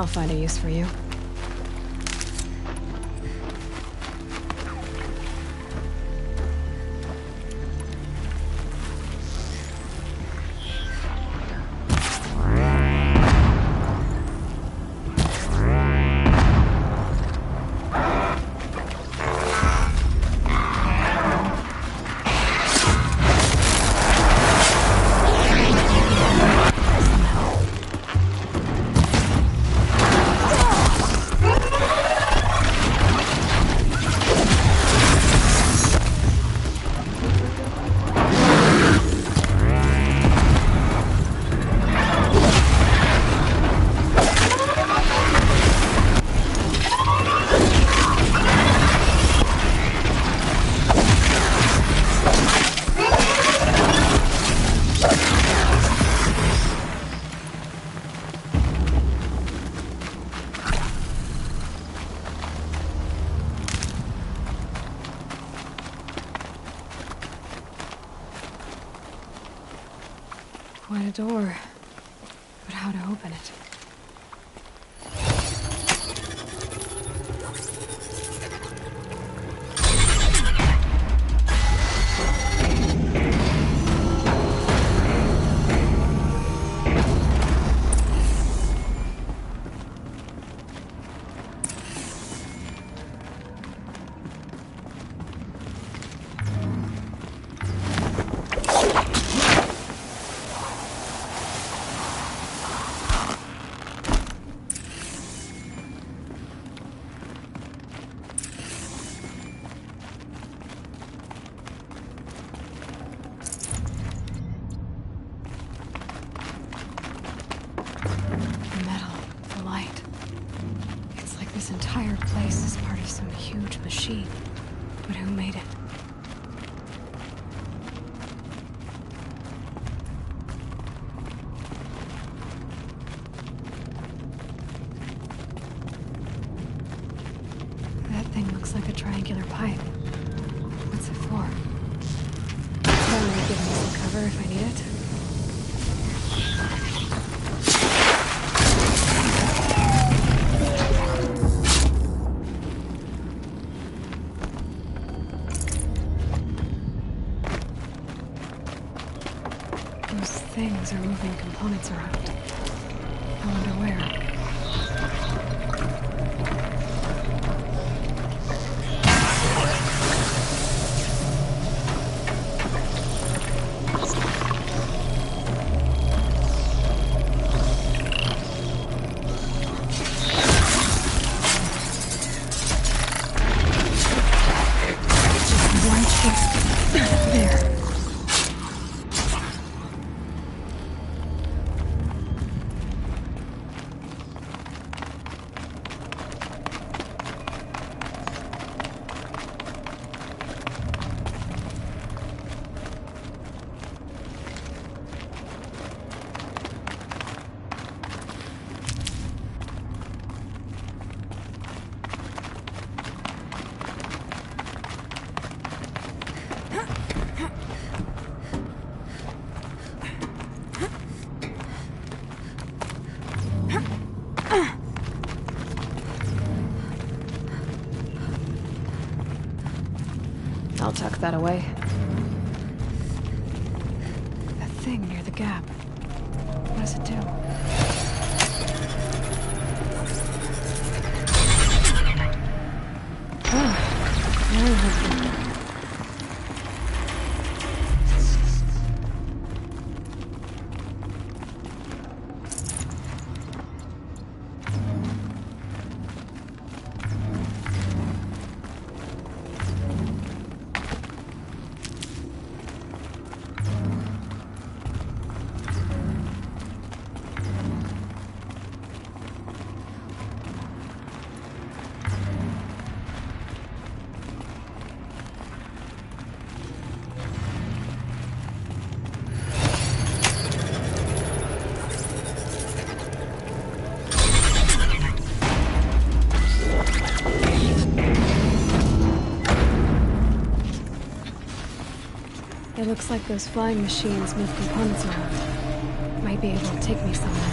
I'll find a use for you. Quite a door, but how to open it? This entire place is part of some huge machine. But who made it? That thing looks like a triangular pipe. What's it for? That might give me some cover if I need it. Things are moving components around. I wonder where. Just one chip. There. I'll tuck that away. That thing near the gap. What does it do? Oh, very helpful. It looks like those flying machines move components around. Might be able to take me somewhere.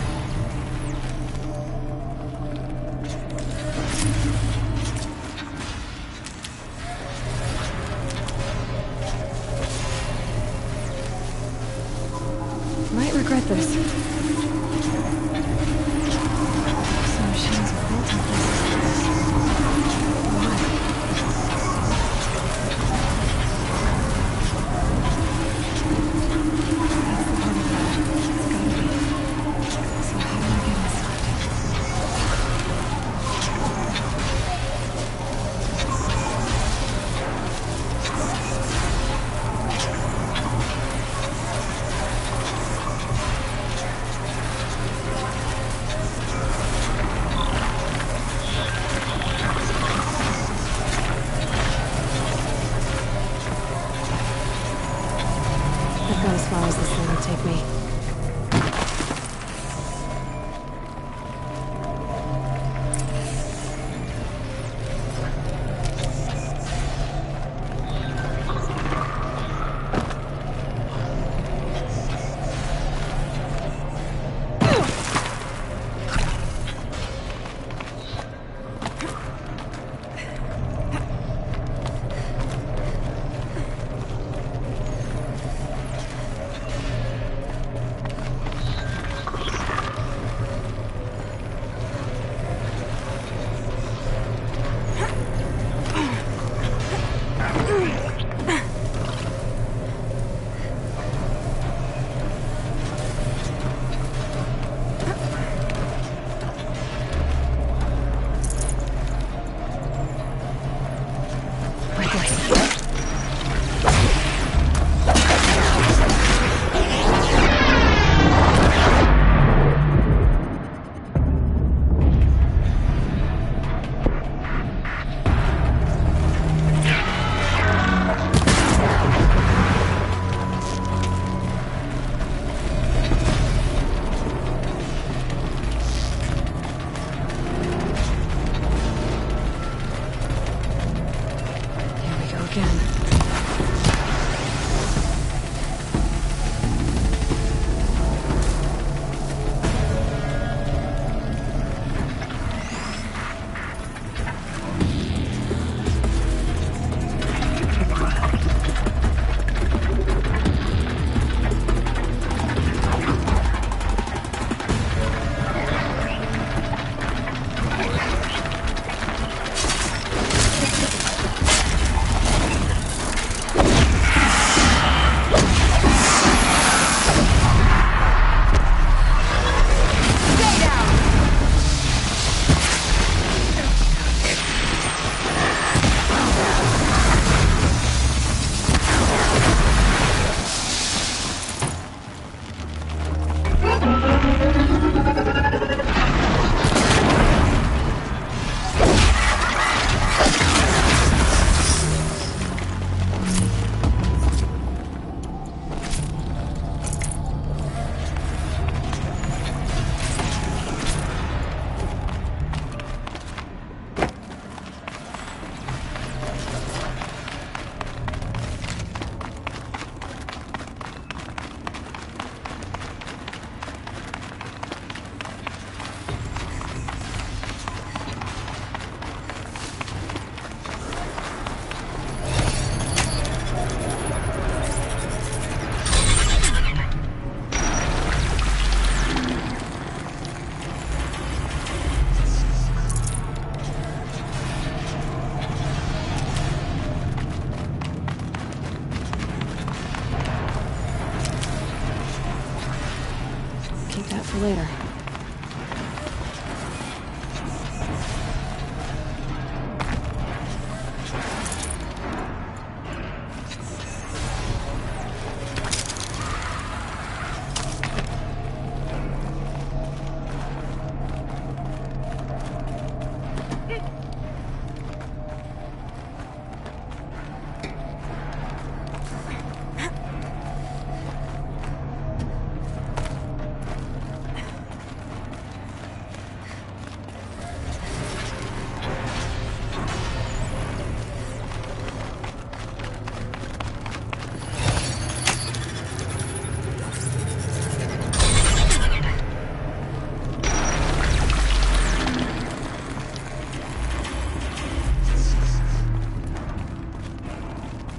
later.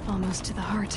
Almost to the heart.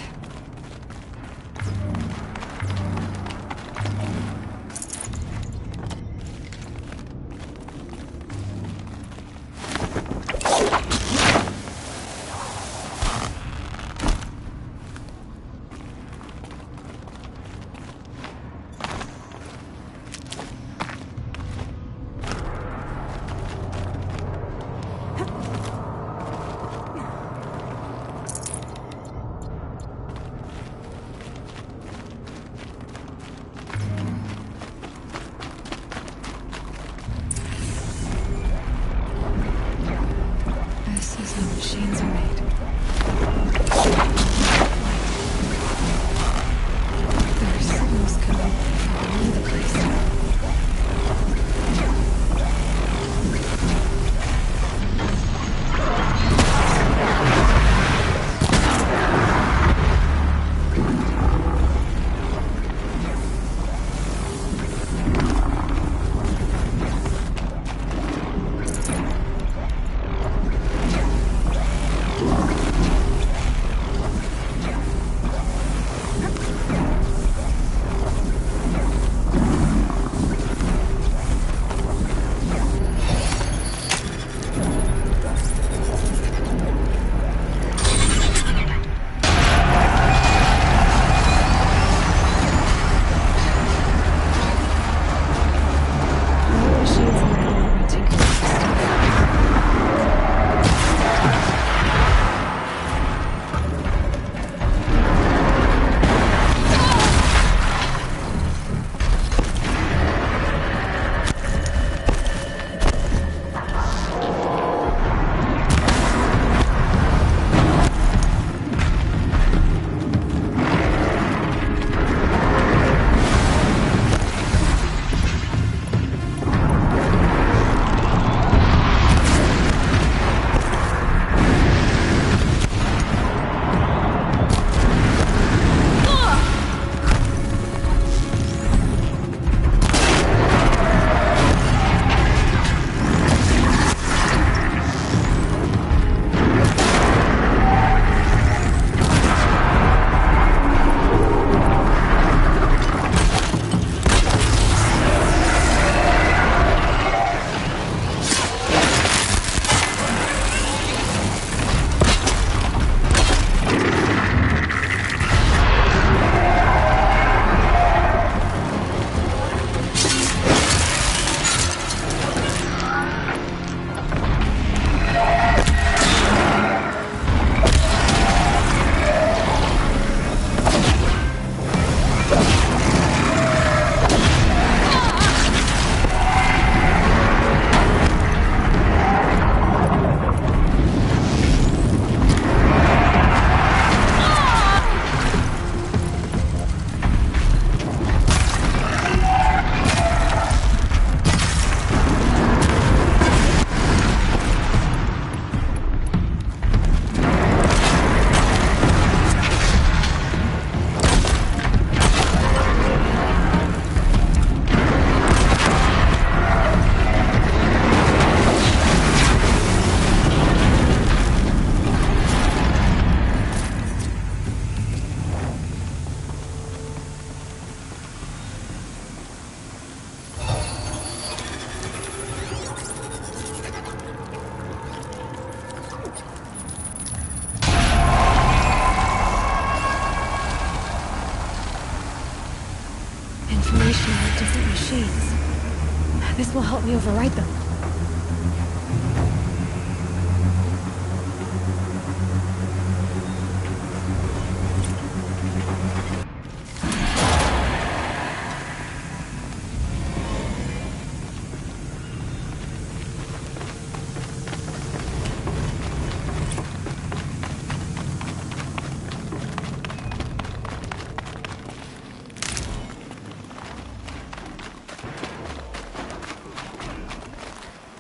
will help me override them.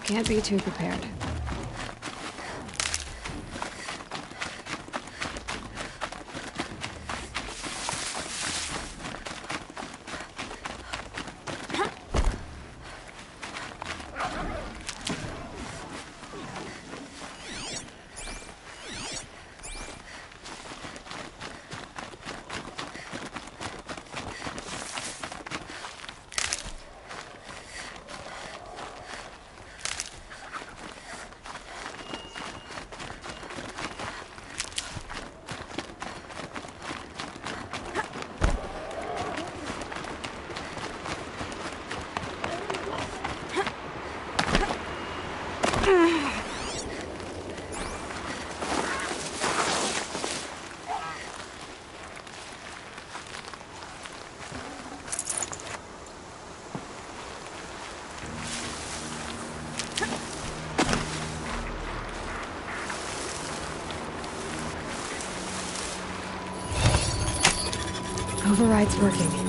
Can't be too prepared. Override's working.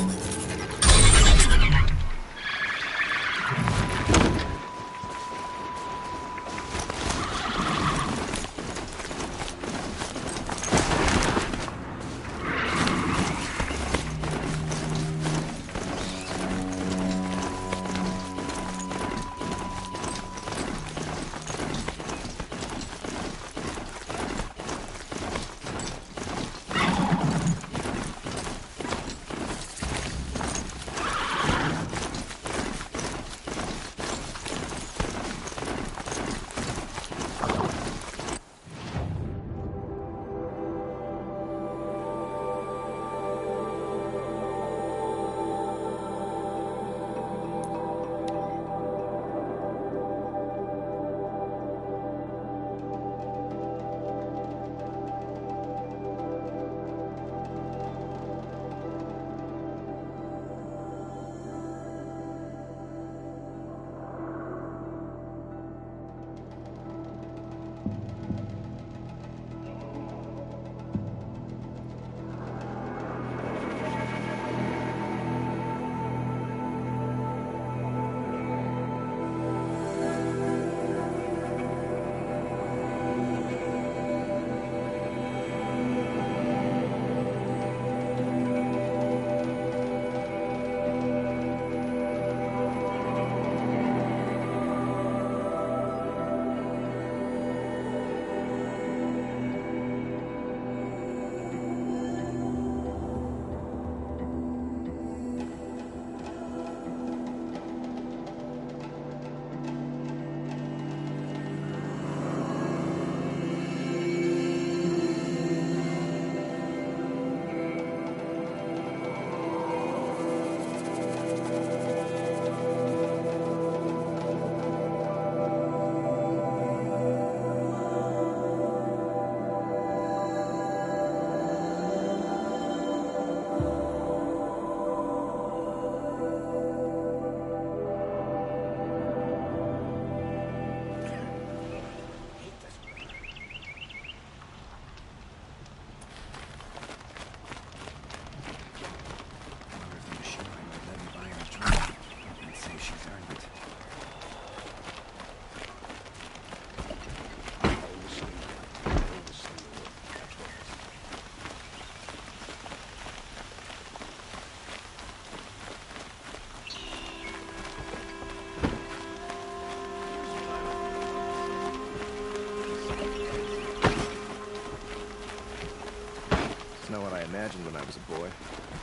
Not what I imagined when I was a boy,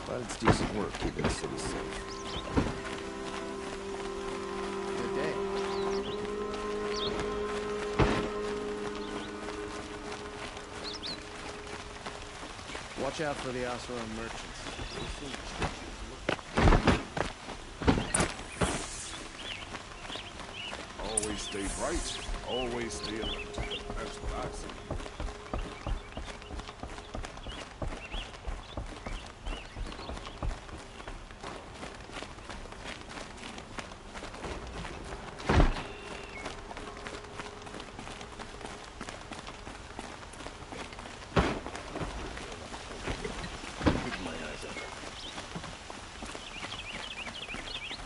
but it's decent work keeping the city safe. Good day. Watch out for the Asura merchants. They seem to Right. Always stay alert. That's what I've seen.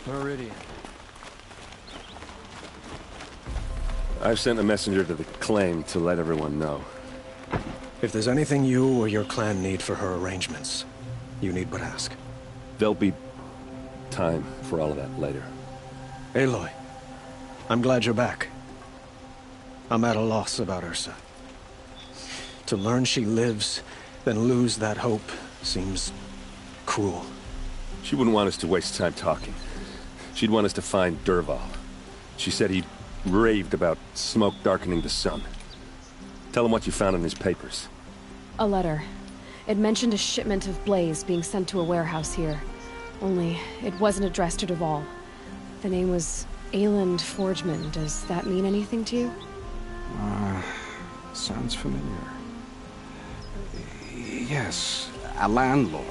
Meridian. I've sent a messenger to the claim to let everyone know. If there's anything you or your clan need for her arrangements, you need but ask. There'll be time for all of that later. Aloy, I'm glad you're back. I'm at a loss about Ursa. To learn she lives, then lose that hope, seems cruel. She wouldn't want us to waste time talking. She'd want us to find Dervahl. She said he raved about smoke darkening the sun. Tell him what you found in his papers. A letter. It mentioned a shipment of blaze being sent to a warehouse here. Only, it wasn't addressed to Dervahl. The name was Ayland Forgeman. Does that mean anything to you? Sounds familiar. Yes, a landlord.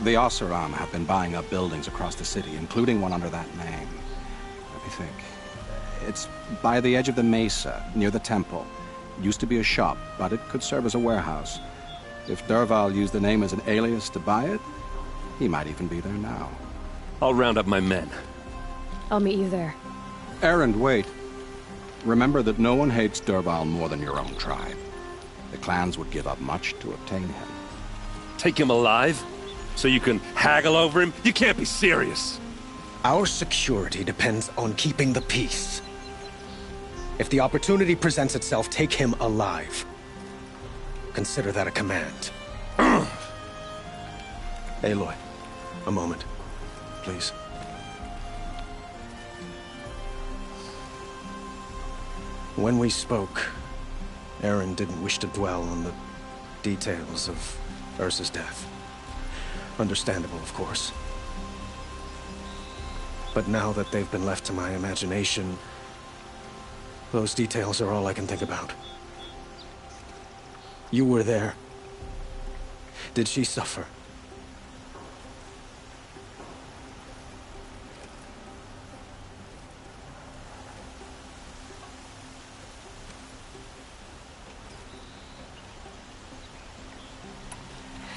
The Oseram have been buying up buildings across the city, including one under that name. Let me think. It's by the edge of the mesa, near the temple. Used to be a shop, but it could serve as a warehouse. If Dervahl used the name as an alias to buy it, he might even be there now. I'll round up my men. I'll meet you there. Erend, wait. Remember that no one hates Dervahl more than your own tribe. The clans would give up much to obtain him. Take him alive? So you can haggle over him? You can't be serious. Our security depends on keeping the peace. If the opportunity presents itself, take him alive. Consider that a command. Aloy, a moment, please. When we spoke, Erend didn't wish to dwell on the details of Ursa's death. Understandable, of course. But now that they've been left to my imagination, those details are all I can think about. You were there. Did she suffer?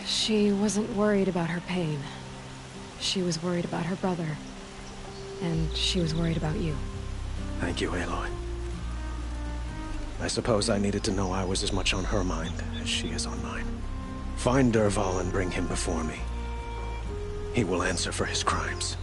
She wasn't worried about her pain. She was worried about her brother. And she was worried about you. Thank you, Aloy. I suppose I needed to know I was as much on her mind as she is on mine. Find Dervahl and bring him before me. He will answer for his crimes.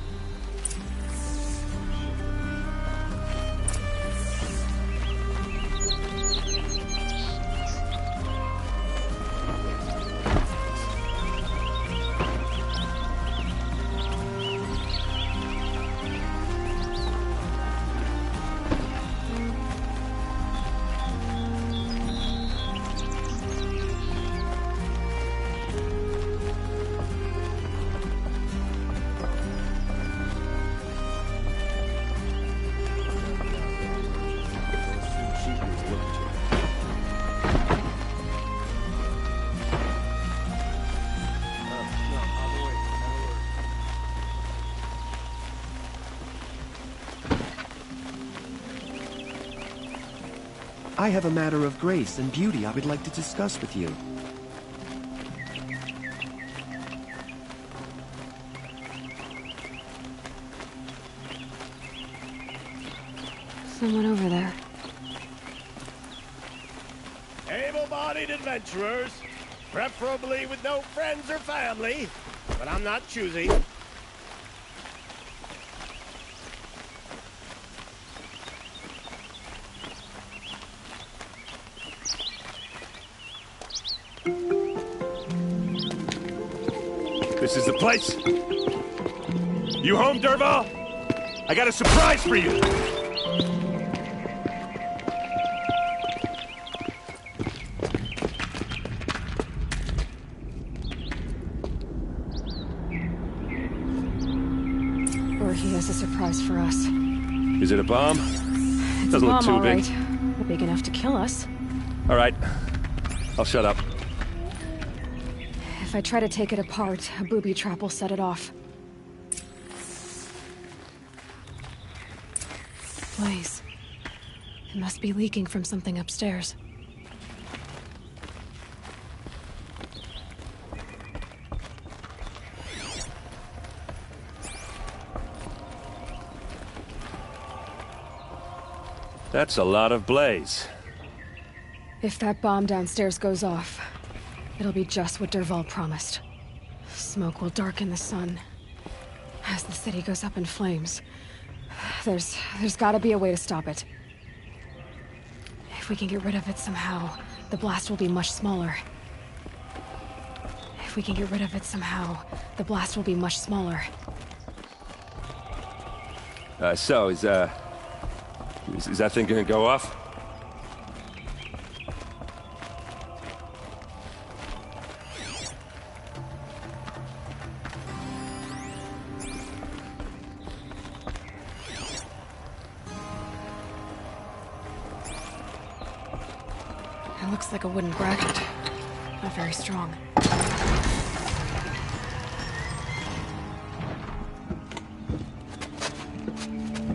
I have a matter of grace and beauty I would like to discuss with you. Someone over there. Able-bodied adventurers, preferably with no friends or family, but I'm not choosy. This is the place. You home, Dervahl? I got a surprise for you. Or he has a surprise for us. Is it a bomb? It's Doesn't a look bomb, too all big. right. Big enough to kill us. All right. I'll shut up. If I try to take it apart, a booby trap will set it off. Blaze. It must be leaking from something upstairs. That's a lot of blaze. If that bomb downstairs goes off, it'll be just what Dervahl promised. Smoke will darken the sun. As the city goes up in flames, there's gotta be a way to stop it. If we can get rid of it somehow, the blast will be much smaller. If we can get rid of it somehow, the blast will be much smaller. So, is that thing gonna go off? It looks like a wooden bracket. Not very strong.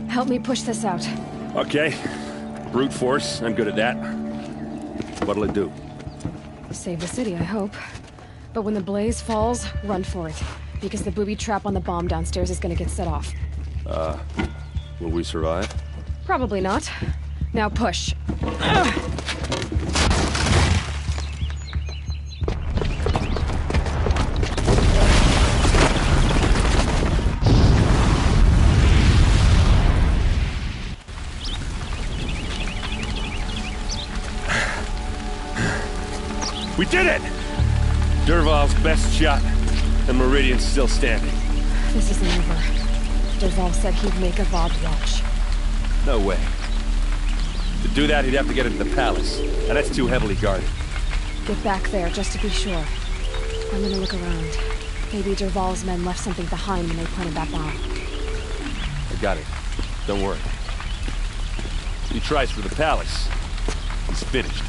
Help me push this out. Okay. Brute force, I'm good at that. What'll it do? Save the city, I hope. But when the blaze falls, run for it. Because the booby trap on the bomb downstairs is gonna get set off. Will we survive? Probably not. Now push. We did it! Dervahl's best shot, and Meridian's still standing. This isn't over. Dervahl said he'd make a Vob watch. No way. To do that, he'd have to get into the palace, and that's too heavily guarded. Get back there, just to be sure. I'm gonna look around. Maybe Dervahl's men left something behind when they planted that bomb. I got it. Don't worry. He tries for the palace. He's finished.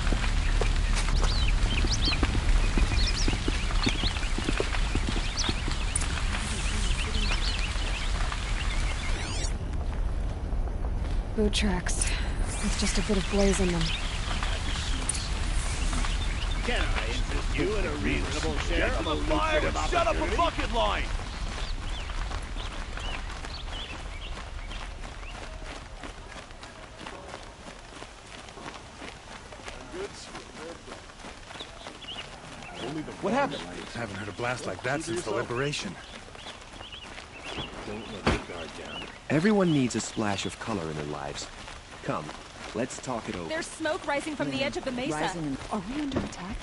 Boot tracks. With just a bit of blaze in them. Can I interest you in a reasonable share of a lucrative opportunity? Shut up a bucket line! What happened? I haven't heard a blast like that since the liberation. Don't let the guard down. Everyone needs a splash of color in their lives. Come, let's talk it over. There's smoke rising from the edge of the mesa. Are we under attack?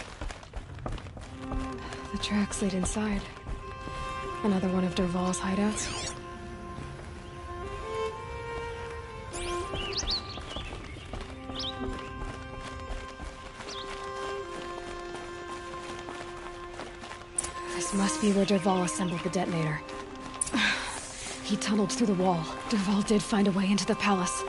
The tracks lead inside. Another one of Dervahl's hideouts. This must be where Dervahl assembled the detonator. He tunneled through the wall. Dervahl did find a way into the palace.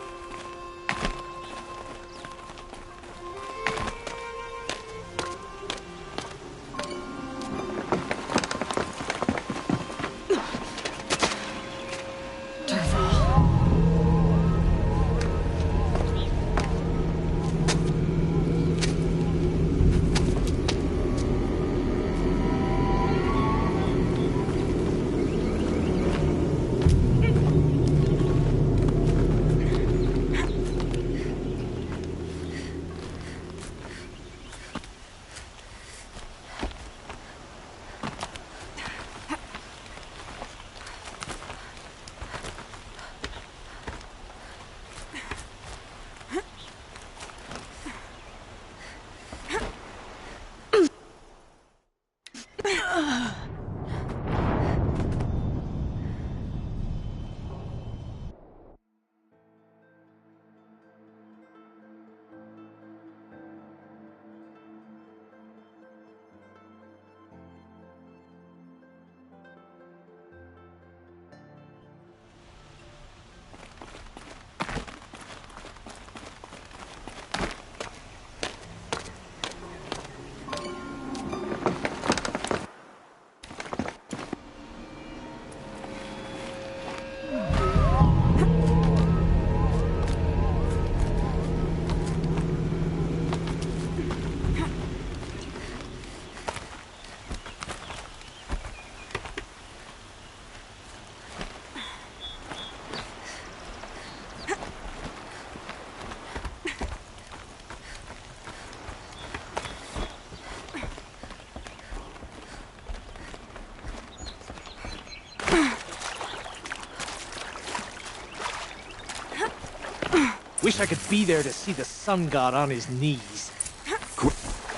Wish I could be there to see the sun god on his knees.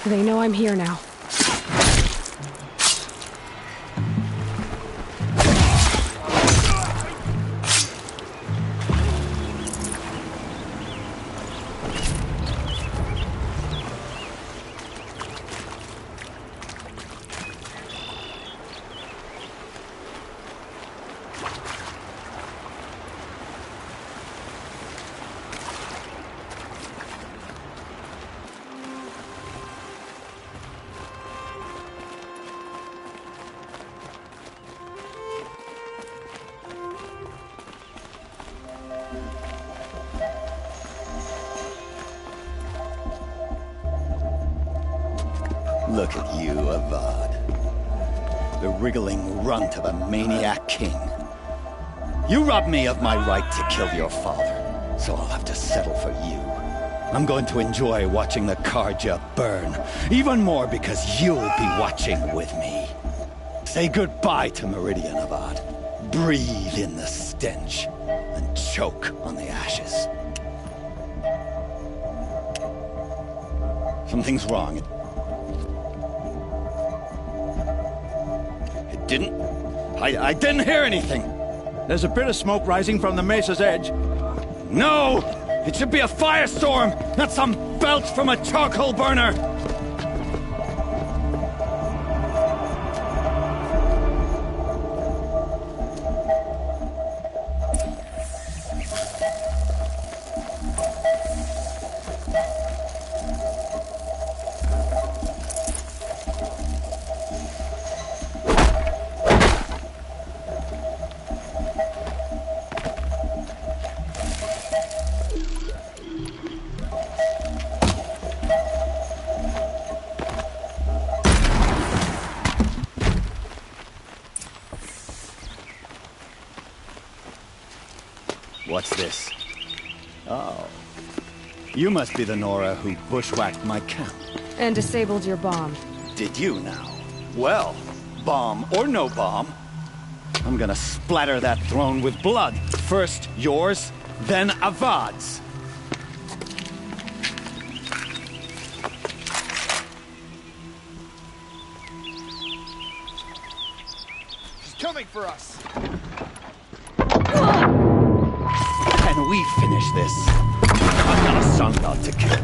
They know I'm here now. Look at you, Avad. The wriggling runt of a maniac king. You robbed me of my right to kill your father, so I'll have to settle for you. I'm going to enjoy watching the Karja burn, even more because you'll be watching with me. Say goodbye to Meridian, Avad. Breathe in the stench, and choke on the ashes. Something's wrong. I didn't hear anything. There's a bit of smoke rising from the mesa's edge. No! It should be a firestorm, not some belch from a charcoal burner! What's this? Oh. You must be the Nora who bushwhacked my camp. And disabled your bomb. Did you now? Well, bomb or no bomb, I'm gonna splatter that throne with blood. First yours, then Avad's. She's coming for us. Can we finish this? I've got a sun god to kill.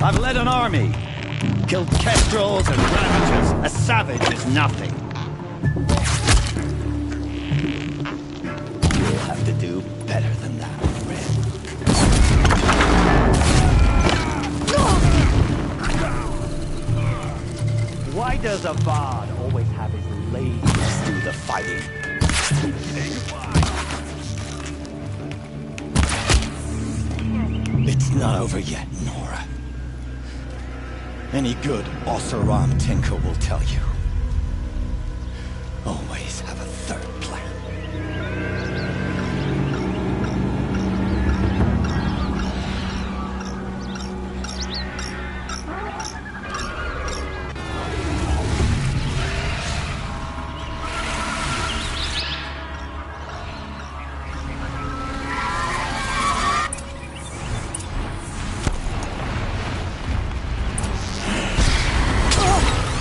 I've led an army. Killed kestrels and ravages. A savage is nothing. You'll have to do better than that, Red. Why does Avad always have his ladies do the fighting? It's not over yet, Nora. Any good Oseram tinker will tell you. Always have a third plan.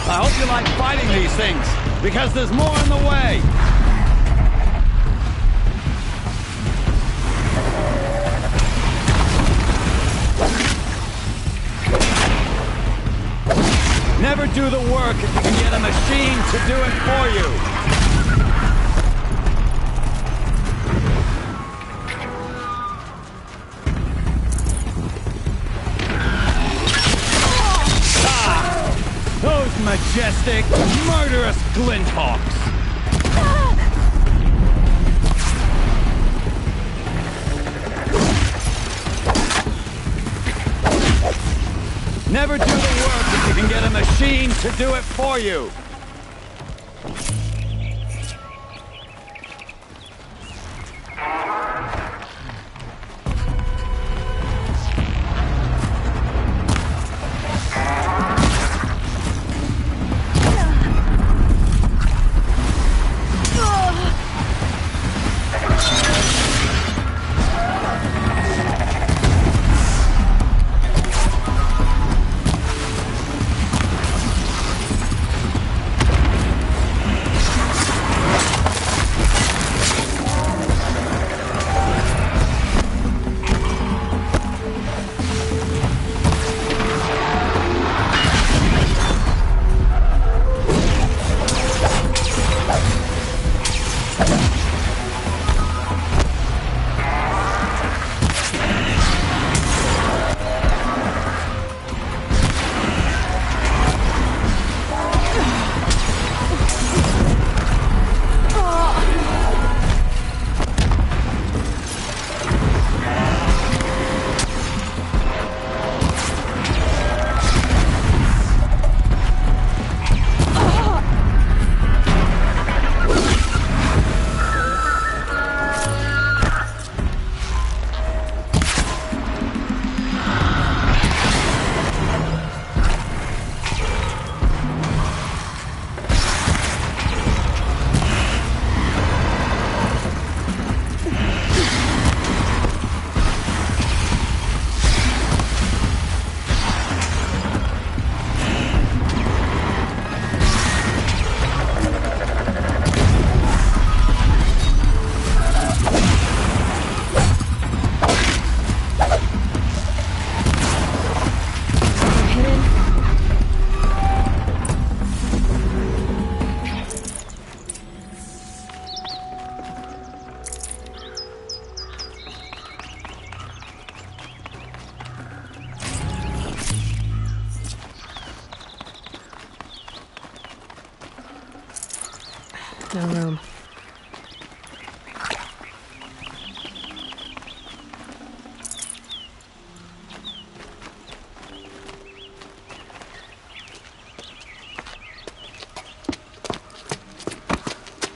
I hope you like fighting these things, because there's more in the way! Never do the work if you can get a machine to do it for you! Those majestic, murderous glinthawks! Never do the work if you can get a machine to do it for you!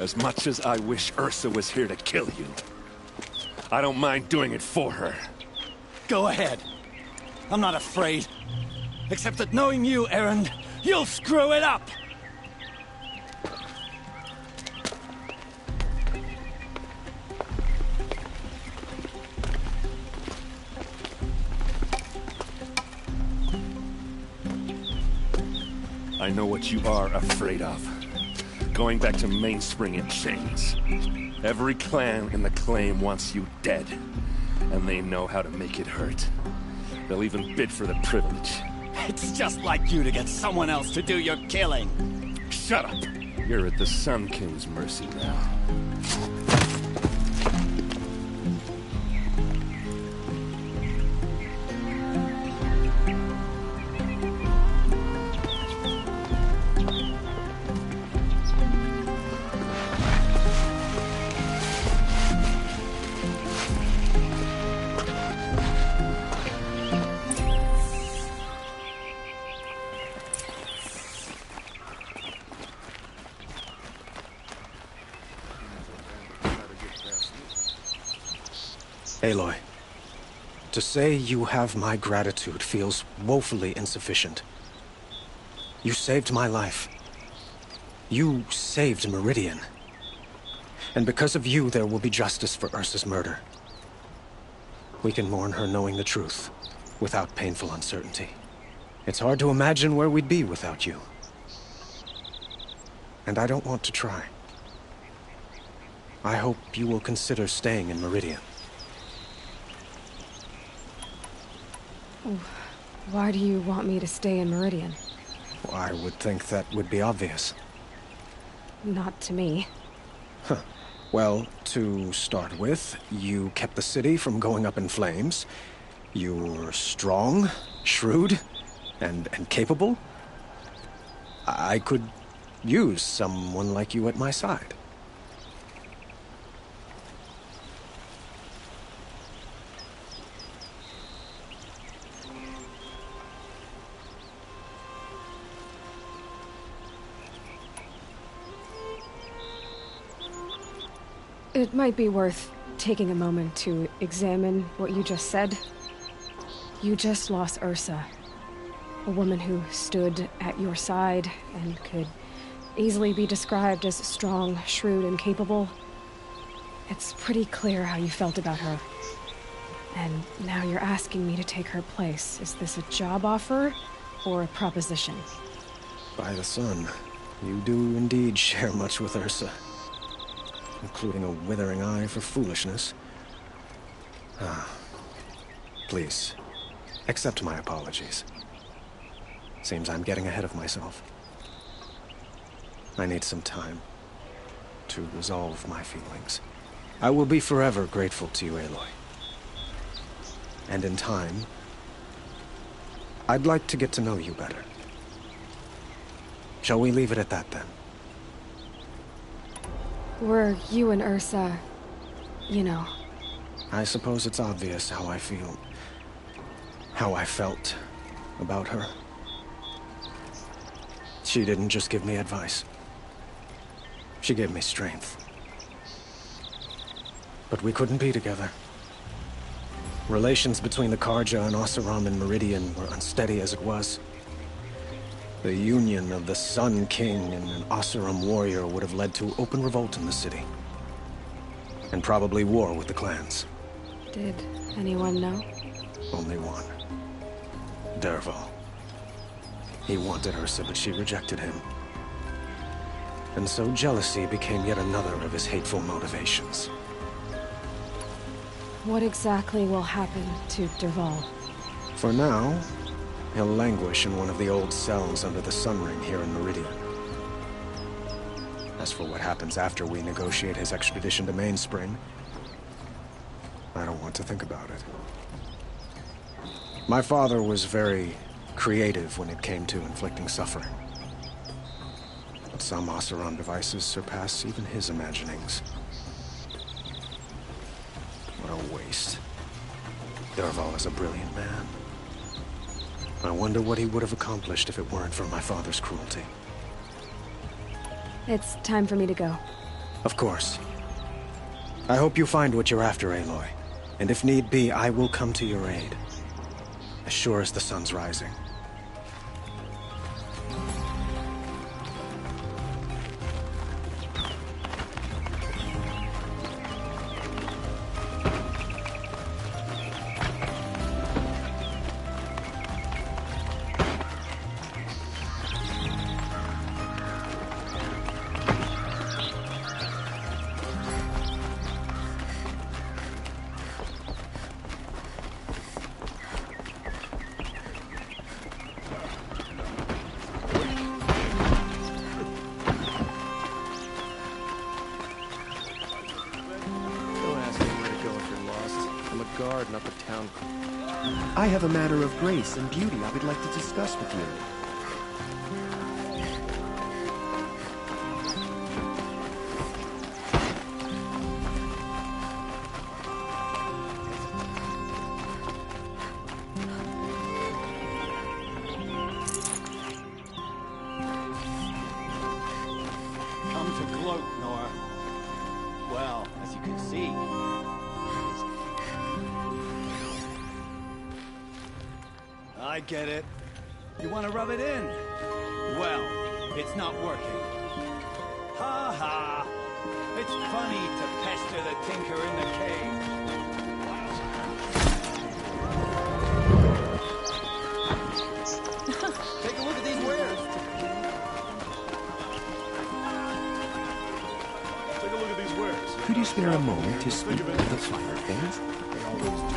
As much as I wish Ursa was here to kill you, I don't mind doing it for her. Go ahead. I'm not afraid. Except that knowing you, Erend, you'll screw it up! I know what you are afraid of. Going back to Mainspring in chains. Every clan in the claim wants you dead. And they know how to make it hurt. They'll even bid for the privilege. It's just like you to get someone else to do your killing. Shut up! You're at the Sun King's mercy now. Aloy, to say you have my gratitude feels woefully insufficient. You saved my life. You saved Meridian. And because of you, there will be justice for Ursa's murder. We can mourn her knowing the truth, without painful uncertainty. It's hard to imagine where we'd be without you. And I don't want to try. I hope you will consider staying in Meridian. Why do you want me to stay in Meridian? Well, I would think that would be obvious. Not to me. Huh. Well, to start with, you kept the city from going up in flames. You're strong, shrewd, and capable. I could use someone like you at my side. It might be worth taking a moment to examine what you just said. You just lost Ursa, a woman who stood at your side and could easily be described as strong, shrewd, and capable. It's pretty clear how you felt about her. And now you're asking me to take her place. Is this a job offer or a proposition? By the sun, you do indeed share much with Ursa. Including a withering eye for foolishness. Please, accept my apologies. Seems I'm getting ahead of myself. I need some time to resolve my feelings. I will be forever grateful to you, Aloy. And in time, I'd like to get to know you better. Shall we leave it at that, then? Were you and Ursa, you know? I suppose it's obvious how I feel. How I felt about her. She didn't just give me advice. She gave me strength. But we couldn't be together. Relations between the Karja and Oseram and Meridian were unsteady as it was. The union of the Sun King and an Oseram warrior would have led to open revolt in the city. And probably war with the clans. Did anyone know? Only one. Dervahl. He wanted Ursa, but she rejected him. And so jealousy became yet another of his hateful motivations. What exactly will happen to Dervahl? For now, he'll languish in one of the old cells under the Sun Ring here in Meridian. As for what happens after we negotiate his extradition to Mainspring, I don't want to think about it. My father was very creative when it came to inflicting suffering. But some Oseram devices surpass even his imaginings. What a waste. Dervahl is a brilliant man. I wonder what he would have accomplished if it weren't for my father's cruelty. It's time for me to go. Of course. I hope you find what you're after, Aloy. And if need be, I will come to your aid. As sure as the sun's rising. I have a matter of grace and beauty I would like to discuss with you. Come to gloat, Nora. Well, as you can see, I get it. You want to rub it in? Well, it's not working. Ha ha! It's funny to pester the tinker in the cave. Take a look at these wares. Take a look at these wares. Could you spare a moment to speak with the finer things? They always do.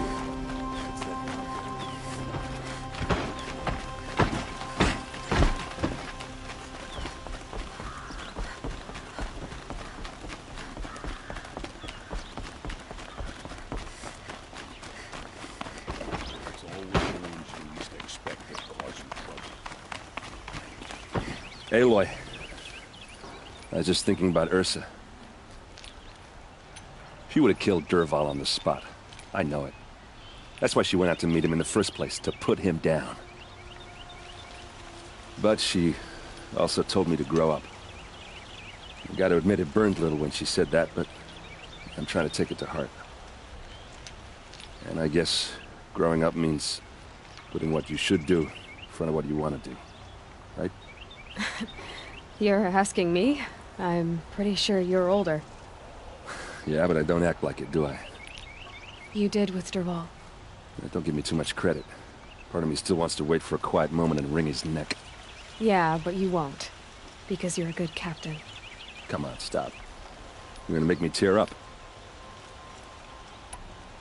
Aloy, I was just thinking about Ursa. She would have killed Dervahl on the spot. I know it. That's why she went out to meet him in the first place, to put him down. But she also told me to grow up. I gotta admit it burned a little when she said that, but I'm trying to take it to heart. And I guess growing up means putting what you should do in front of what you want to do, right? You're asking me? I'm pretty sure you're older. Yeah, but I don't act like it, do I? You did with Dervahl. Don't give me too much credit. Part of me still wants to wait for a quiet moment and wring his neck. Yeah, but you won't. Because you're a good captain. Come on, stop. You're gonna make me tear up.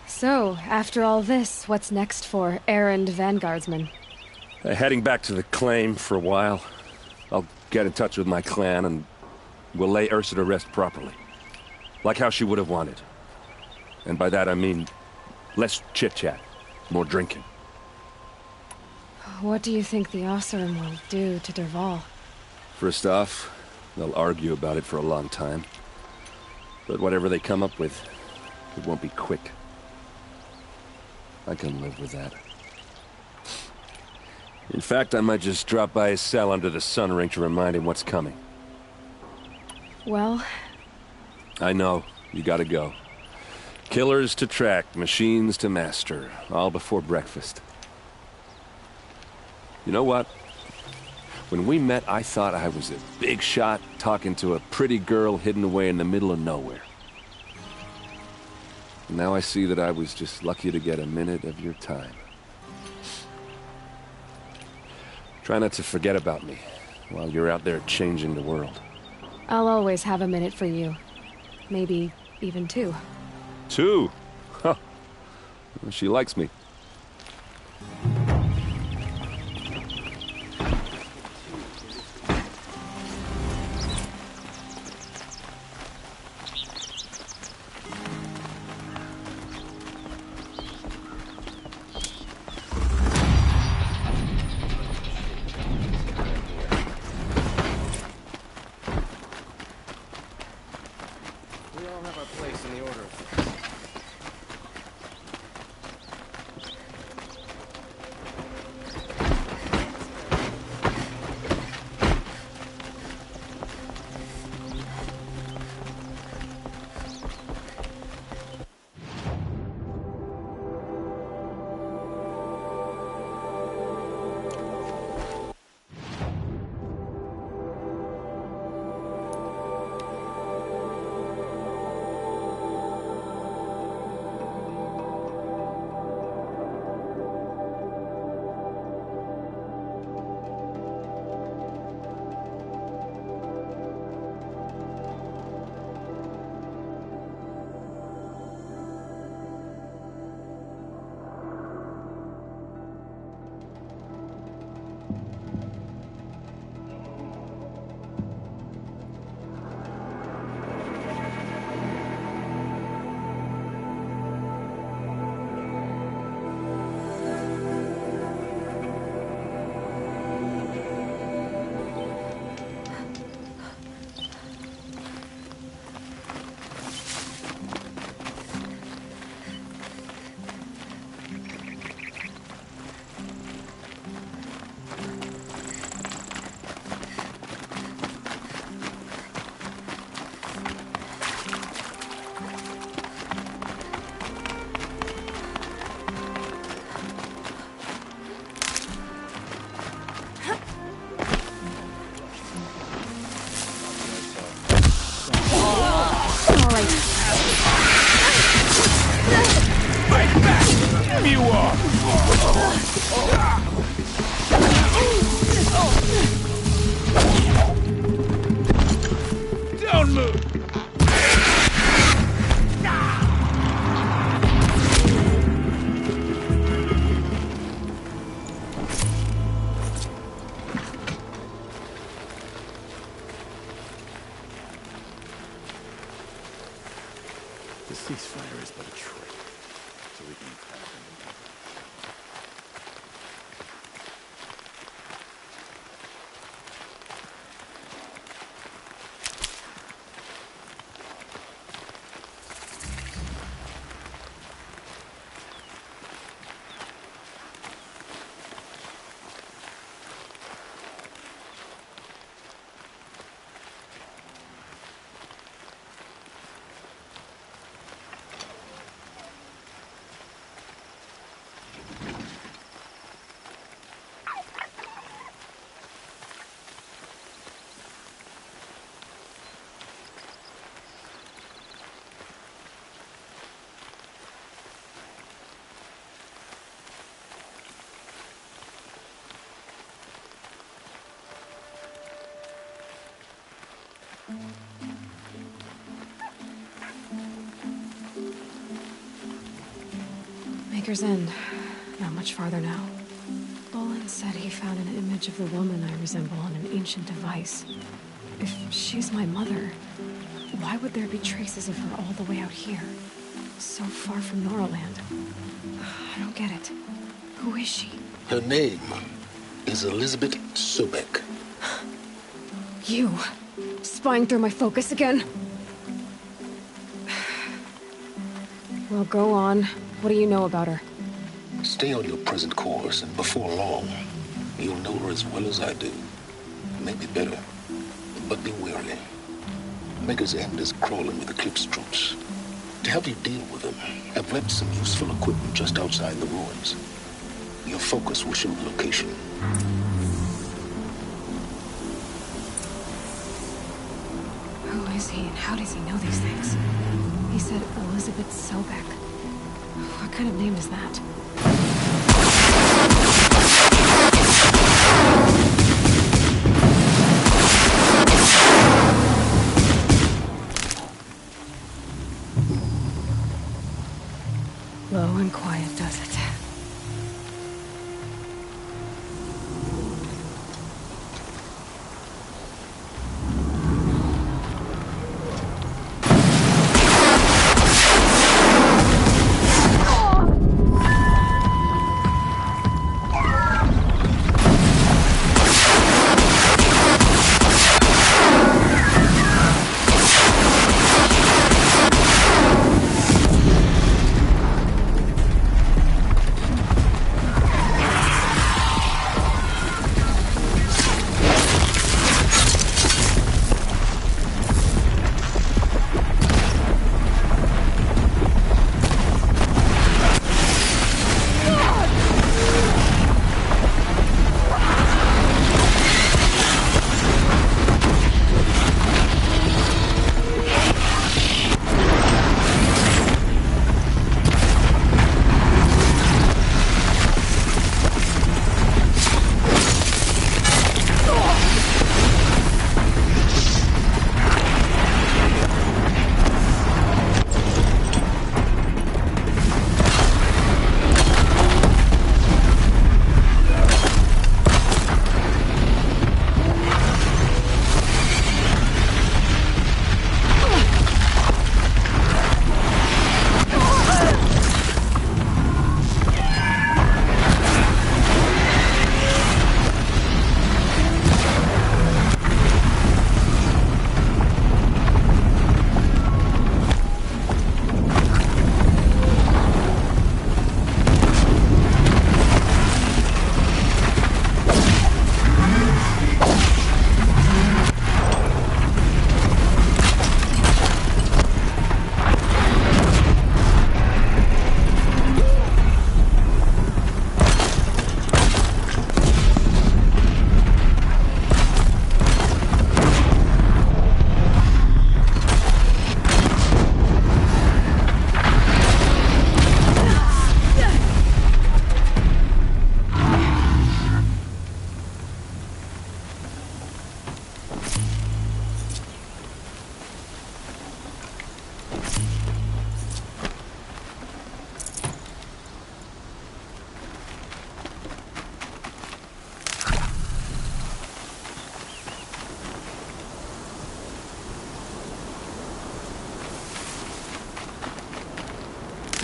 So, after all this, what's next for errand vanguardsman? Heading back to the claim for a while. I'll get in touch with my clan and we'll lay Ursa to rest properly. Like how she would have wanted. And by that I mean less chit-chat, more drinking. What do you think the Oseram will do to Dervahl? First off, they'll argue about it for a long time. But whatever they come up with, it won't be quick. I can live with that. In fact, I might just drop by his cell under the sun ring to remind him what's coming. Well... I know. You gotta go. Killers to track, machines to master. All before breakfast. You know what? When we met, I thought I was a big shot talking to a pretty girl hidden away in the middle of nowhere. Now I see that I was just lucky to get a minute of your time. Try not to forget about me while you're out there changing the world. I'll always have a minute for you. Maybe even two. Two? Huh. She likes me. Don't move! The ceasefire is but a trick, so we can... Maker's End. Not much farther now. Bolin said he found an image of the woman I resemble on an ancient device. If she's my mother, why would there be traces of her all the way out here? So far from Noraland. I don't get it. Who is she? Her name is Elizabeth Sobek. You. Spying through my focus again? Well, go on. What do you know about her? Stay on your present course, and before long, you'll know her as well as I do. Maybe better. But be wary. Maker's End is crawling with Eclipse troops. To help you deal with them, I've left some useful equipment just outside the ruins. Your focus will show the location. Who is he and how does he know these things? He said Elizabeth Sobek. What kind of name is that? Low and quiet does it.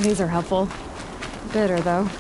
These are helpful. Bitter, though.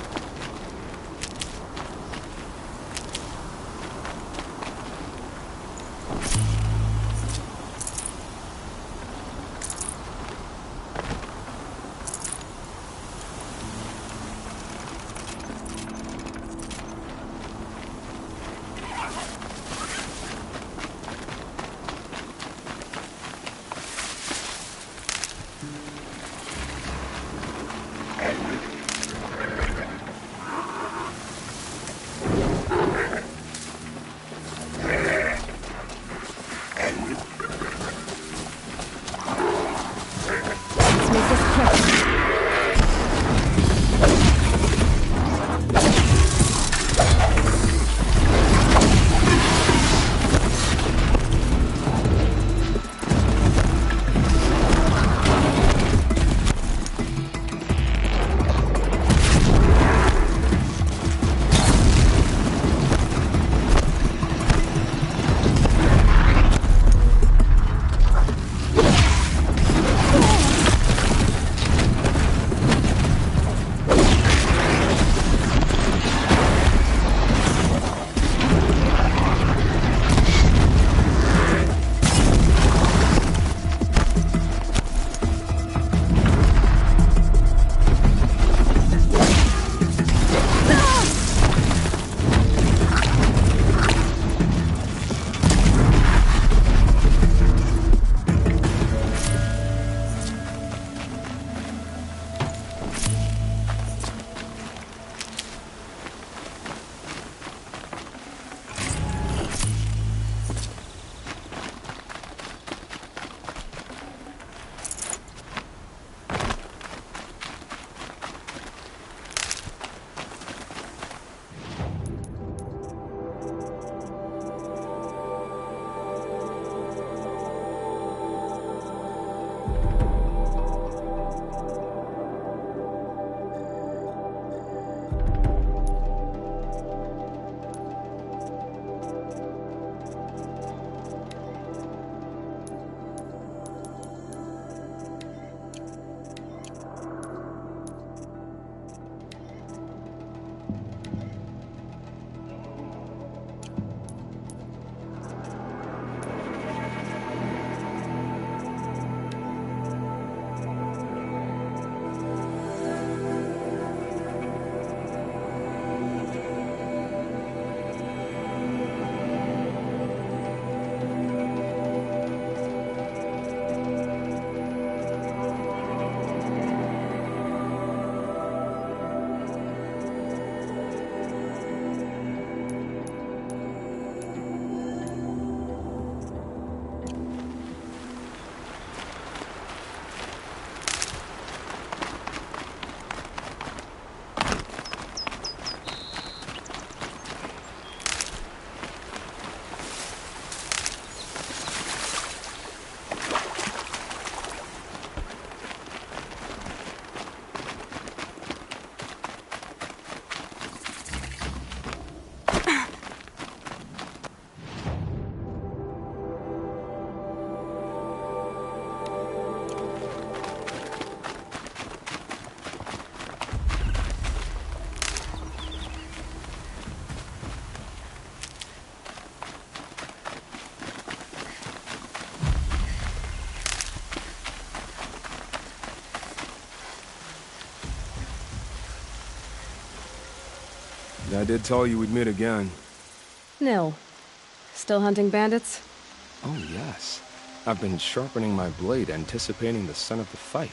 I did tell you we'd meet again. Nil. Still hunting bandits? Oh, yes. I've been sharpening my blade, anticipating the scent of the fight.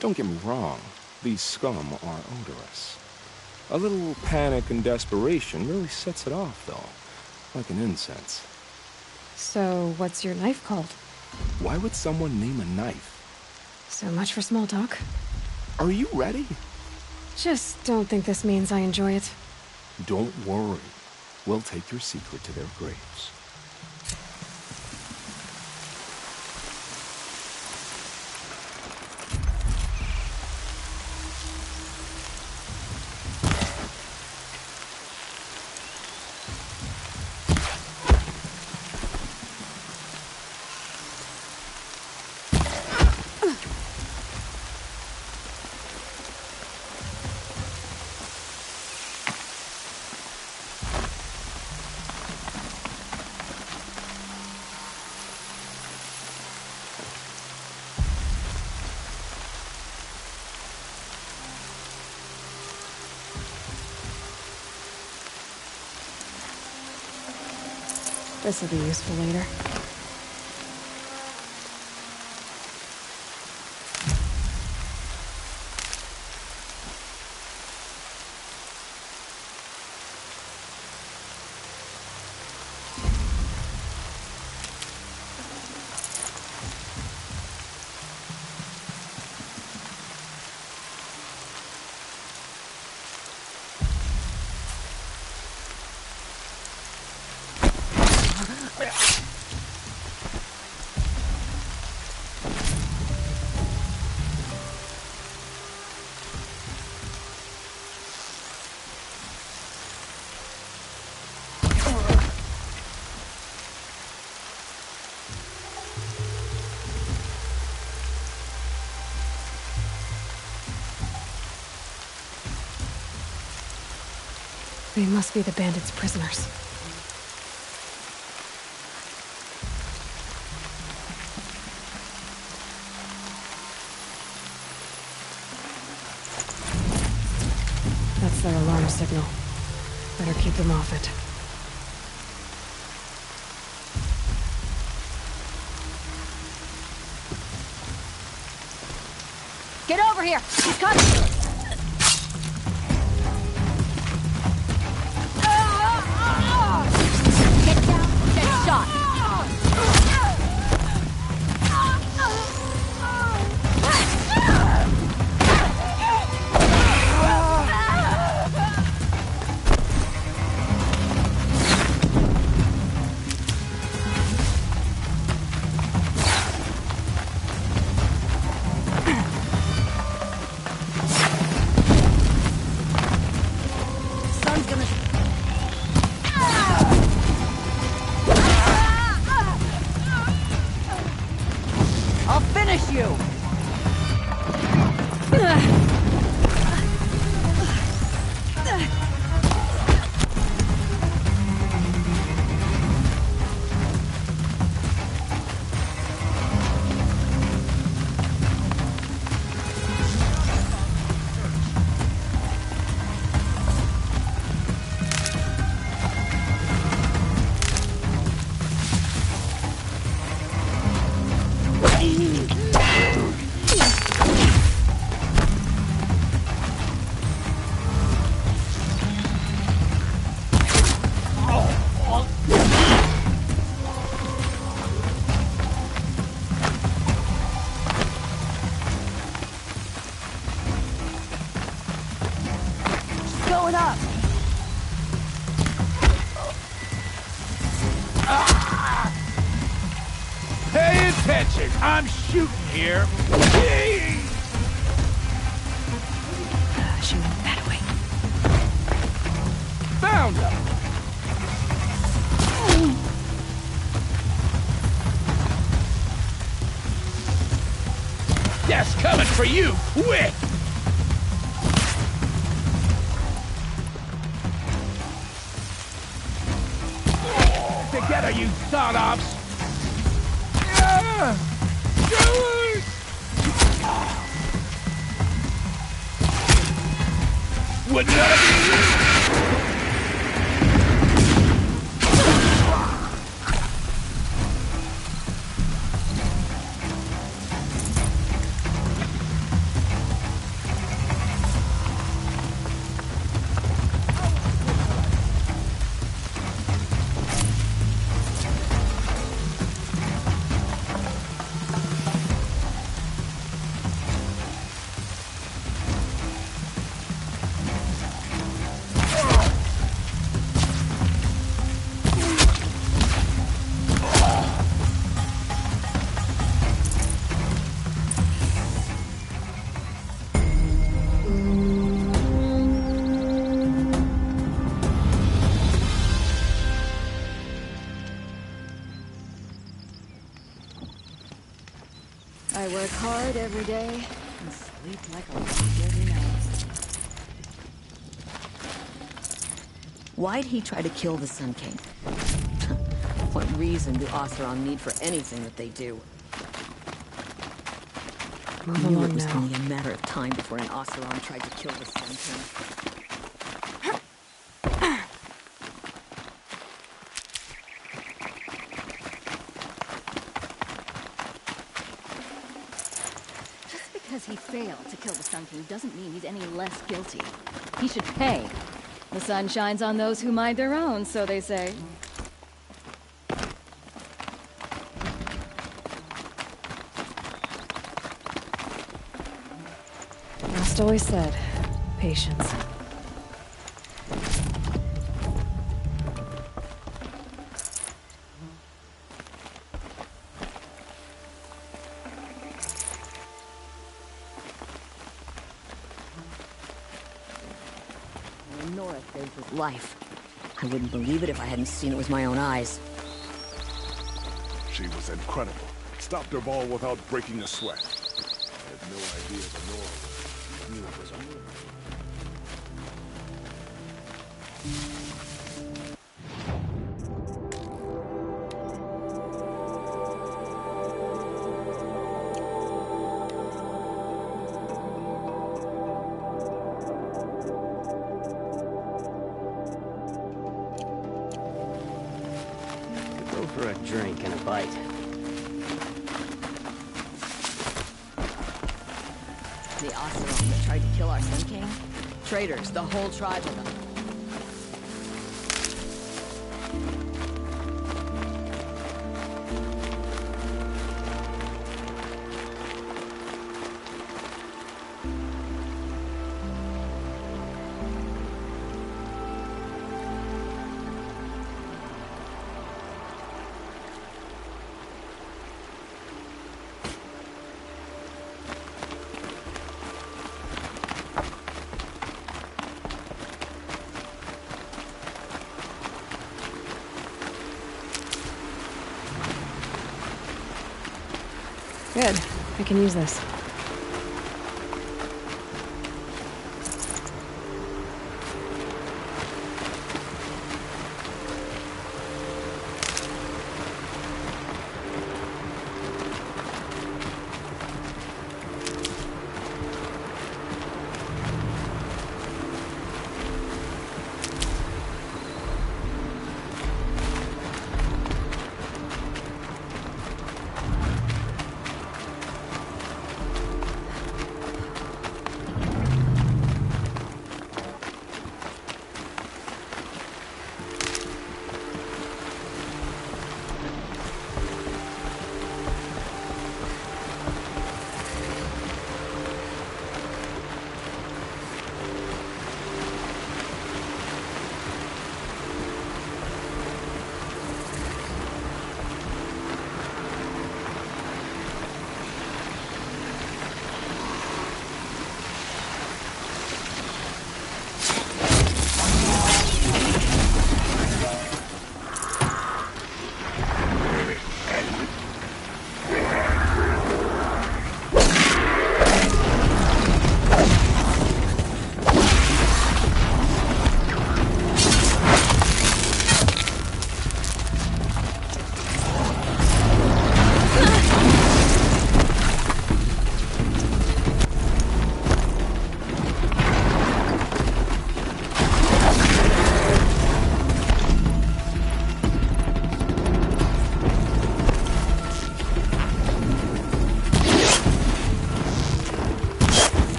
Don't get me wrong, these scum are odorous. A little panic and desperation really sets it off, though, like an incense. So, what's your knife called? Why would someone name a knife? So much for small talk. Are you ready? Just don't think this means I enjoy it. Don't worry. We'll take your secret to their graves. This'll be useful later. They must be the bandits' prisoners. That's their alarm signal. Better keep them off it. Get over here! He's coming! Get down, get shot! Pay attention! I'm shooting here! Shooting that way. Found him! That's coming for you, quick! Together, you sod-offs! Would not be I work hard every day and sleep like a rock every night. Why'd he try to kill the Sun King? What reason do Oseram need for anything that they do? Move Knew along it was now. only a matter of time before an Oseram tried to kill the Sun King. fail to kill the Sun King doesn't mean he's any less guilty. He should pay. The sun shines on those who mind their own, so they say. Last always said, patience. Nora saved his life. I wouldn't believe it if I hadn't seen it with my own eyes. She was incredible. Stopped her ball without breaking a sweat. I had no idea the Nora knew it was over. Go for a drink and a bite. The Oseram that tried to kill our Sun King? Traitors, the whole tribe of them. Good. I can use this.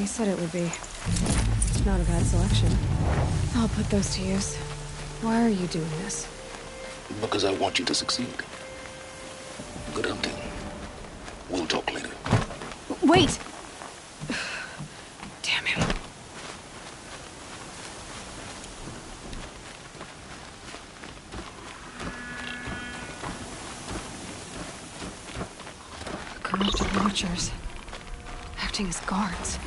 said it would be. Not a bad selection. I'll put those to use. Why are you doing this? Because I want you to succeed. Good hunting. We'll talk later. Wait! Damn him. Corrupted watchers. Acting as guards.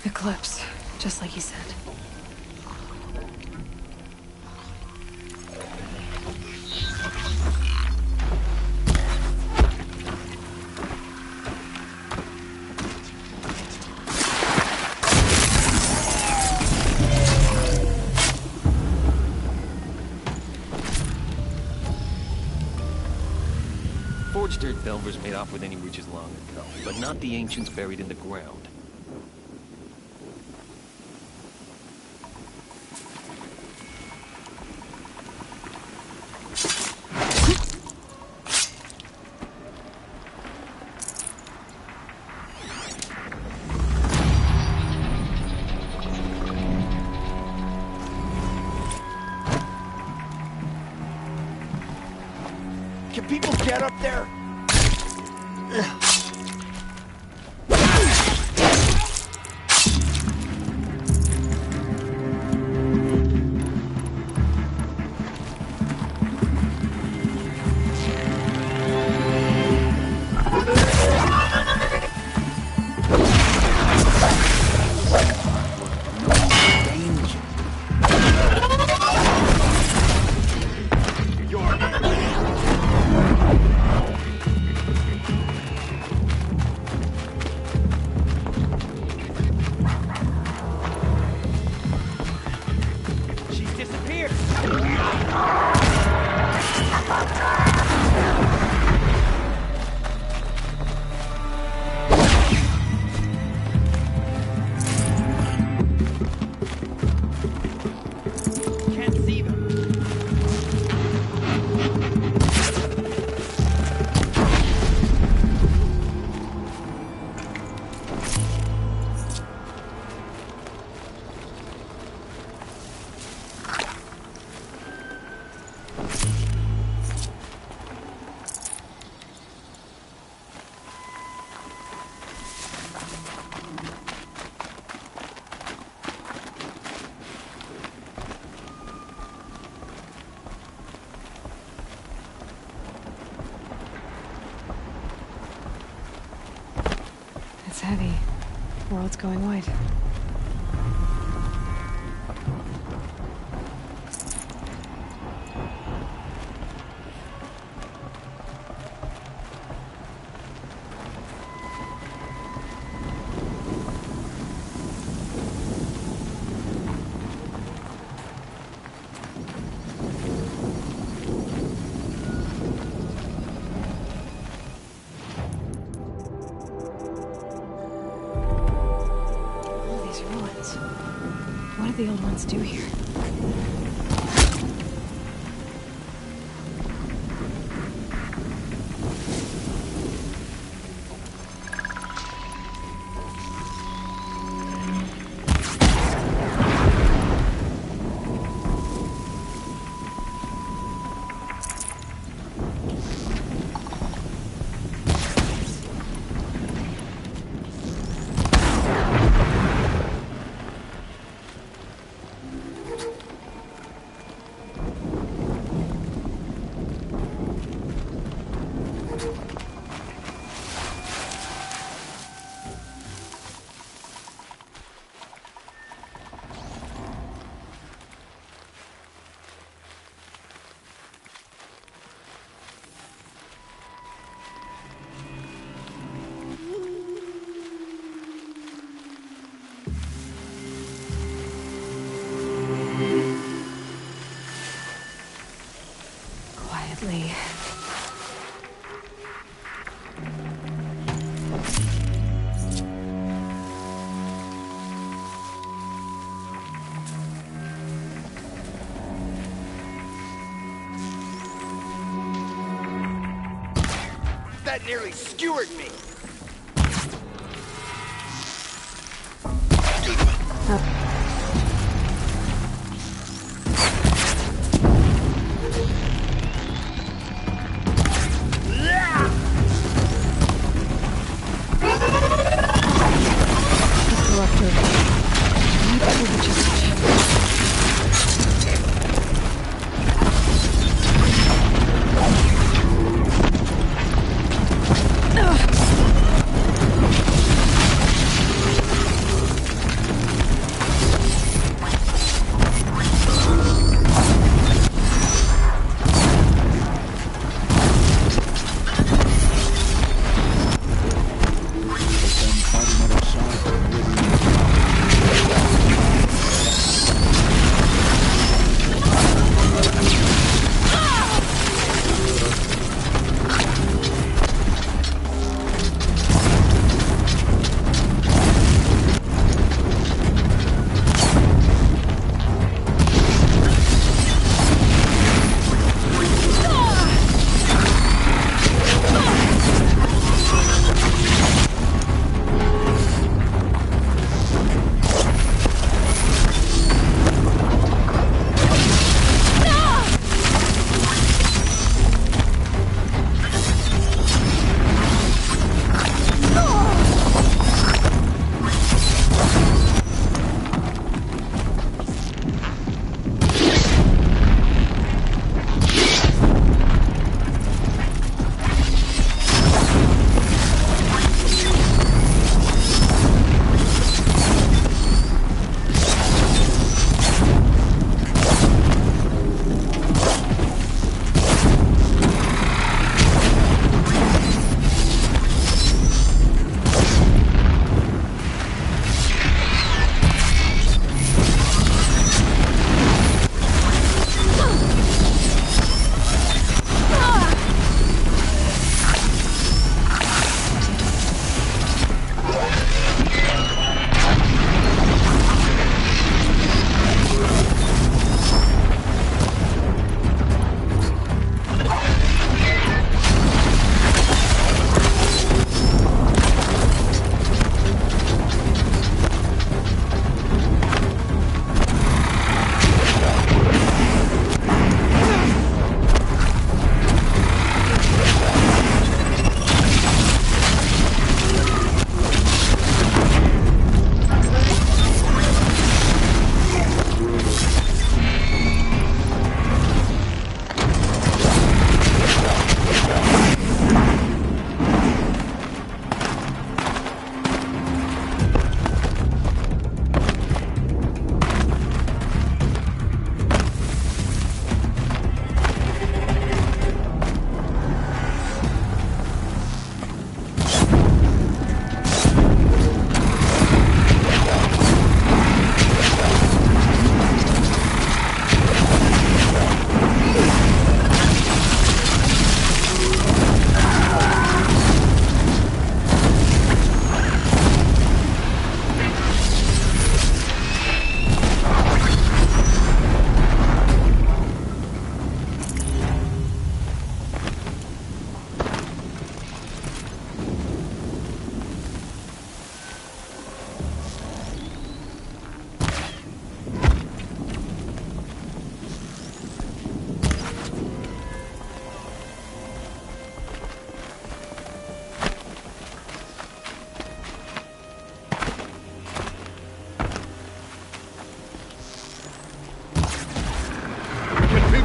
Eclipse, just like he said. Forged dirt Delvers made off with any witches long ago, but not the ancients buried in the ground. Can people get up there? It's heavy. World's going white. What did the old ones do here? Quietly. That nearly skewered me.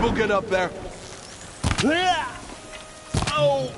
We'll get up there. Oh!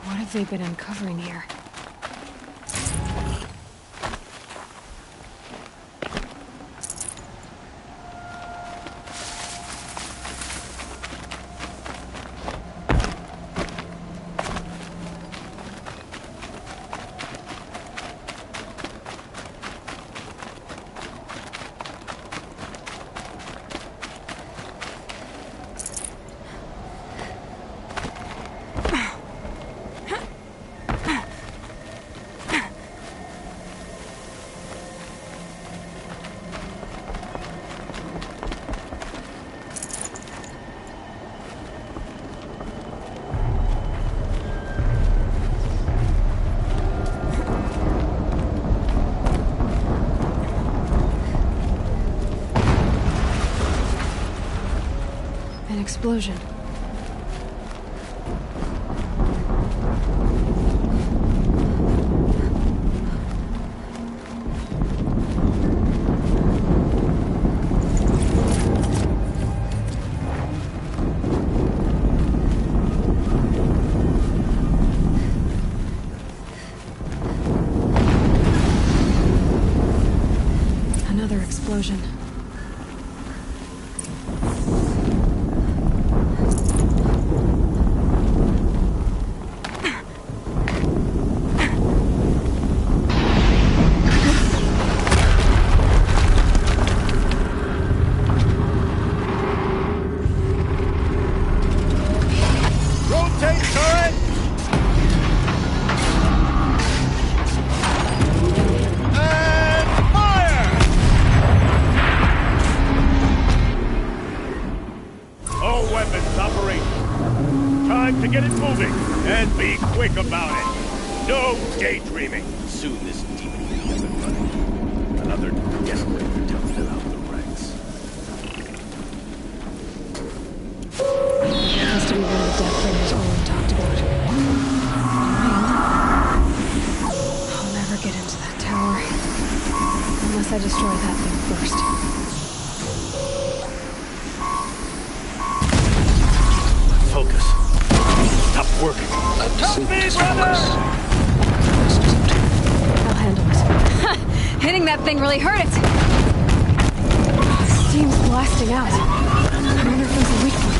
What have they been uncovering here? An explosion. Another explosion. Rotate turret! And fire! All weapons operational. Time to get it moving, and be quick about it. No daydreaming. Soon this demon will be up and running. Another desperate to fill out the ranks. It has to be one of the death bringers Aloy talked about. I'll never get into that tower. Unless I destroy that thing first. Focus. Stop working. Help me, brother! I'll handle it. Hitting that thing really hurt it! Steam's blasting out. I wonder if there's a weak point.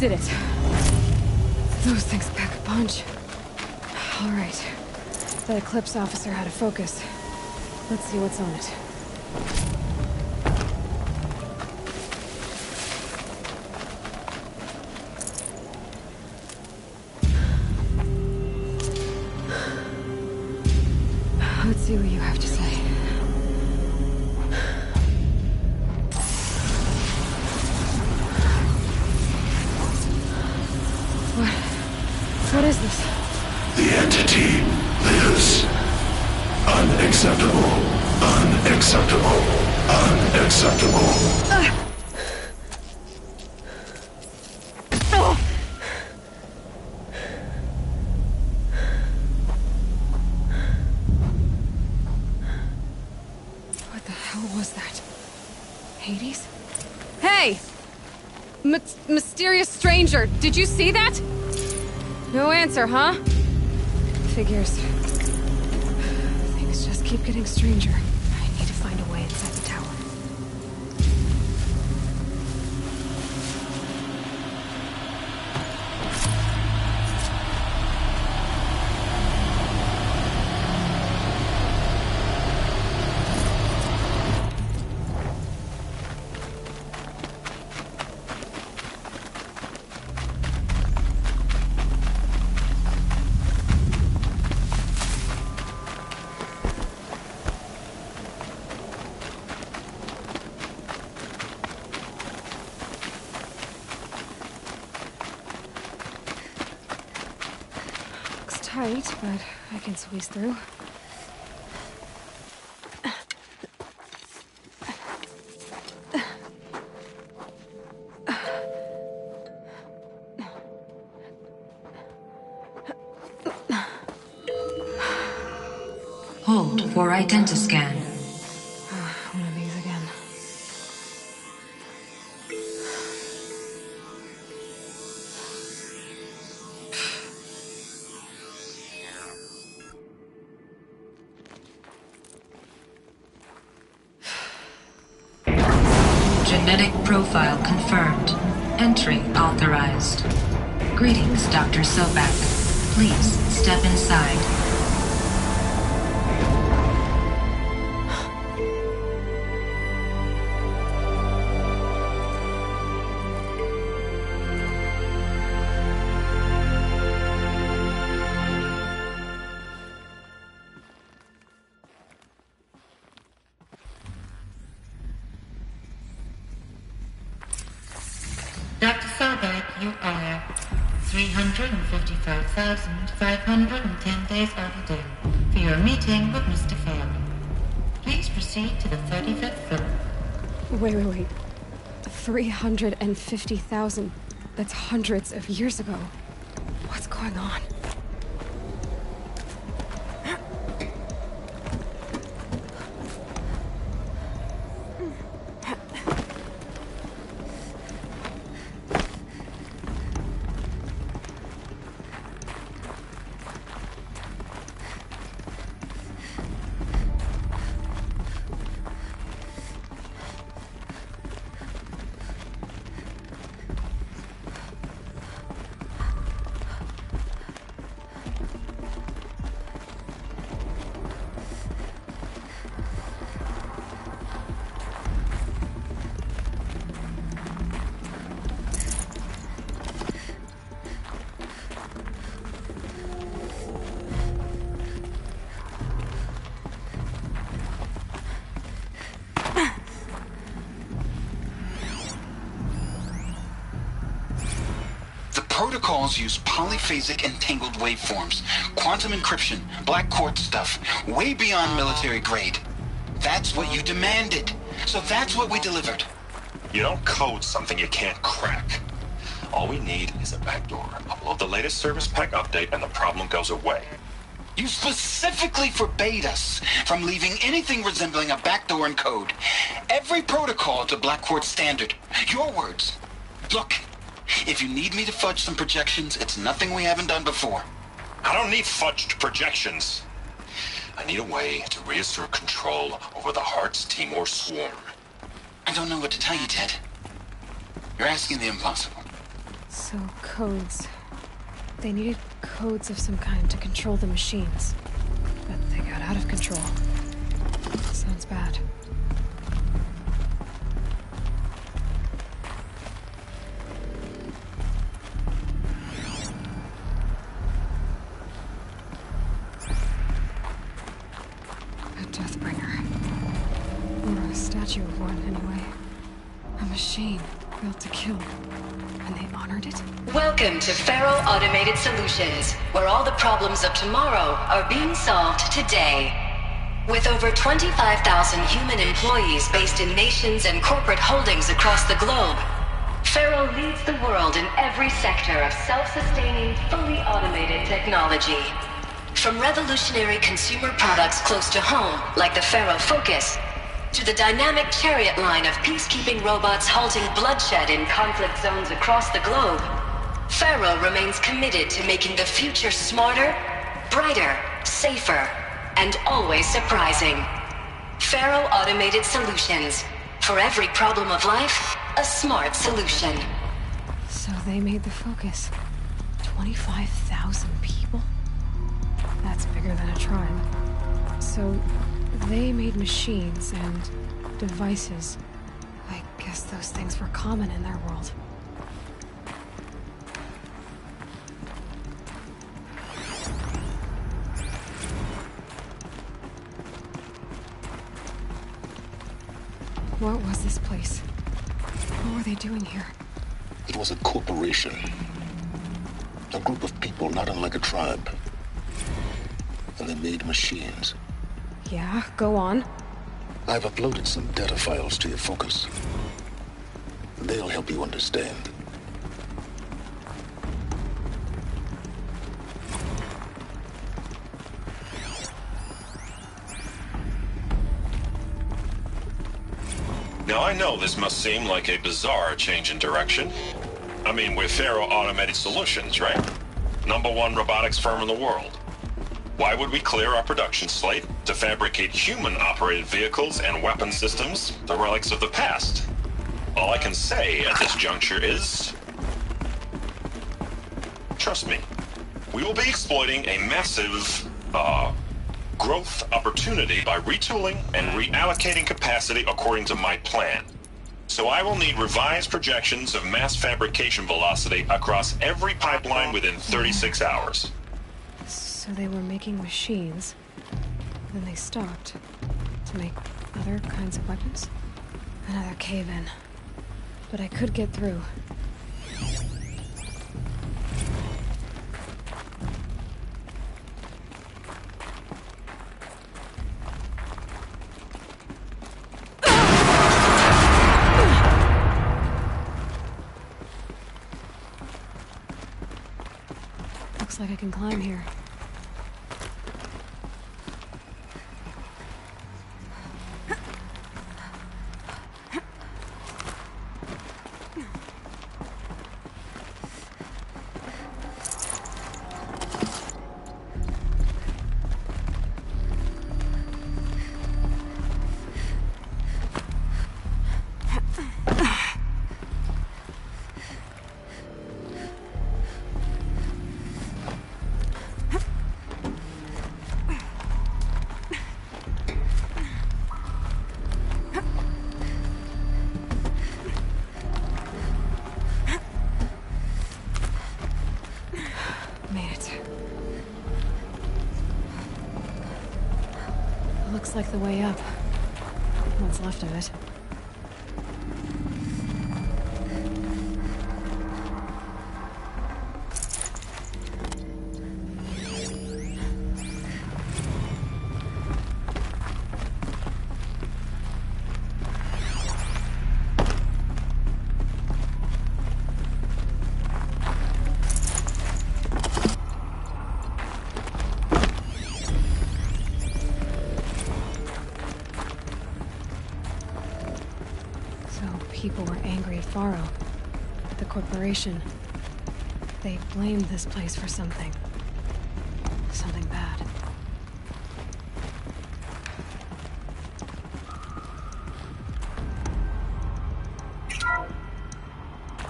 did it. Those things pack a punch. All right. That Eclipse officer had a focus. Let's see what's on it. Let's see what you have to say. What is this? The entity lives. Unacceptable. Unacceptable. Unacceptable. What the hell was that? Hades? Hey! Mysterious stranger, did you see that? No answer, huh? Figures. Things just keep getting stranger. I need to find a way inside the tower. Tight, but I can squeeze through. Hold for identiscan. One of these again. Genetic profile confirmed. Entry authorized. Greetings, Dr. Sobek. Please step inside. Dr. Sobek, you are 355,510 days overdue for your meeting with Mr. Fairley. Please proceed to the 35th floor. Wait. 350,000. That's hundreds of years ago. What's going on? Protocols use polyphasic entangled waveforms, quantum encryption, black quartz stuff, way beyond military grade. That's what you demanded, so that's what we delivered. You don't code something you can't crack. All we need is a backdoor. Upload the latest service pack update and the problem goes away. You specifically forbade us from leaving anything resembling a backdoor in code. Every protocol to black quartz standard. Your words. Look. If you need me to fudge some projections, it's nothing we haven't done before. I don't need fudged projections. I need a way to reassert control over the Heart's Timor swarm. I don't know what to tell you, Ted. You're asking the impossible. So, codes. They needed codes of some kind to control the machines. But they got out of control. Sounds bad. A Deathbringer. Or a statue of one, anyway. A machine built to kill. And they honored it? Welcome to Faro Automated Solutions, where all the problems of tomorrow are being solved today. With over 25,000 human employees based in nations and corporate holdings across the globe, Faro leads the world in every sector of self-sustaining, fully automated technology. From revolutionary consumer products close to home, like the Faro Focus, to the dynamic chariot line of peacekeeping robots halting bloodshed in conflict zones across the globe, Faro remains committed to making the future smarter, brighter, safer, and always surprising. Faro Automated Solutions. For every problem of life, a smart solution. So they made the Focus. 25,000 people? That's bigger than a tribe. So they made machines and devices. I guess those things were common in their world. What was this place? What were they doing here? It was a corporation. A group of people not unlike a tribe. And they made machines. Yeah, go on. I've uploaded some data files to your Focus. They'll help you understand. Now I know this must seem like a bizarre change in direction. I mean, we're Faro Automated Solutions, right? #1 robotics firm in the world. Why would we clear our production slate to fabricate human-operated vehicles and weapon systems, the relics of the past? All I can say at this juncture is... trust me, we will be exploiting a massive, growth opportunity by retooling and reallocating capacity according to my plan. So I will need revised projections of mass fabrication velocity across every pipeline within 36 hours. So they were making machines, then they stopped to make other kinds of weapons? Another cave-in. But I could get through. Looks like I can climb here. Looks like the way up. What's left of it. People were angry at Faro, the corporation. They blamed this place for something. Something bad.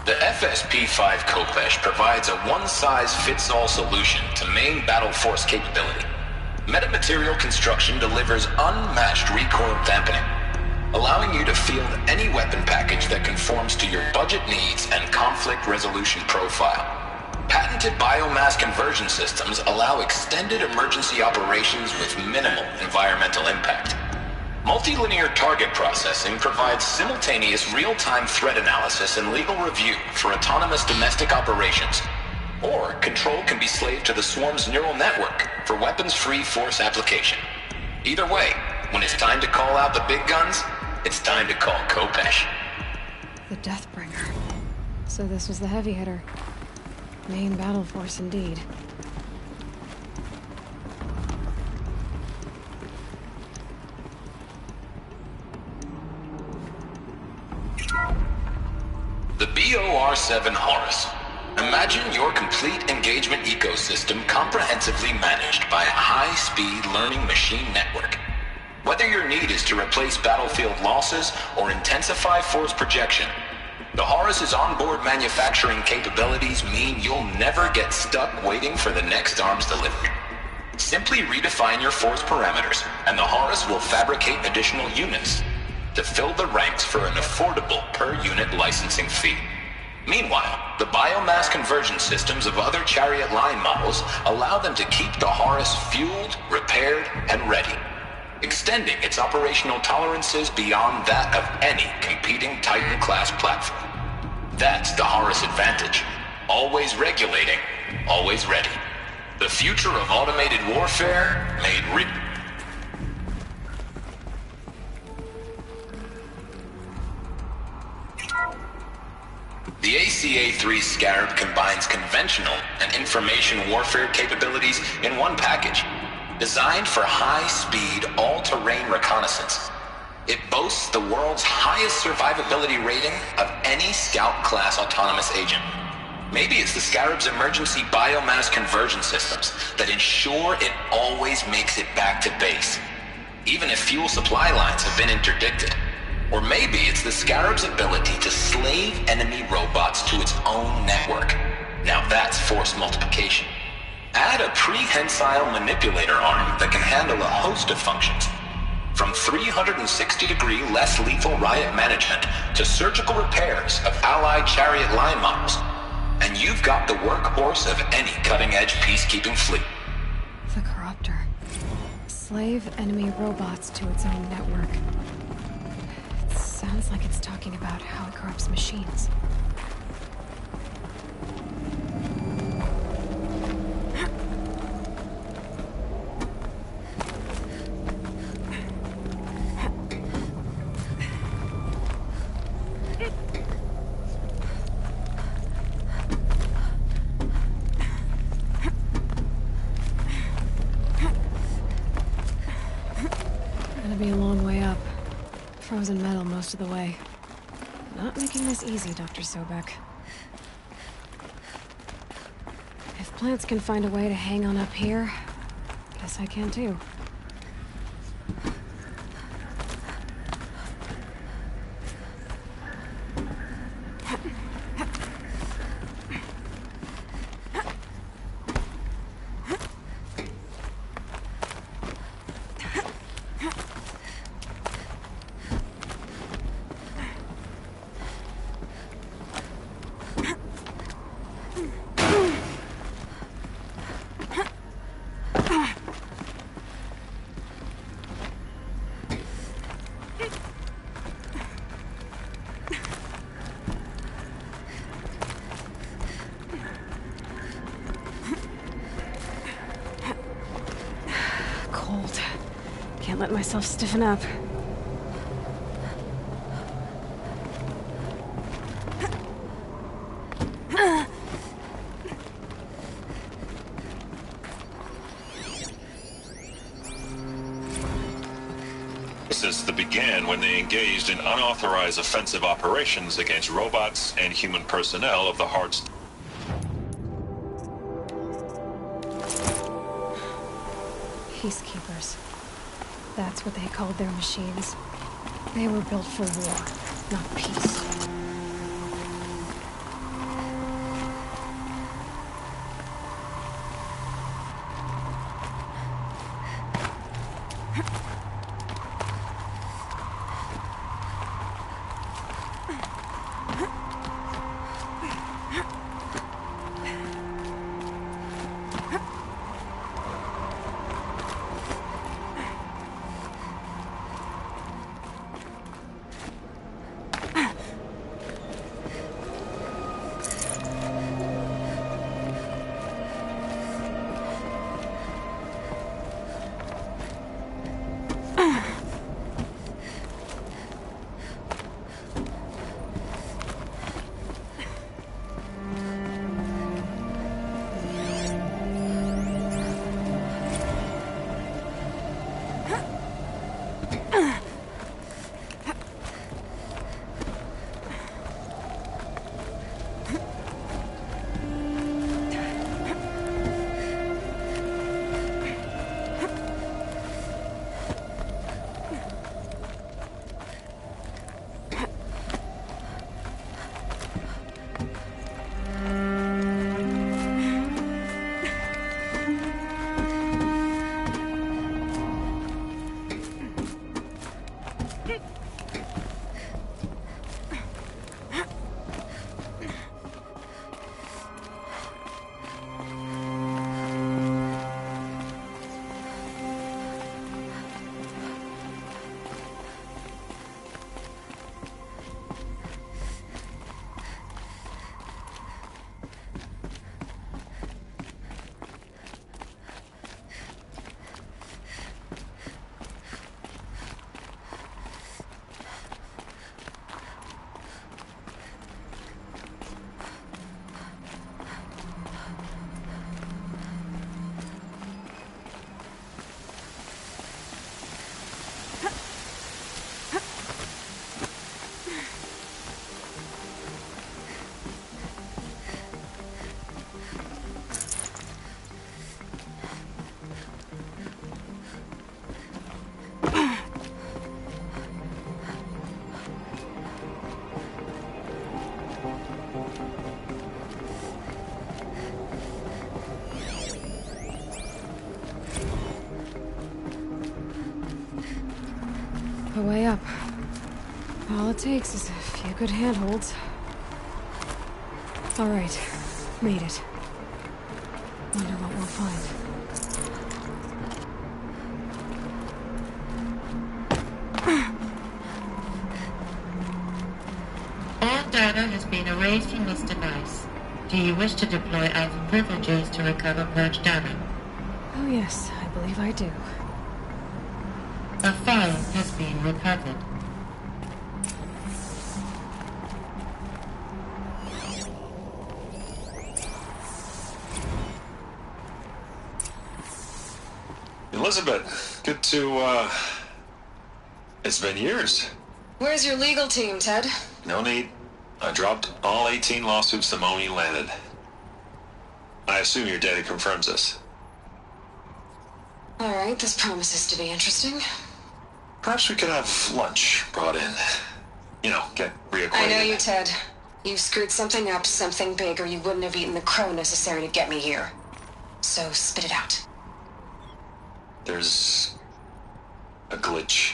The FSP-5 Kopesh provides a one-size-fits-all solution to main battle force capability. Metamaterial construction delivers unmatched recoil dampening, allowing you to field any weapon package that conforms to your budget needs and conflict resolution profile. Patented biomass conversion systems allow extended emergency operations with minimal environmental impact. Multilinear target processing provides simultaneous real-time threat analysis and legal review for autonomous domestic operations. Or control can be slaved to the Swarm's neural network for weapons-free force application. Either way, when it's time to call out the big guns, it's time to call Kopesh. The Deathbringer. So this was the heavy hitter. Main battle force indeed. The BOR-7 Horus. Imagine your complete engagement ecosystem comprehensively managed by a high-speed learning machine network. Whether your need is to replace battlefield losses or intensify force projection, the Horus's onboard manufacturing capabilities mean you'll never get stuck waiting for the next arms delivery. Simply redefine your force parameters, and the Horus will fabricate additional units to fill the ranks for an affordable per-unit licensing fee. Meanwhile, the biomass conversion systems of other Chariot line models allow them to keep the Horus fueled, repaired, and ready, extending its operational tolerances beyond that of any competing Titan-class platform. That's the Horus advantage. Always regulating, always ready. The future of automated warfare made real. The ACA-3 Scarab combines conventional and information warfare capabilities in one package. Designed for high-speed, all-terrain reconnaissance, it boasts the world's highest survivability rating of any Scout-class autonomous agent. Maybe it's the Scarab's emergency biomass conversion systems that ensure it always makes it back to base, even if fuel supply lines have been interdicted. Or maybe it's the Scarab's ability to slave enemy robots to its own network. Now that's force multiplication. Add a prehensile manipulator arm that can handle a host of functions, from 360-degree less lethal riot management to surgical repairs of allied Chariot line models, and you've got the workhorse of any cutting-edge peacekeeping fleet. The Corruptor. Slave enemy robots to its own network. It sounds like it's talking about how it corrupts machines. Be a long way up. Frozen metal most of the way. Not making this easy, Dr. Sobek. If plants can find a way to hang on up here, guess I can too. Can't let myself stiffen up. That began when they engaged in unauthorized offensive operations against robots and human personnel of the Heart's. Peacekeepers. That's what they called their machines. They were built for war, not peace. A way up. All it takes is a few good handholds. All right, made it. Wonder what we'll find. All data has been erased from this device. Do you wish to deploy Alpha privileges to recover purged data? Oh yes, I believe I do. A file has been recovered. Elizabeth, good to, it's been years. Where's your legal team, Ted? No need. I dropped all 18 lawsuits the moment you landed. I assume your data confirms this. All right, this promises to be interesting. Perhaps we could have lunch brought in. You know, get reacquainted. I know you, Ted. You screwed something up, something big, or you wouldn't have eaten the crow necessary to get me here. So spit it out. There's a glitch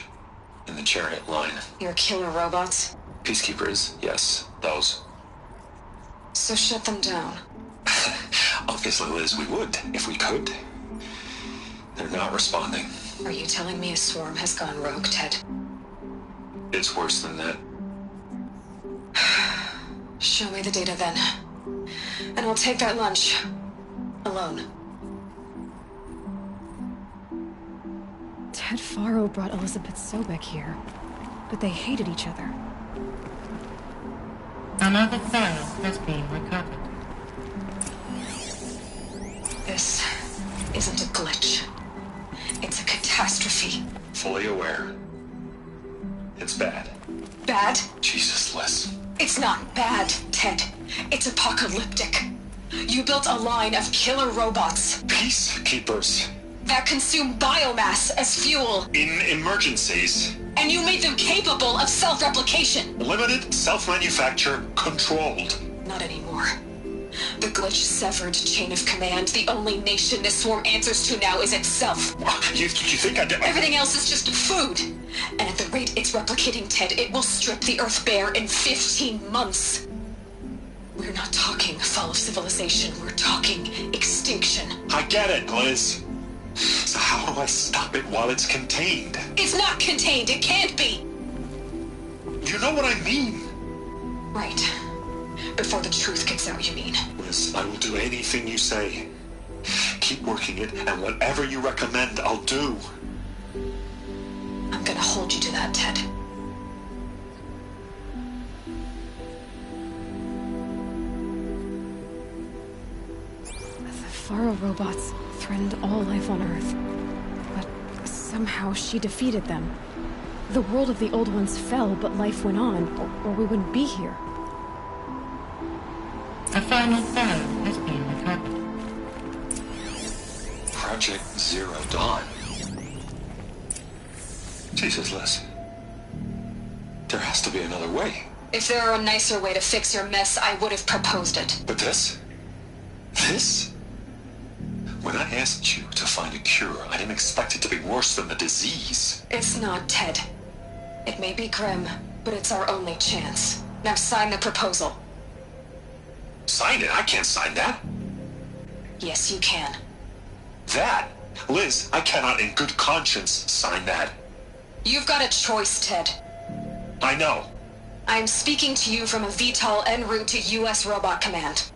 in the chariot line. Your killer robots? Peacekeepers, yes, those. So shut them down. Obviously, Liz, we would, if we could. They're not responding. Are you telling me a swarm has gone rogue, Ted? It's worse than that. Show me the data then. And I'll take that lunch. Alone. Ted Faro brought Elizabeth Sobek here, but they hated each other. Another file has been recovered. This isn't a glitch. It's a catastrophe. Fully aware. It's bad. Bad? Jesus, Liz. It's not bad, Ted. It's apocalyptic. You built a line of killer robots. Peacekeepers. That consume biomass as fuel. In emergencies. And you made them capable of self-replication. Limited, self-manufacture, controlled. Not anymore. The glitch severed chain of command. The only nation this swarm answers to now is itself. You think I did? Everything else is just food. And at the rate it's replicating, Ted, it will strip the Earth bare in 15 months. We're not talking fall of civilization. We're talking extinction. I get it, Liz. So how do I stop it while it's contained? It's not contained. It can't be. You know what I mean. Right. Before the truth gets out, you mean? Liz, I will do anything you say. Keep working it, and whatever you recommend, I'll do. I'm gonna hold you to that, Ted. The Faro robots threatened all life on Earth, but somehow she defeated them. The world of the old ones fell, but life went on, or we wouldn't be here. A final file has been recovered. Project Zero Dawn. Jesus, Liz. There has to be another way. If there were a nicer way to fix your mess, I would have proposed it. But this? This? When I asked you to find a cure, I didn't expect it to be worse than the disease. It's not, Ted. It may be grim, but it's our only chance. Now sign the proposal. Sign it? I can't sign that. Yes, you can. That? Liz, I cannot in good conscience sign that. You've got a choice, Ted. I know. I'm speaking to you from a VTOL en route to U.S. Robot Command.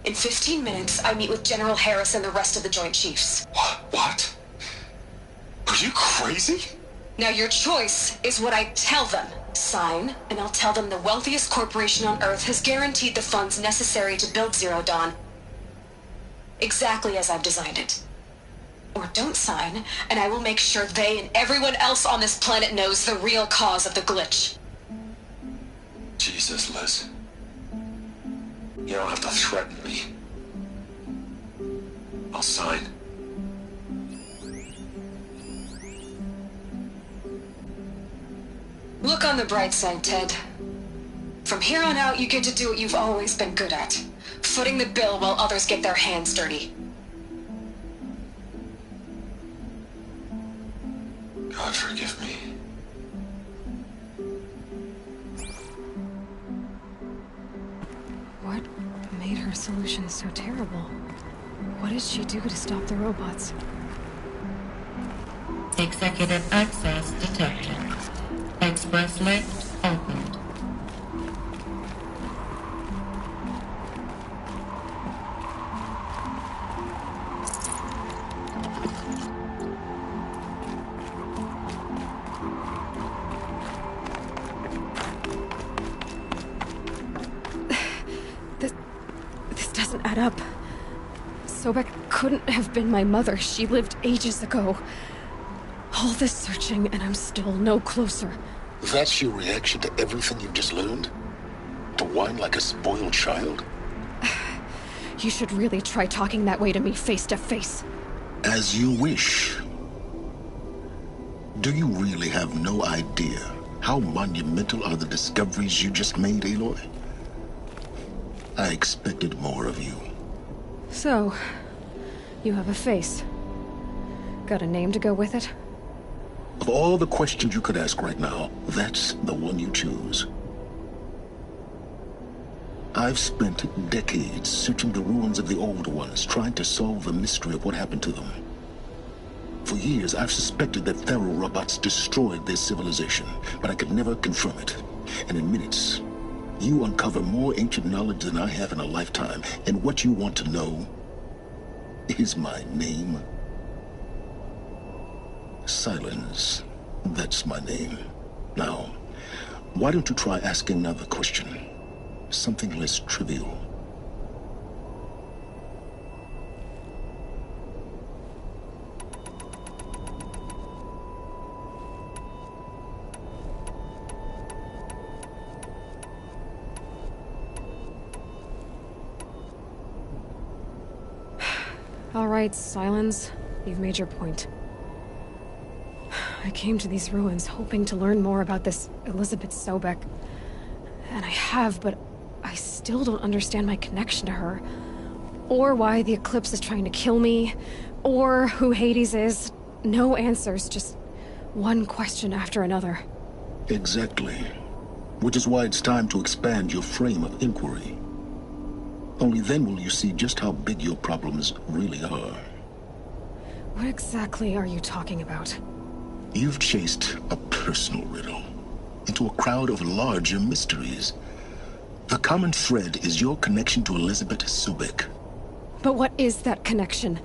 In 15 minutes, I meet with General Harris and the rest of the Joint Chiefs. What? Are you crazy? Now your choice is what I tell them. Sign, and I'll tell them the wealthiest corporation on Earth has guaranteed the funds necessary to build Zero Dawn. Exactly as I've designed it. Or don't sign, and I will make sure they and everyone else on this planet knows the real cause of the glitch. Jesus, Liz. You don't have to threaten me. I'll sign. Look on the bright side, Ted. From here on out, you get to do what you've always been good at. Footing the bill while others get their hands dirty. God forgive me. What made her solution so terrible? What did she do to stop the robots? Executive access detected. Express lift opened. This doesn't add up. Sobek couldn't have been my mother. She lived ages ago. All this searching, and I'm still no closer. That's your reaction to everything you've just learned? To whine like a spoiled child? You should really try talking that way to me face to face. As you wish. Do you really have no idea how monumental are the discoveries you just made, Aloy? I expected more of you. So, you have a face. Got a name to go with it? Of all the questions you could ask right now, that's the one you choose. I've spent decades searching the ruins of the old ones, trying to solve the mystery of what happened to them. For years, I've suspected that Faro robots destroyed their civilization, but I could never confirm it. And in minutes, you uncover more ancient knowledge than I have in a lifetime, and what you want to know is my name. Silence. That's my name. Now, why don't you try asking another question? Something less trivial. All right, Silence. You've made your point. I came to these ruins hoping to learn more about this Elizabeth Sobek. And I have, but I still don't understand my connection to her. Or why the Eclipse is trying to kill me. Or who Hades is. No answers, just one question after another. Exactly. Which is why it's time to expand your frame of inquiry. Only then will you see just how big your problems really are. What exactly are you talking about? You've chased a personal riddle into a crowd of larger mysteries. The common thread is your connection to Elizabeth Sobek. But what is that connection?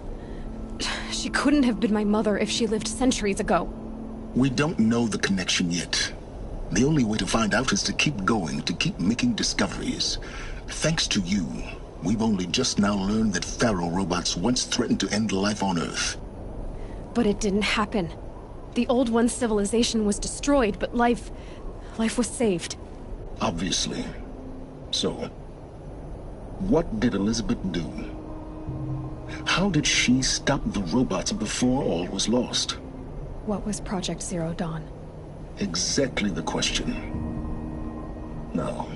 She couldn't have been my mother if she lived centuries ago. We don't know the connection yet. The only way to find out is to keep going, to keep making discoveries. Thanks to you, we've only just now learned that Faro robots once threatened to end life on Earth. But it didn't happen. The Old One's civilization was destroyed, but life was saved. Obviously. So, what did Elizabeth do? How did she stop the robots before all was lost? What was Project Zero Dawn? Exactly the question. Now,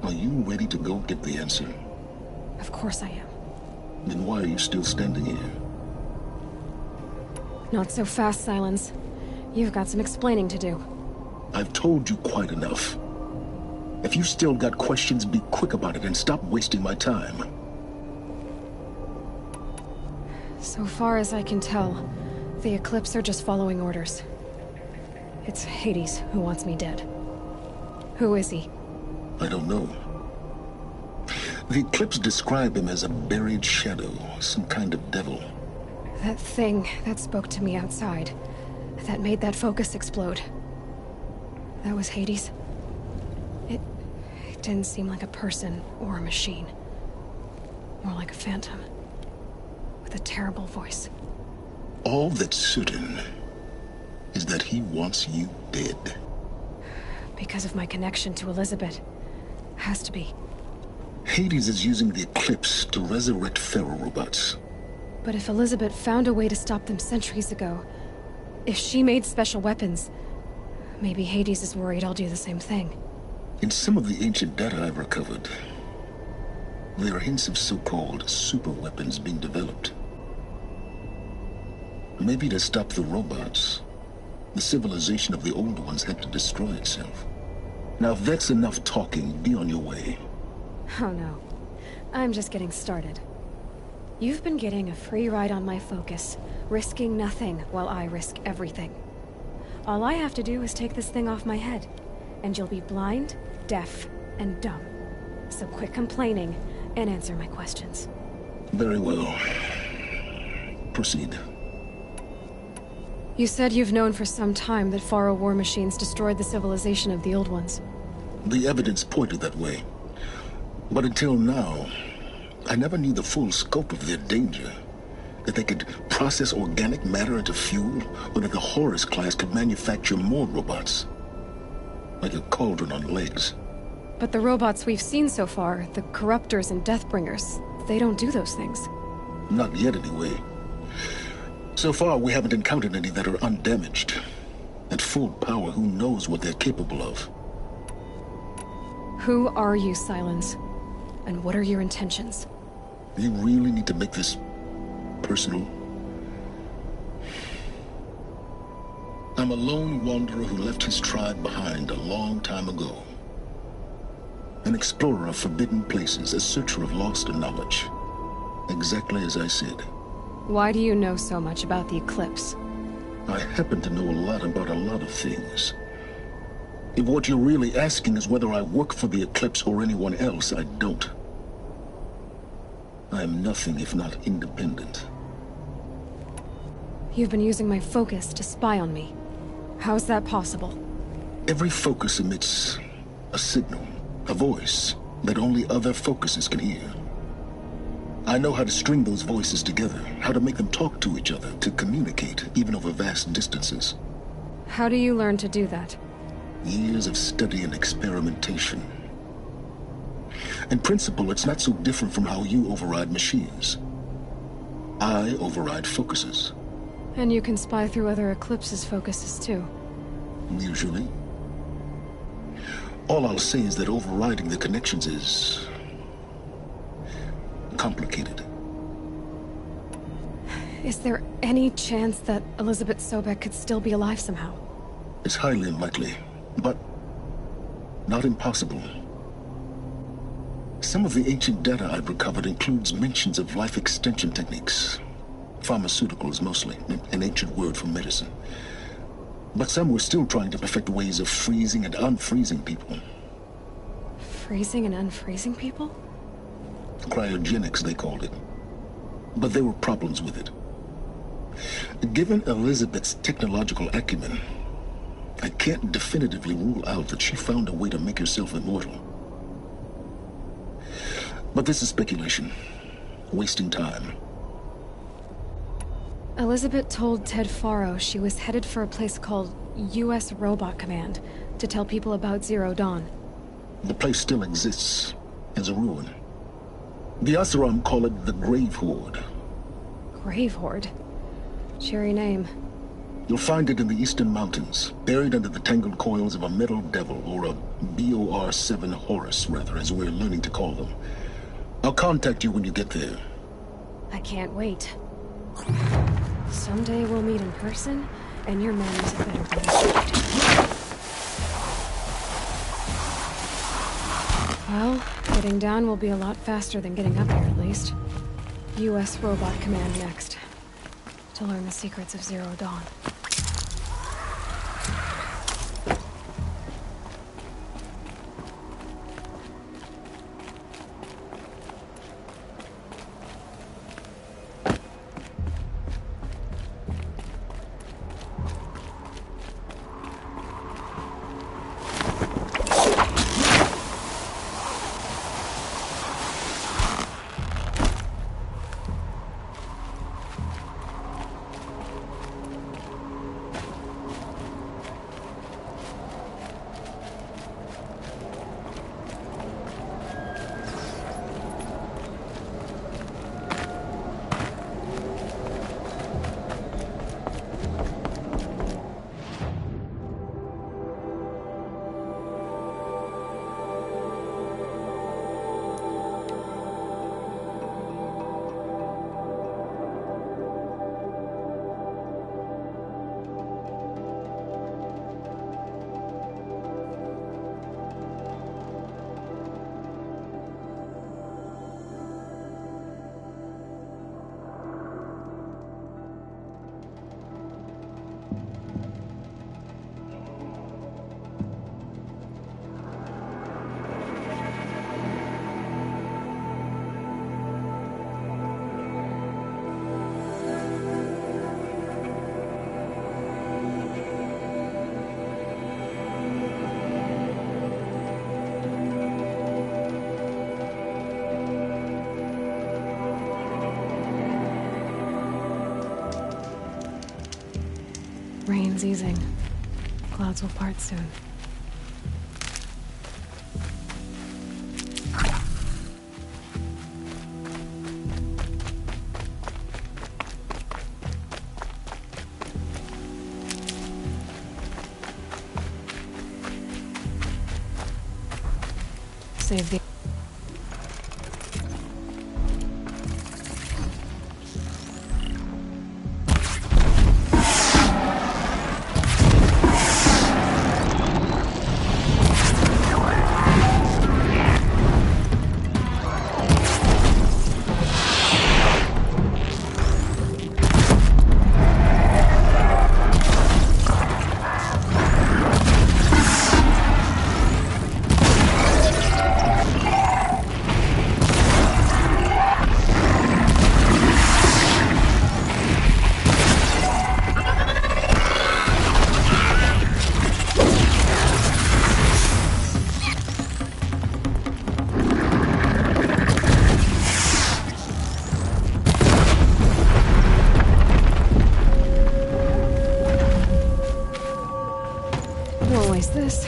are you ready to go get the answer? Of course I am. Then why are you still standing here? Not so fast, Silence. You've got some explaining to do. I've told you quite enough. If you still got questions, be quick about it and stop wasting my time. So far as I can tell, the Eclipse are just following orders. It's Hades who wants me dead. Who is he? I don't know. The Eclipse describe him as a buried shadow, some kind of devil. That thing that spoke to me outside, that made that focus explode. That was Hades? It didn't seem like a person or a machine. More like a phantom. With a terrible voice. All that's certain is that he wants you dead. Because of my connection to Elizabeth. Has to be. Hades is using the Eclipse to resurrect Pharaoh robots. But if Elizabeth found a way to stop them centuries ago, if she made special weapons, maybe Hades is worried I'll do the same thing. In some of the ancient data I've recovered, there are hints of so-called super weapons being developed. Maybe to stop the robots, the civilization of the old ones had to destroy itself. Now, if that's enough talking, be on your way. Oh no. I'm just getting started. You've been getting a free ride on my focus, risking nothing while I risk everything. All I have to do is take this thing off my head, and you'll be blind, deaf, and dumb. So quit complaining and answer my questions. Very well. Proceed. You said you've known for some time that Pharaoh war machines destroyed the civilization of the Old Ones. The evidence pointed that way. But until now, I never knew the full scope of their danger. That they could process organic matter into fuel, or that the Horus class could manufacture more robots. Like a cauldron on legs. But the robots we've seen so far, the Corruptors and Deathbringers, they don't do those things. Not yet, anyway. So far, we haven't encountered any that are undamaged. At full power, who knows what they're capable of? Who are you, Silence? And what are your intentions? You really need to make this personal? I'm a lone wanderer who left his tribe behind a long time ago. An explorer of forbidden places, a searcher of lost knowledge. Exactly as I said. Why do you know so much about the Eclipse? I happen to know a lot about a lot of things. If what you're really asking is whether I work for the Eclipse or anyone else, I don't. I am nothing if not independent. You've been using my focus to spy on me. How's that possible? Every focus emits a signal, a voice, that only other focuses can hear. I know how to string those voices together, how to make them talk to each other, to communicate, even over vast distances. How do you learn to do that? Years of study and experimentation. In principle, it's not so different from how you override machines. I override focuses. And you can spy through other Eclipse's focuses too. Usually. All I'll say is that overriding the connections is complicated. Is there any chance that Elizabeth Sobek could still be alive somehow? It's highly unlikely, but not impossible. Some of the ancient data I've recovered includes mentions of life extension techniques. Pharmaceuticals, mostly, an ancient word for medicine. But some were still trying to perfect ways of freezing and unfreezing people. Freezing and unfreezing people? Cryogenics, they called it. But there were problems with it. Given Elizabeth's technological acumen, I can't definitively rule out that she found a way to make herself immortal. But this is speculation. Wasting time. Elizabeth told Ted Faro she was headed for a place called U.S. Robot Command to tell people about Zero Dawn. The place still exists as a ruin. The Asaram call it the Grave Horde. Grave Horde? Cheery name. You'll find it in the eastern mountains, buried under the tangled coils of a metal devil, or a BOR-7 Horus, rather, as we're learning to call them. I'll contact you when you get there. I can't wait. Someday we'll meet in person, and your manners had better be respected. Well, getting down will be a lot faster than getting up here, at least. U.S. Robot Command next. To learn the secrets of Zero Dawn. Rain's easing. Clouds will part soon. Save the... Won't waste this.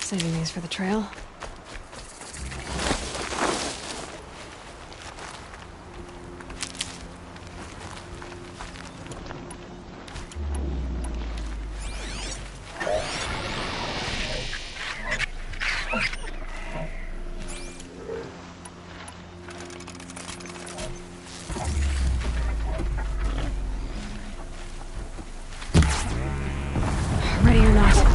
Saving these for the trail. Ready or not.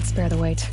Spare the weight.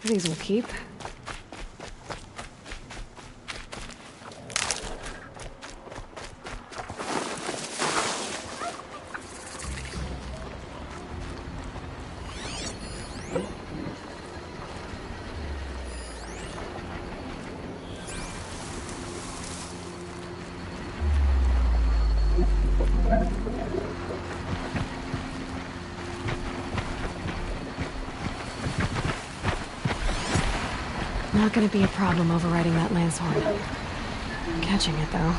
These will keep. Not gonna be a problem overriding that lance horn. Catching it, though.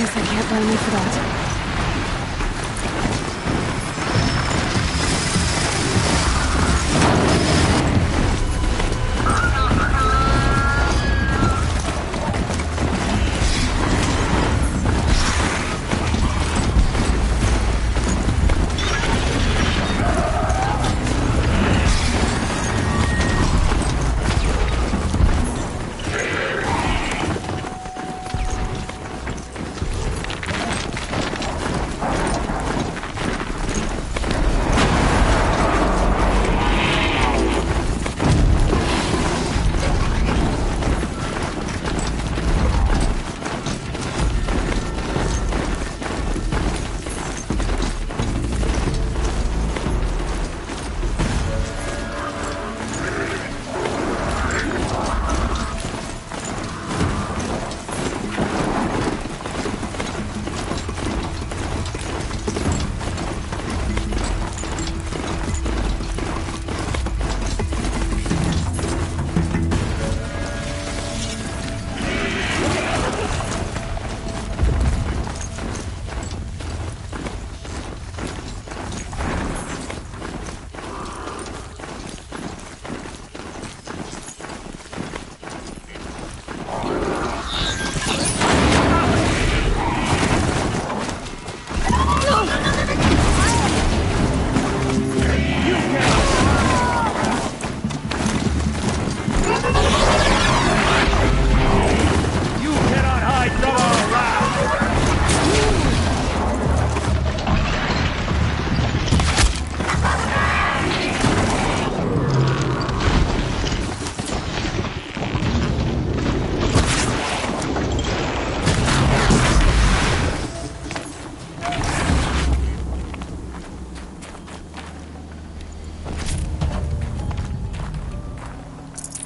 Guess I can't blame you for that.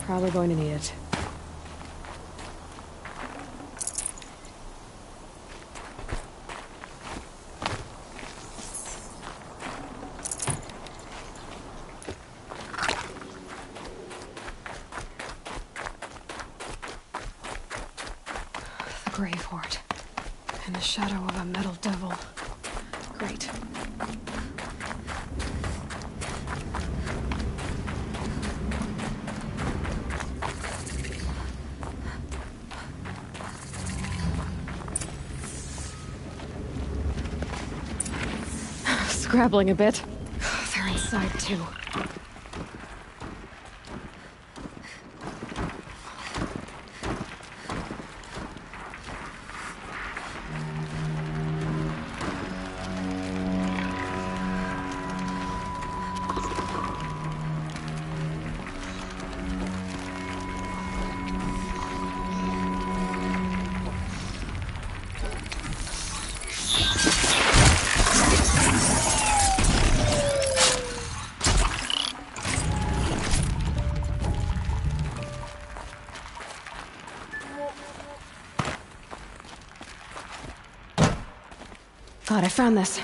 Probably going to need it. The grave hoard. In the shadow of a metal devil. Great. Scrabbling a bit. They're inside too. God, I found this.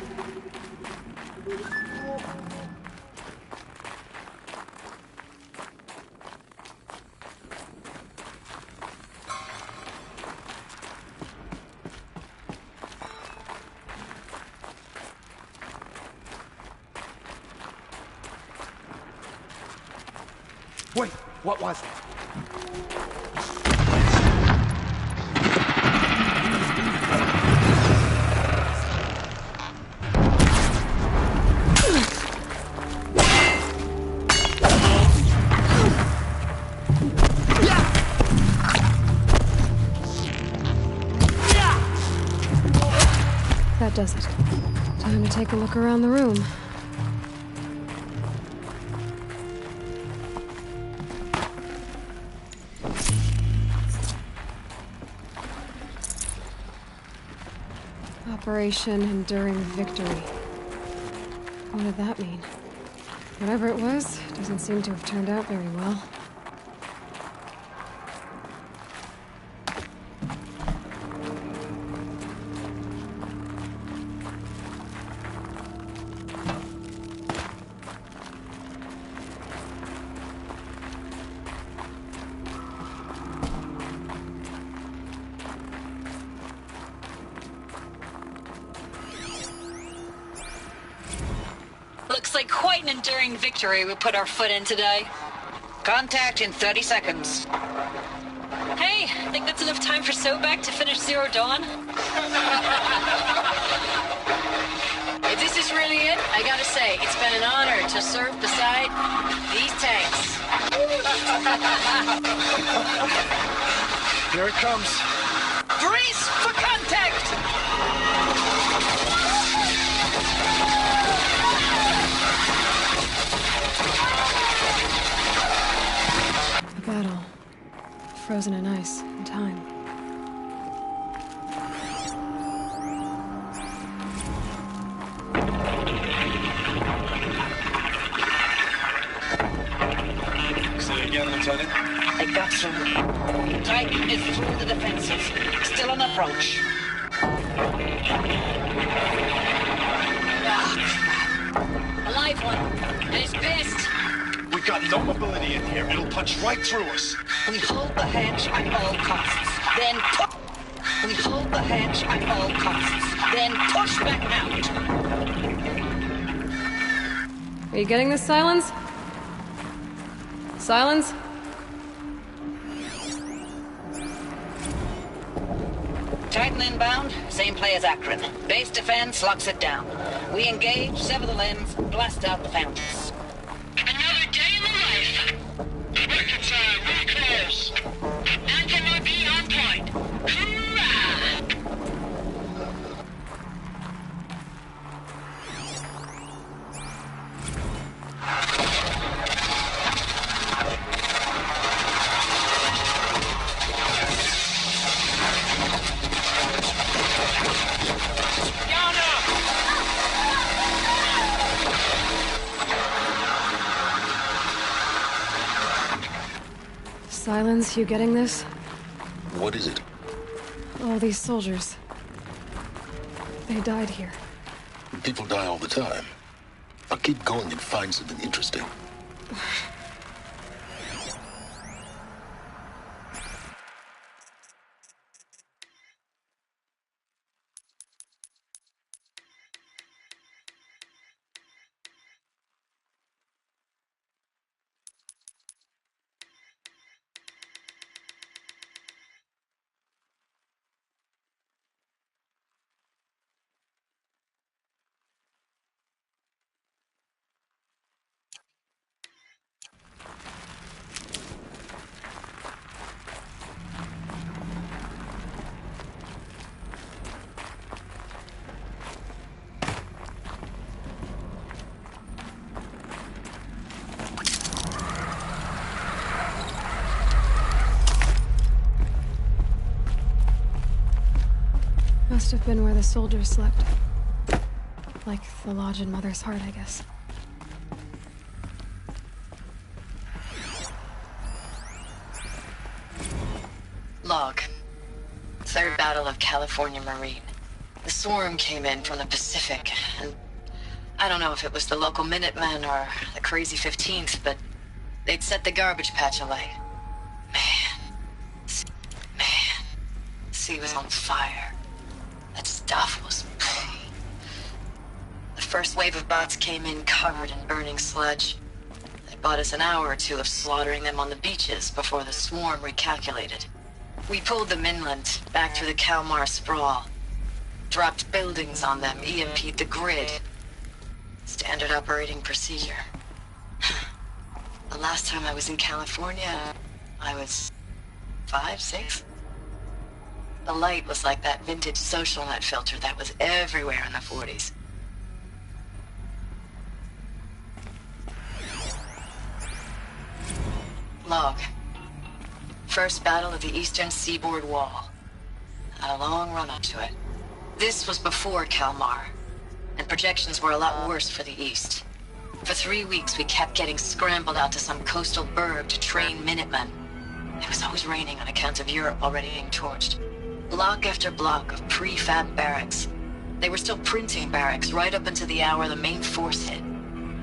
Wait, what was it? That does it. Time to take a look around the room. Operation Enduring Victory. What did that mean? Whatever it was, doesn't seem to have turned out very well. Looks like quite an enduring victory we put our foot in today. Contact in 30 seconds. Hey, think that's enough time for Sobek to finish Zero Dawn? If this is really it, I gotta say, it's been an honor to serve beside these tanks. Here it comes. Brace for contact! A battle. Frozen in ice and time. Say it again, Lieutenant. I got some. Titan is through the defenses. Still on approach. A live one, and he's pissed. We got no mobility in here. It'll punch right through us. We hold the hedge at all costs. Then we hold the hedge at all costs. Then push back out. Are you getting this, Silence? Silence? Titan inbound, same play as Akron. Base defense locks it down. We engage, sever the limbs, blast out the fountains. Another day in the life. Record time, really close. Anthem be on point. Hoorah! Silence, you getting this? What is it? All these soldiers. They died here. People die all the time. I'll keep going and find something interesting. Must have been where the soldiers slept. Like the lodge in Mother's Heart, I guess. Log. Third Battle of California Marine. The swarm came in from the Pacific, and I don't know if it was the local Minutemen or the crazy 15th, but they'd set the garbage patch alight. Man. The sea was on fire. That stuff was... The first wave of bots came in covered in burning sludge. They bought us an hour or two of slaughtering them on the beaches before the swarm recalculated. We pulled them inland, back through the Kalmar sprawl. Dropped buildings on them, EMP'd the grid. Standard operating procedure. The last time I was in California, I was 5, 6? The light was like that vintage social net filter that was everywhere in the 40s. Log. First battle of the eastern seaboard wall. Had a long run up to it. This was before Kalmar, and projections were a lot worse for the east. For 3 weeks we kept getting scrambled out to some coastal burg to train Minutemen. It was always raining on account of Europe already being torched. Block after block of prefab barracks. They were still printing barracks right up until the hour the main force hit.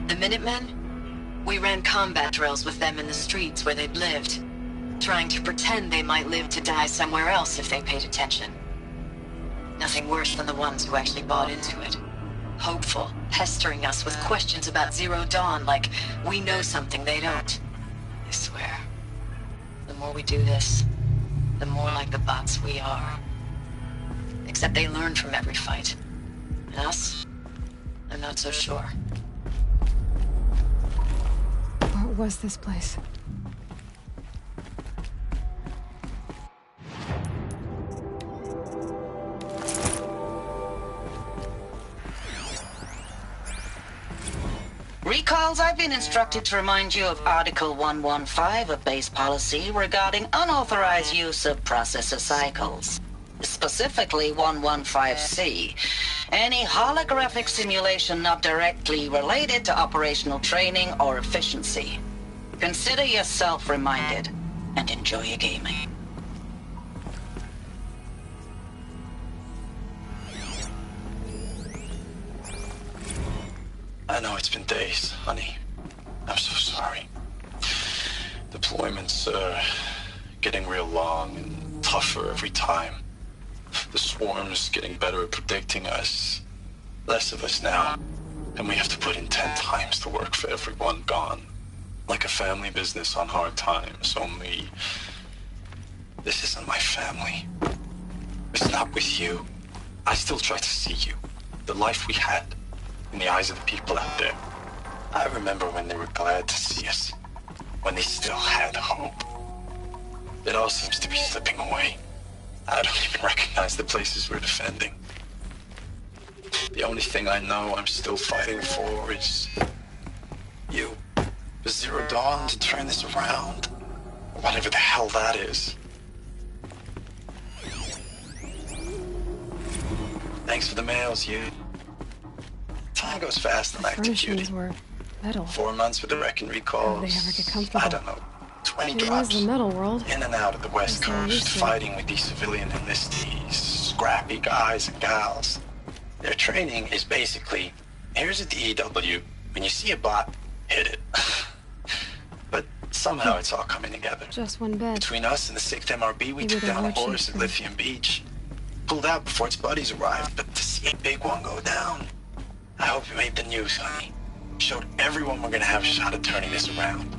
The Minutemen? We ran combat drills with them in the streets where they'd lived, trying to pretend they might live to die somewhere else if they paid attention. Nothing worse than the ones who actually bought into it. Hopeful, pestering us with questions about Zero Dawn like we know something they don't. I swear, the more we do this, the more like the bots we are. Except they learn from every fight. And us? I'm not so sure. What was this place? Recalls, I've been instructed to remind you of Article 115 of base policy regarding unauthorized use of processor cycles. Specifically 115C. Any holographic simulation not directly related to operational training or efficiency. Consider yourself reminded, and enjoy your gaming. I know it's been days, honey. I'm so sorry. Deployments are getting real long and tougher every time. The swarm's getting better at predicting us. Less of us now. And we have to put in 10 times the work for everyone gone. Like a family business on hard times, only... This isn't my family. It's not with you. I still try to see you. The life we had. In the eyes of the people out there. I remember when they were glad to see us. When they still had hope. It all seems to be slipping away. I don't even recognize the places we're defending. The only thing I know I'm still fighting for is... you. The Zero Dawn to turn this around. Whatever the hell that is. Thanks for the mails, you. Time goes fast in active duty. Were metal. 4 months with the wreck and recalls. How did they ever get comfortable? I don't know. 20 It is drops. the metal world. In and out of the West Coast, fighting with these civilian enlistees, scrappy guys and gals. Their training is basically, here's a DEW, when you see a bot, hit it. But somehow it's all coming together. Just one bed. Between us and the 6th MRB, we Maybe took they're down a war horse chief at then. Lithium Beach. Pulled out before its buddies arrived, but to see a big one go down, I hope you made the news, honey. Showed everyone we're gonna have a shot at turning this around.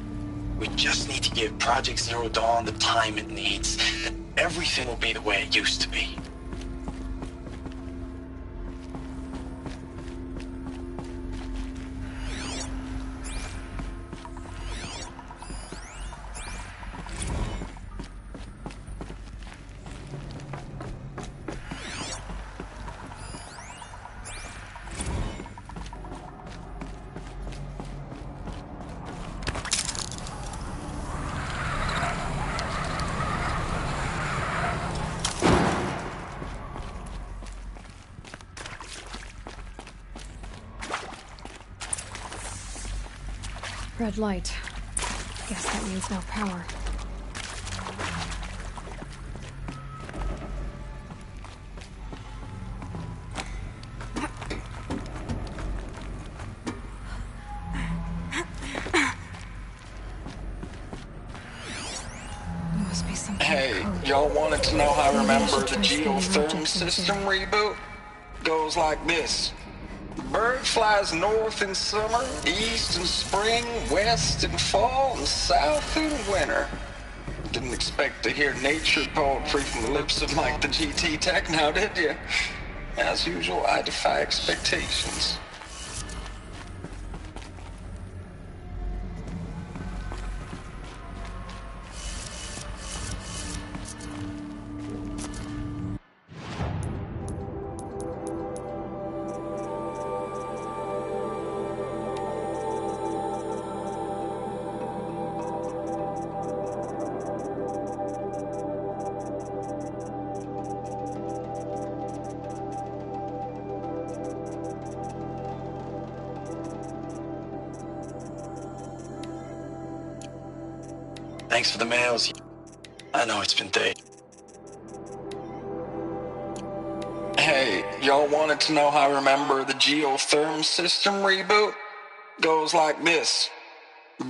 We just need to give Project Zero Dawn the time it needs, and everything will be the way it used to be. Red light. Guess that means no power. Must be some Hey, y'all wanted to know how I remember the geotherm system reboot? Goes like this. Bird flies north in summer, east in spring, west in fall, and south in winter. Didn't expect to hear nature poetry from the lips of Mike the GT Tech now, did you? As usual, I defy expectations. Thanks for the mails. I know it's been days. Hey, y'all wanted to know how I remember the geotherm system reboot? Goes like this.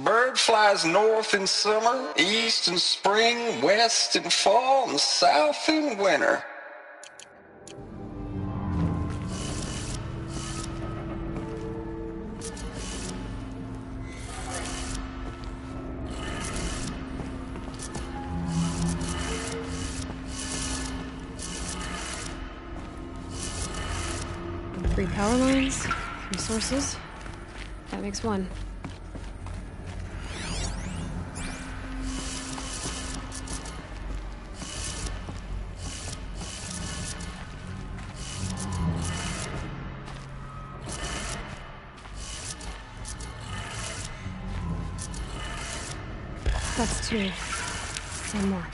Bird flies north in summer, east in spring, west in fall, and south in winter. Three power lines, 3 sources. That makes 1. That's 2. 1 more.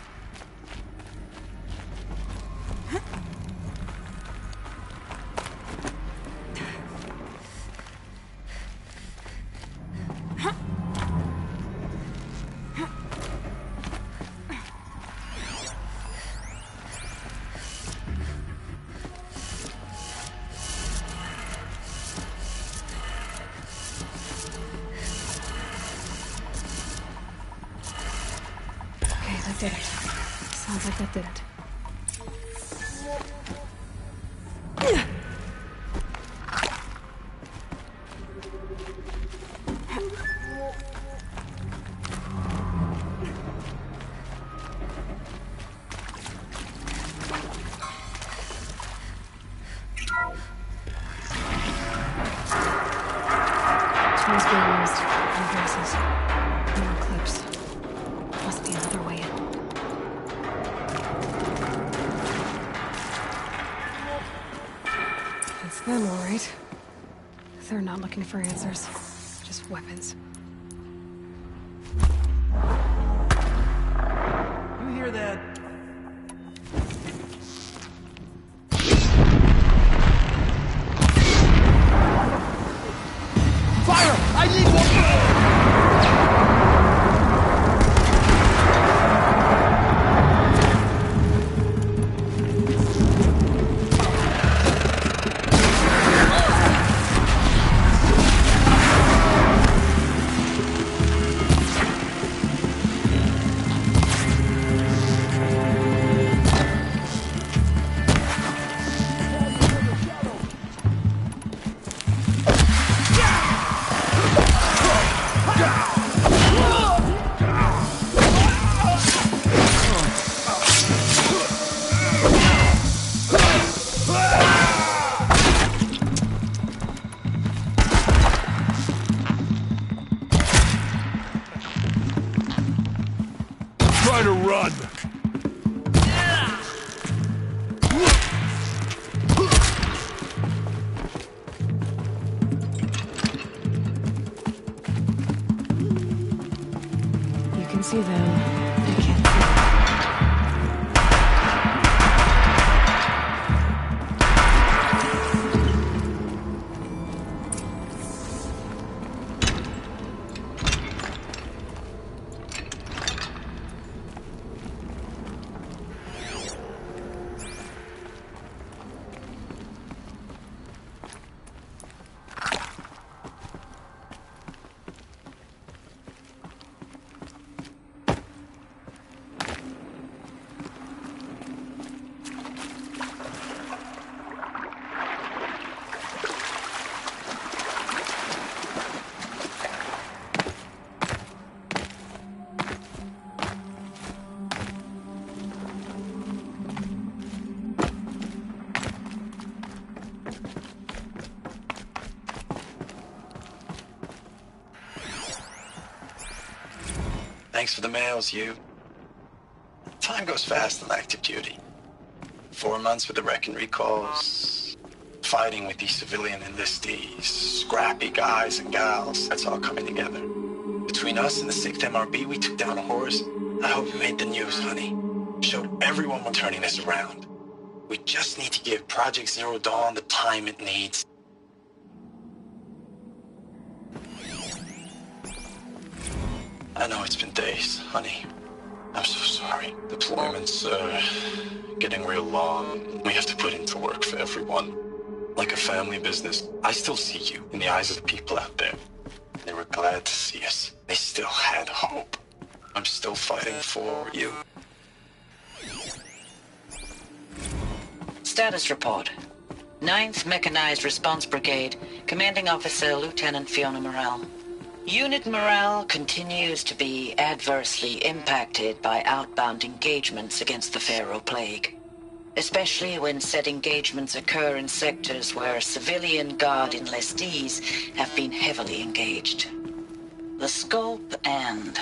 That did it. Sounds like that did it. Tools being used. No braces. No clips. Must be another way in. It's them, all right. They're not looking for answers. Just weapons. You hear that? Fire! I need one! try to run. You can see them. I can't see them. Thanks for the mails, you. Time goes fast in active duty. 4 months with the wreck and recalls, fighting with these civilian enlistees, scrappy guys and gals, that's all coming together. Between us and the 6th MRB, we took down a horse. I hope you made the news, honey. Showed everyone we're turning this around. We just need to give Project Zero Dawn the time it needs. I know it's been days, honey. I'm so sorry. Deployments are getting real long. We have to put into work for everyone. Like a family business. I still see you in the eyes of the people out there. They were glad to see us. They still had hope. I'm still fighting for you. Status report. 9th Mechanized Response Brigade, Commanding Officer Lieutenant Fiona Morrell. Unit morale continues to be adversely impacted by outbound engagements against the Pharaoh Plague, especially when said engagements occur in sectors where civilian guard enlistees have been heavily engaged. The scope and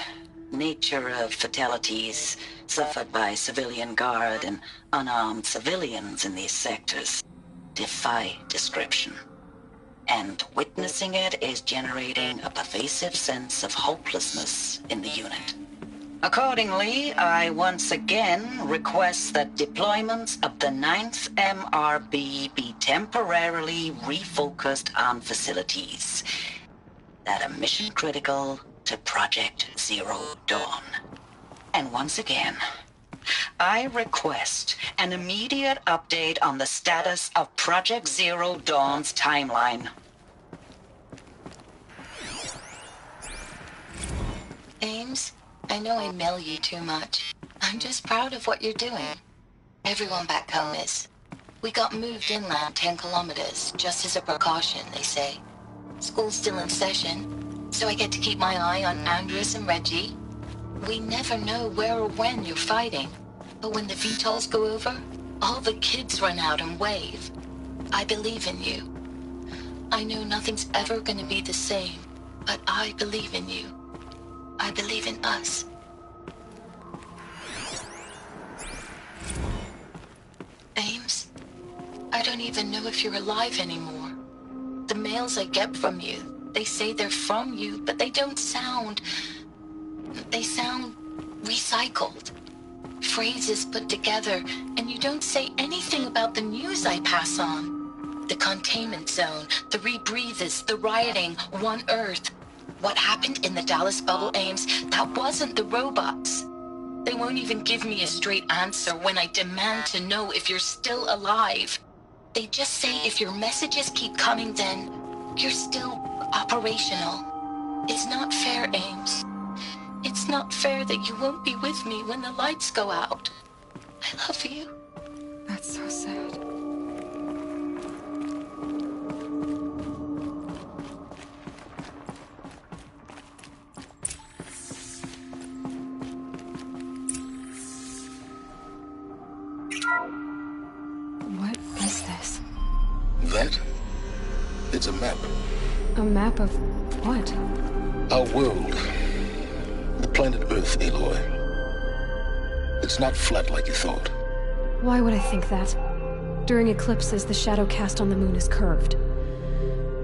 nature of fatalities suffered by civilian guard and unarmed civilians in these sectors defy description. And witnessing it is generating a pervasive sense of hopelessness in the unit. Accordingly, I once again request that deployments of the 9th MRB be temporarily refocused on facilities that are mission critical to Project Zero Dawn. And once again, I request an immediate update on the status of Project Zero Dawn's timeline. Ames, I know I mail you too much. I'm just proud of what you're doing. Everyone back home is. We got moved inland 10 kilometers, just as a precaution, they say. School's still in session, so I get to keep my eye on Andres and Reggie. We never know where or when you're fighting, but when the VTOLs go over, all the kids run out and wave. I believe in you. I know nothing's ever gonna be the same, but I believe in you. I believe in us. Ames, I don't even know if you're alive anymore. The mails I get from you, they say they're from you, but they don't sound... They sound recycled. Phrases put together, and you don't say anything about the news I pass on. The containment zone, the rebreathers, the rioting, One Earth. What happened in the Dallas bubble, Ames, that wasn't the robots. They won't even give me a straight answer when I demand to know if you're still alive. They just say if your messages keep coming, then you're still operational. It's not fair, Ames. It's not fair that you won't be with me when the lights go out. I love you. That's so sad. What is this? That? It's a map. A map of what? Our world. The planet Earth, Aloy. It's not flat like you thought. Why would I think that? During eclipses, the shadow cast on the moon is curved.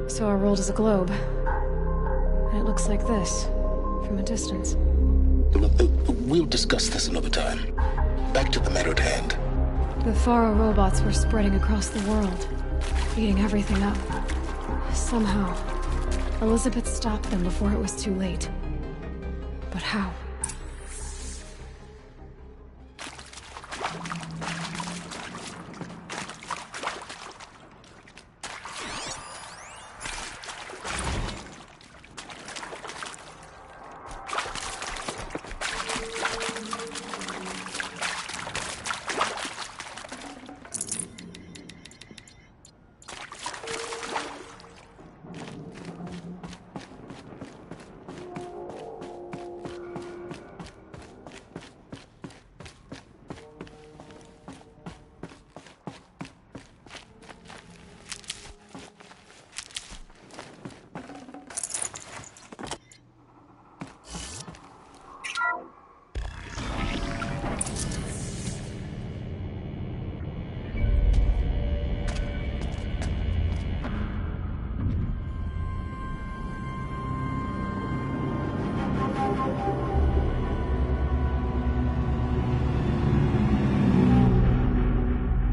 So our world is a globe. And it looks like this, from a distance. We'll discuss this another time. Back to the matter at hand. The Faro robots were spreading across the world, eating everything up. Somehow, Elizabeth stopped them before it was too late. But how?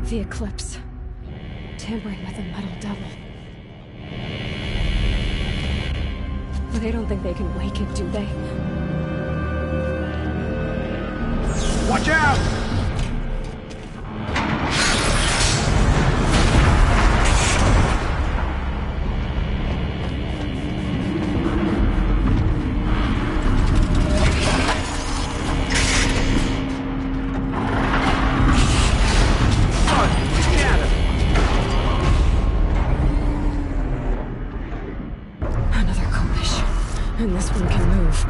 The eclipse. Tampering with a metal devil. They don't think they can wake it, do they? Watch out! And this one can move.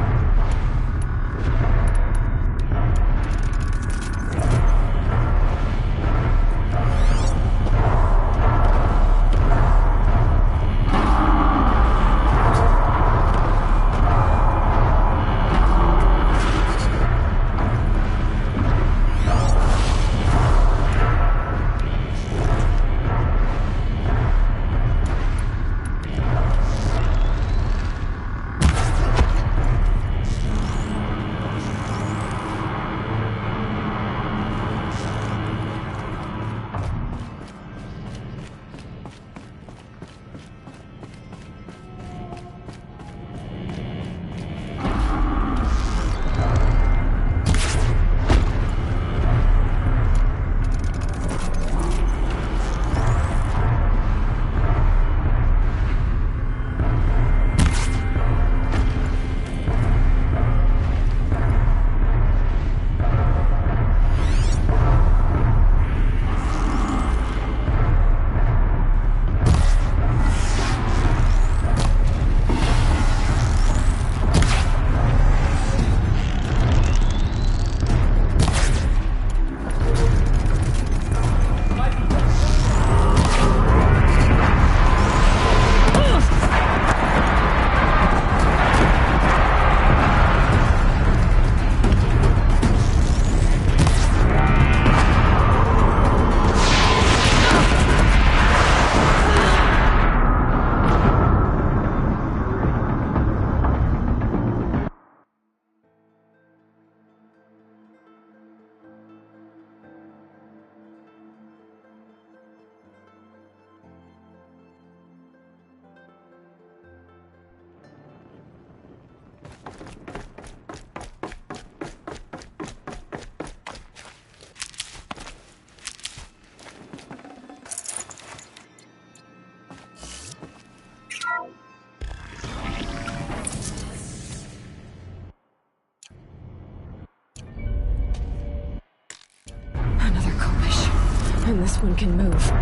And this one can move.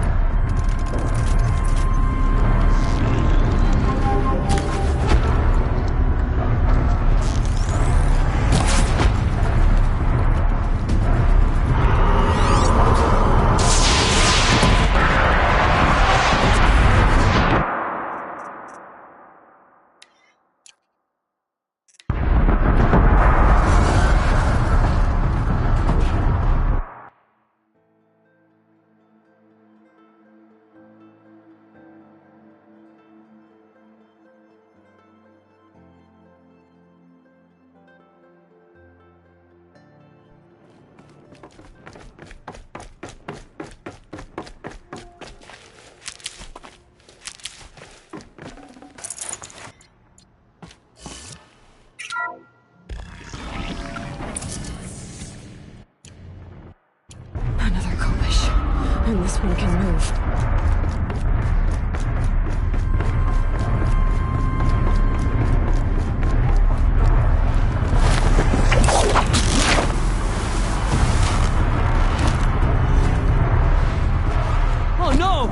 Another Kovish. And this one can move. Oh no!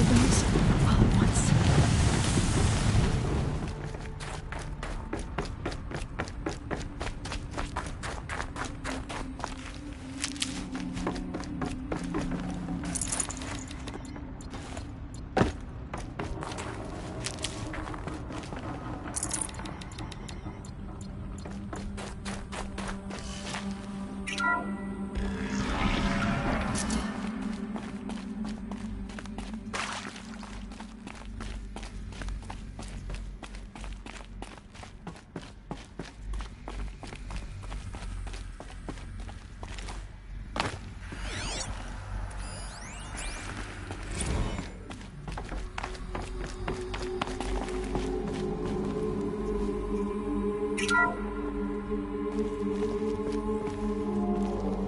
those all at once.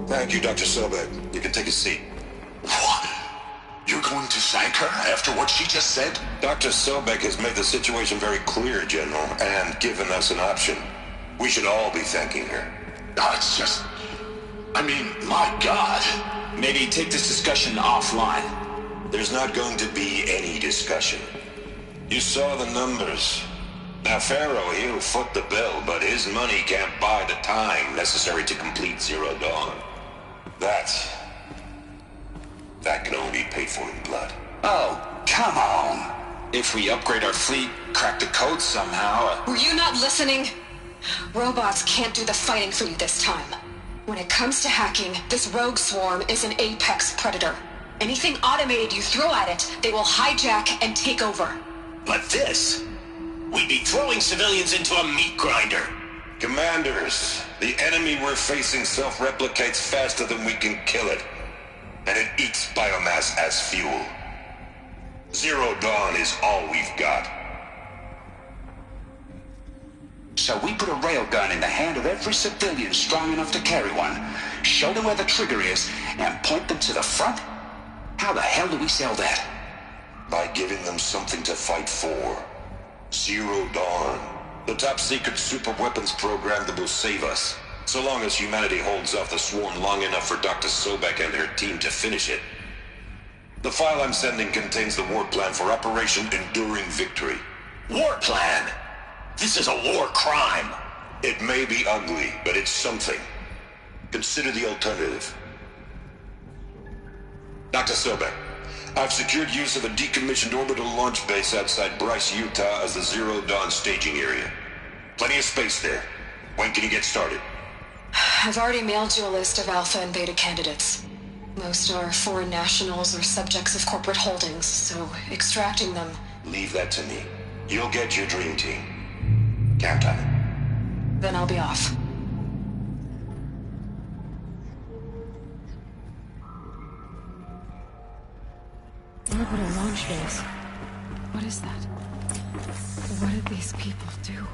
Thank you, Dr. Sobek. You can take a seat. What? You're going to thank her after what she just said? Dr. Sobek has made the situation very clear, General, and given us an option. We should all be thanking her. Oh, it's just... I mean, my God. Maybe take this discussion offline. There's not going to be any discussion. You saw the numbers. Now, Pharaoh, he'll foot the bill, but his money can't buy the time necessary to complete Zero Dawn. That can only be paid for in blood. Oh, come on. If we upgrade our fleet, crack the code somehow... Were you not listening? Robots can't do the fighting for you this time. When it comes to hacking, this rogue swarm is an apex predator. Anything automated you throw at it, they will hijack and take over. But this... we'd be throwing civilians into a meat grinder. Commanders, the enemy we're facing self-replicates faster than we can kill it. And it eats biomass as fuel. Zero Dawn is all we've got. So we put a railgun in the hand of every civilian strong enough to carry one, show them where the trigger is, and point them to the front? How the hell do we sell that? By giving them something to fight for. Zero Dawn. The top-secret super-weapons program that will save us. So long as humanity holds off the swarm long enough for Dr. Sobek and her team to finish it. The file I'm sending contains the war plan for Operation Enduring Victory. War plan? This is a war crime. It may be ugly, but it's something. Consider the alternative. Dr. Sobek, I've secured use of a decommissioned orbital launch base outside Bryce, Utah as the Zero Dawn staging area. Plenty of space there. When can you get started? I've already mailed you a list of Alpha and Beta candidates. Most are foreign nationals or subjects of corporate holdings, so extracting them... Leave that to me. You'll get your dream team. Count on it. Then I'll be off. Orbital launch base. What is that? What did these people do?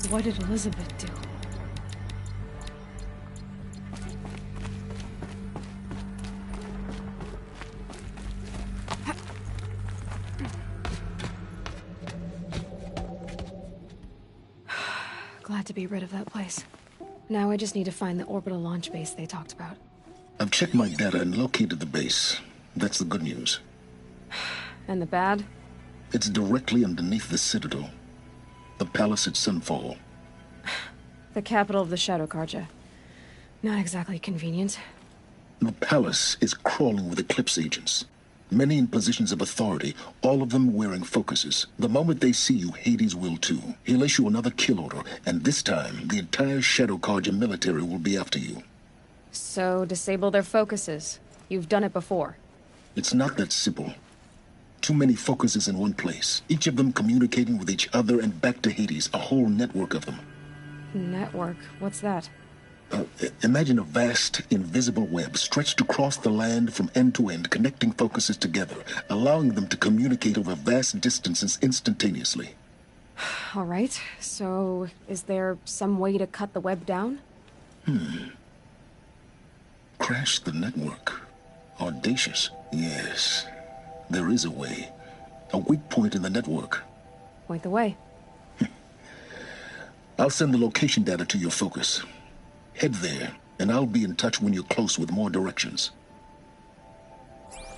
What did Elizabeth do? Glad to be rid of that place. Now I just need to find the orbital launch base they talked about. I've checked my data and located the base. That's the good news. And the bad? It's directly underneath the Citadel. The palace at Sunfall. The capital of the Shadow Carja. Not exactly convenient. The palace is crawling with Eclipse agents. Many in positions of authority, all of them wearing focuses. The moment they see you, Hades will too. He'll issue another kill order, and this time, the entire Shadow Carja military will be after you. So, disable their focuses. You've done it before. It's not that simple. Too many focuses in one place, each of them communicating with each other and back to Hades, a whole network of them. Network? What's that? Imagine a vast, invisible web stretched across the land from end to end, connecting focuses together, allowing them to communicate over vast distances instantaneously. All right, so is there some way to cut the web down? Crash the network. Audacious. Yes, there is a way. A weak point in the network. Point the way. I'll send the location data to your focus. Head there, and I'll be in touch when you're close with more directions.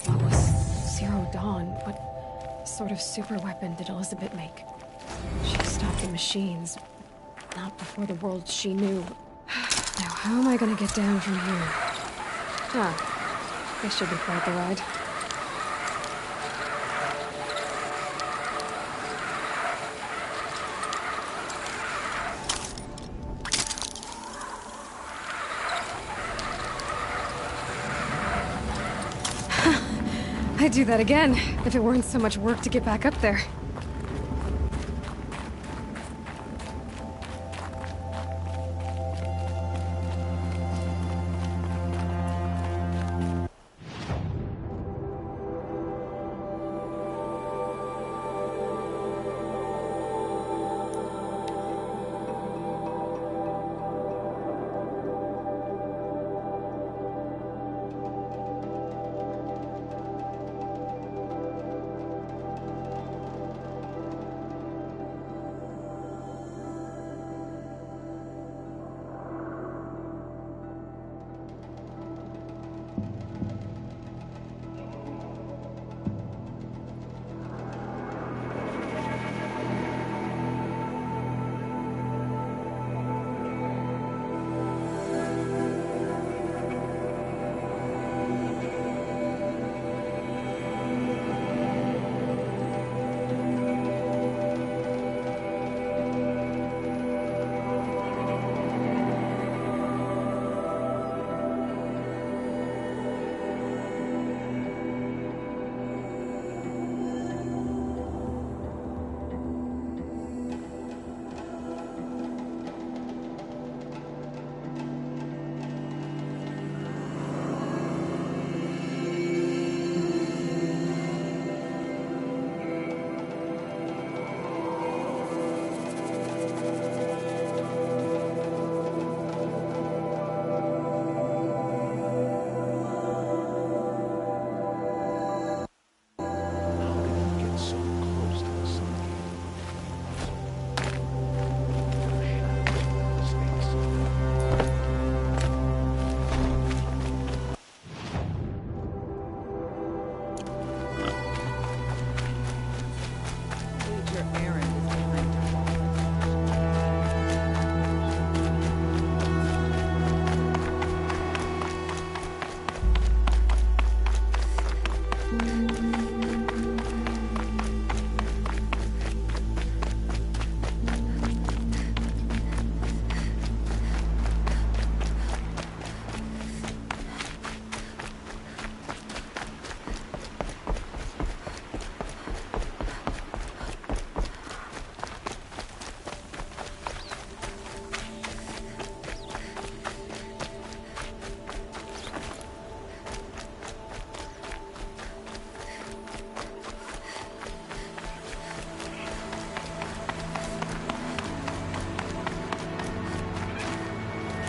What was Zero Dawn. What sort of super weapon did Elizabeth make? She stopped the machines. Not before the world she knew. Now, how am I gonna get down from here? Huh. This should be quite the ride. I'd do that again, if it weren't so much work to get back up there.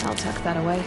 I'll tuck that away.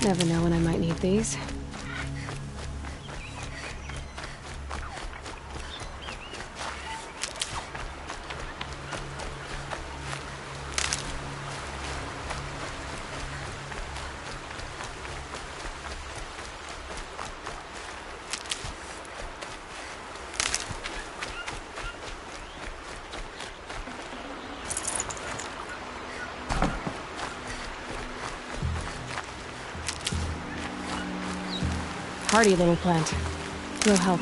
Never know when I might need these. Hardy little plant. Will help.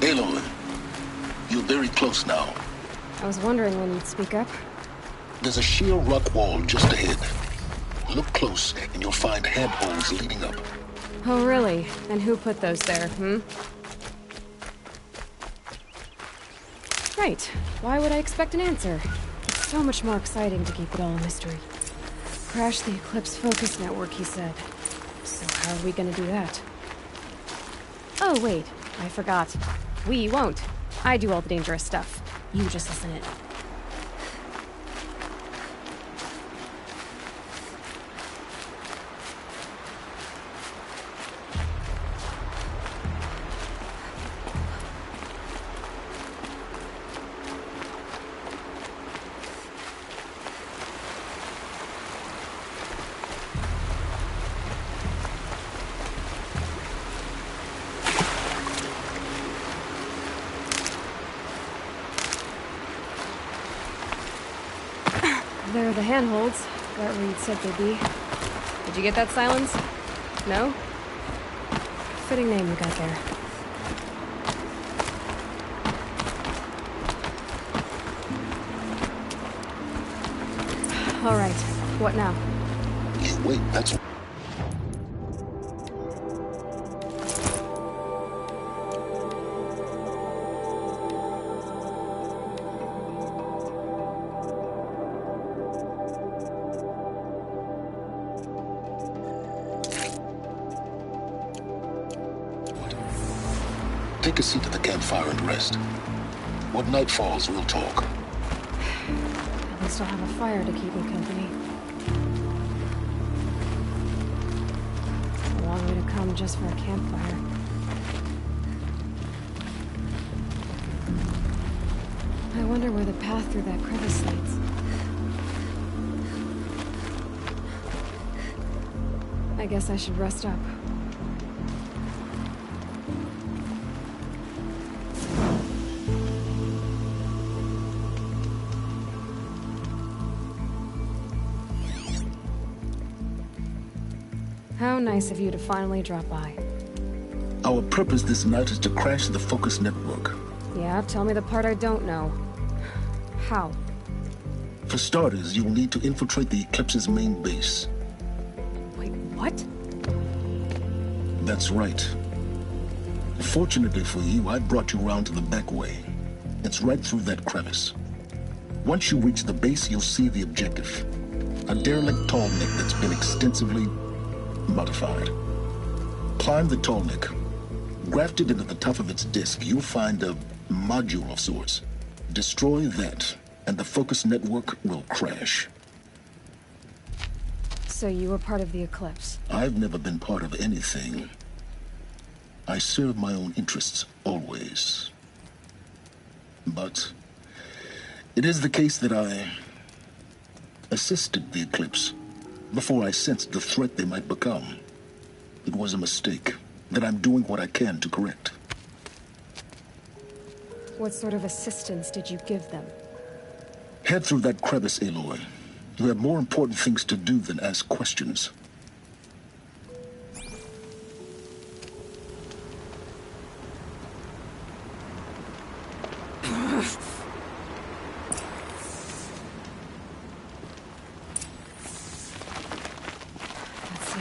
Aloy, you're very close now. I was wondering when you'd speak up. There's a sheer rock wall just ahead. Look close and you'll find handholds leading up. Oh, really? And who put those there, Right. Why would I expect an answer? It's so much more exciting to keep it all a mystery. Crash the Eclipse focus network, he said. So how are we gonna do that? Oh, wait. I forgot. We won't. I do all the dangerous stuff. You just listen in. There are the handholds. Right where you'd said they'd be. Did you get that, Silence? No? Fitting name you got there. All right. What now? Wait, that's... Take a seat at the campfire and rest. When night falls, we'll talk. At least I'll have a fire to keep me company. It's a long way to come just for a campfire. I wonder where the path through that crevice leads. I guess I should rest up. How nice of you to finally drop by. Our purpose this night is to crash the focus network. Yeah, tell me the part I don't know. How? For starters, you will need to infiltrate the Eclipse's main base. Wait, what? That's right. Fortunately for you, I brought you around to the back way. It's right through that crevice. Once you reach the base, you'll see the objective. A derelict tall neck that's been extensively modified. Climb the tall neck. Grafted into the top of its disk, you'll find a module of sorts. Destroy that, and the focus network will crash. So you were part of the Eclipse? I've never been part of anything. I serve my own interests, always. But it is the case that I assisted the Eclipse before I sensed the threat they might become. It was a mistake that I'm doing what I can to correct. What sort of assistance did you give them? Head through that crevice, Aloy. You have more important things to do than ask questions.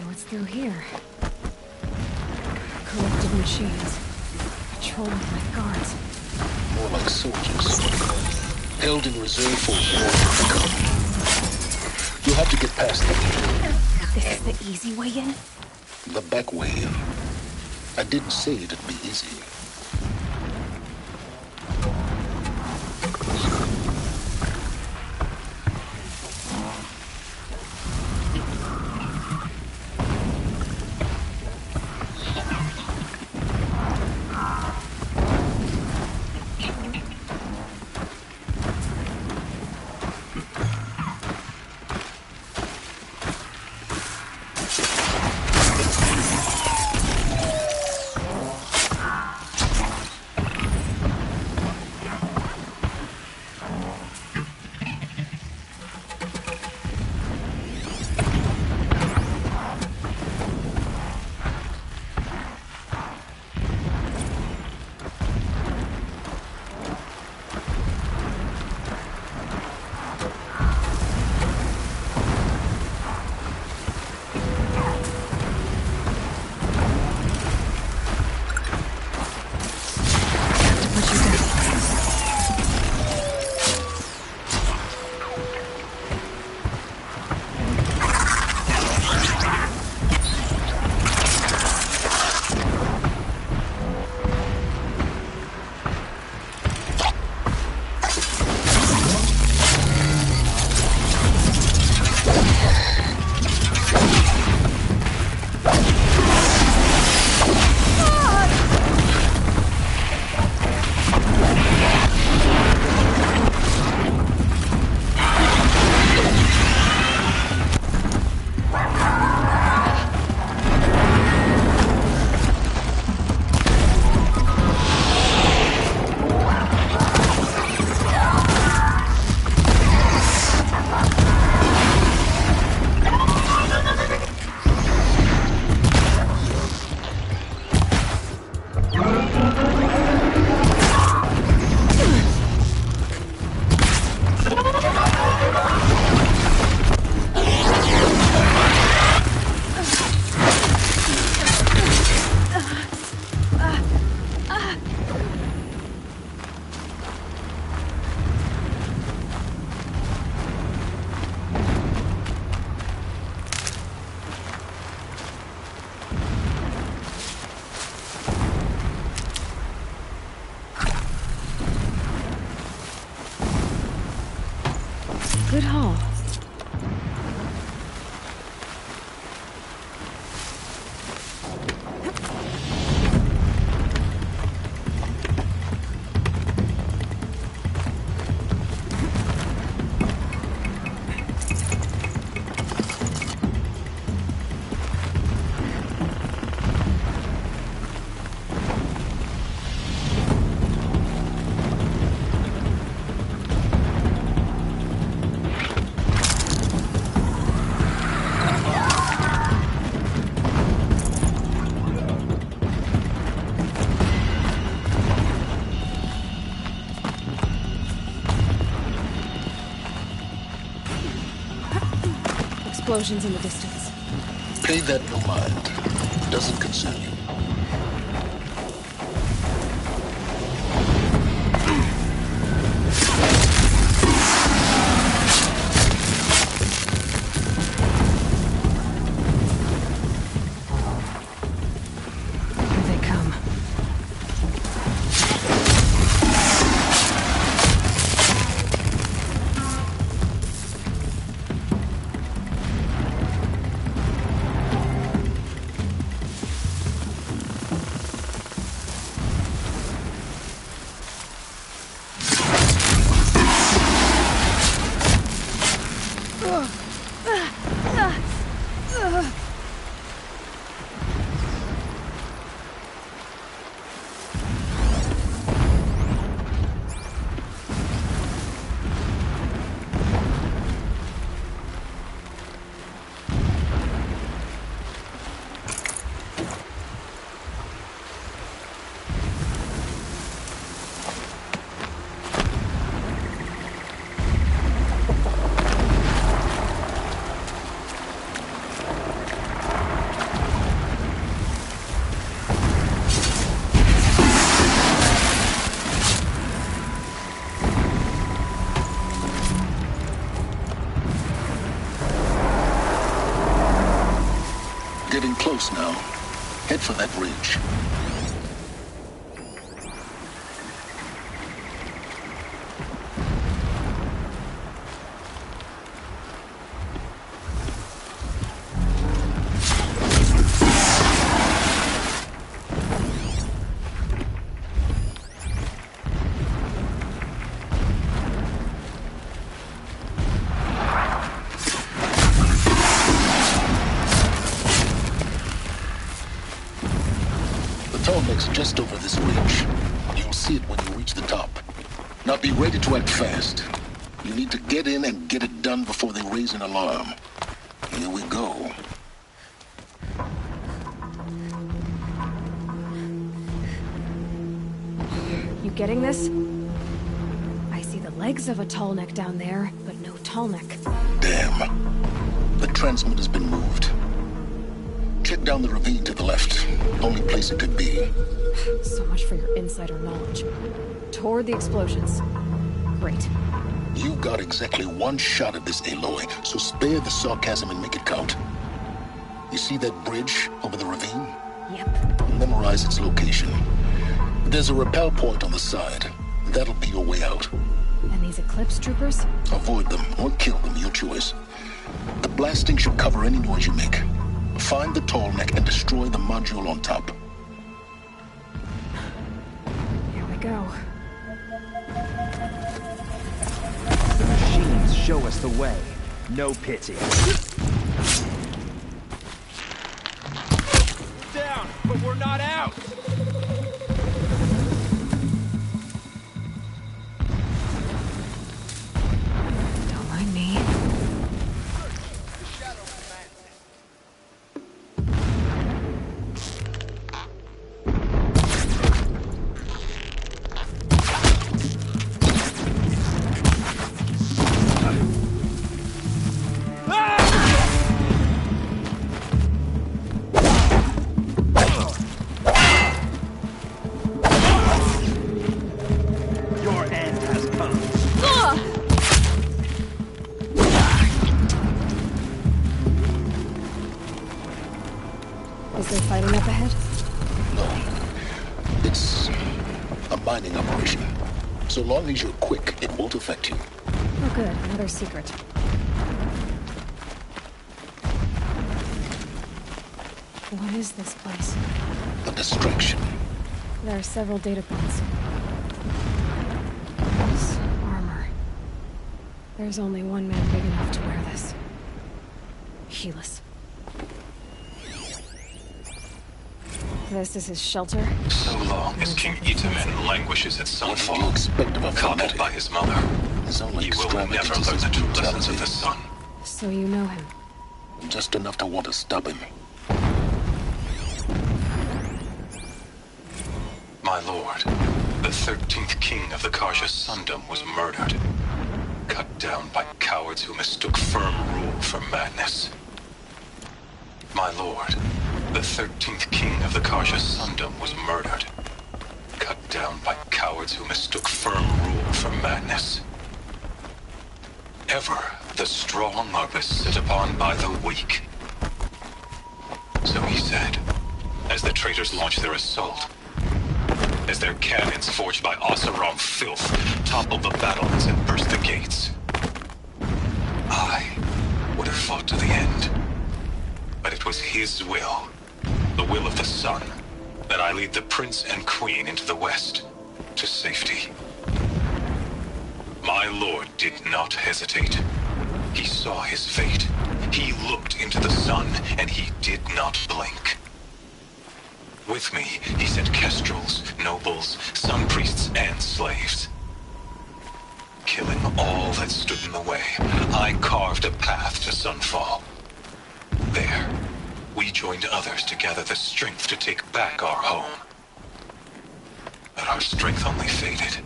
What's through here? Corrupted machines. Patrolled by guards. More like soldiers. Held in reserve for war to come. You'll have to get past them. This is the easy way in? The back way in. I didn't say it'd be easy. Good haul. Explosions in the distance. Pay that no mind. Doesn't concern you. Here they come. Getting close now. Head for that ridge. Just over this ridge. You'll see it when you reach the top. Now be ready to act fast. You need to get in and get it done before they raise an alarm. Here we go. You getting this? I see the legs of a tall neck down there, but no tall neck. Damn. The transmitter's been moved. Check down the ravine to the left. Only place it could be. So much for your insider knowledge. Toward the explosions. Great. You got exactly one shot at this, Aloy, so spare the sarcasm and make it count. You see that bridge over the ravine? Yep. Memorize its location. There's a rappel point on the side. That'll be your way out. And these Eclipse troopers? Avoid them or kill them, your choice. The blasting should cover any noise you make. Find the tall neck and destroy the module on top. Here we go. The machines show us the way. No pity. Down, but we're not out! Don't mind me. Is there fighting up ahead? No. It's a mining operation. So long as you're quick, it won't affect you. Oh good, another secret. What is this place? A distraction. There are several data points. This armor. There's only one man big enough to wear this. Helis. This is his shelter? So long as King Itamen languishes at Sunfall, coddled fanatic? by his mother, he will never learn the true lessons of the sun. So you know him? Just enough to want to stop him. My lord, the 13th king of the Karja Sundom was murdered. Cut down by cowards who mistook firm rule for madness. My lord, the 13th king of the Karja Sundom was murdered. Cut down by cowards who mistook firm rule for madness. Ever the strong are beset upon by the weak. So he said, as the traitors launched their assault. As their cannons forged by Oseram filth toppled the battlements and burst the gates. I would have fought to the end. But it was his will, the will of the sun, that I lead the prince and queen into the west, to safety. My lord did not hesitate. He saw his fate. He looked into the sun, and he did not blink. With me, he sent kestrels, nobles, sun priests, and slaves. Killing all that stood in the way, I carved a path to Sunfall. There, we joined others to gather the strength to take back our home. But our strength only faded,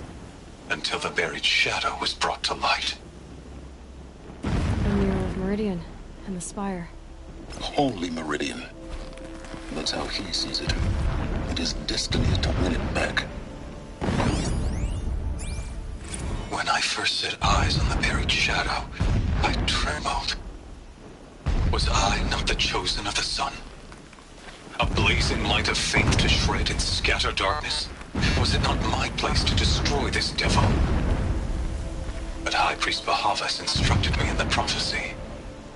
until the buried shadow was brought to light. The mirror of Meridian, and the spire. Holy Meridian. That's how he sees it. And his destiny is to win it back. When I first set eyes on the buried shadow, I trembled. Was I not the chosen of the sun? A blazing light of faith to shred and scatter darkness? Was it not my place to destroy this devil? But High Priest Bahavas instructed me in the prophecy,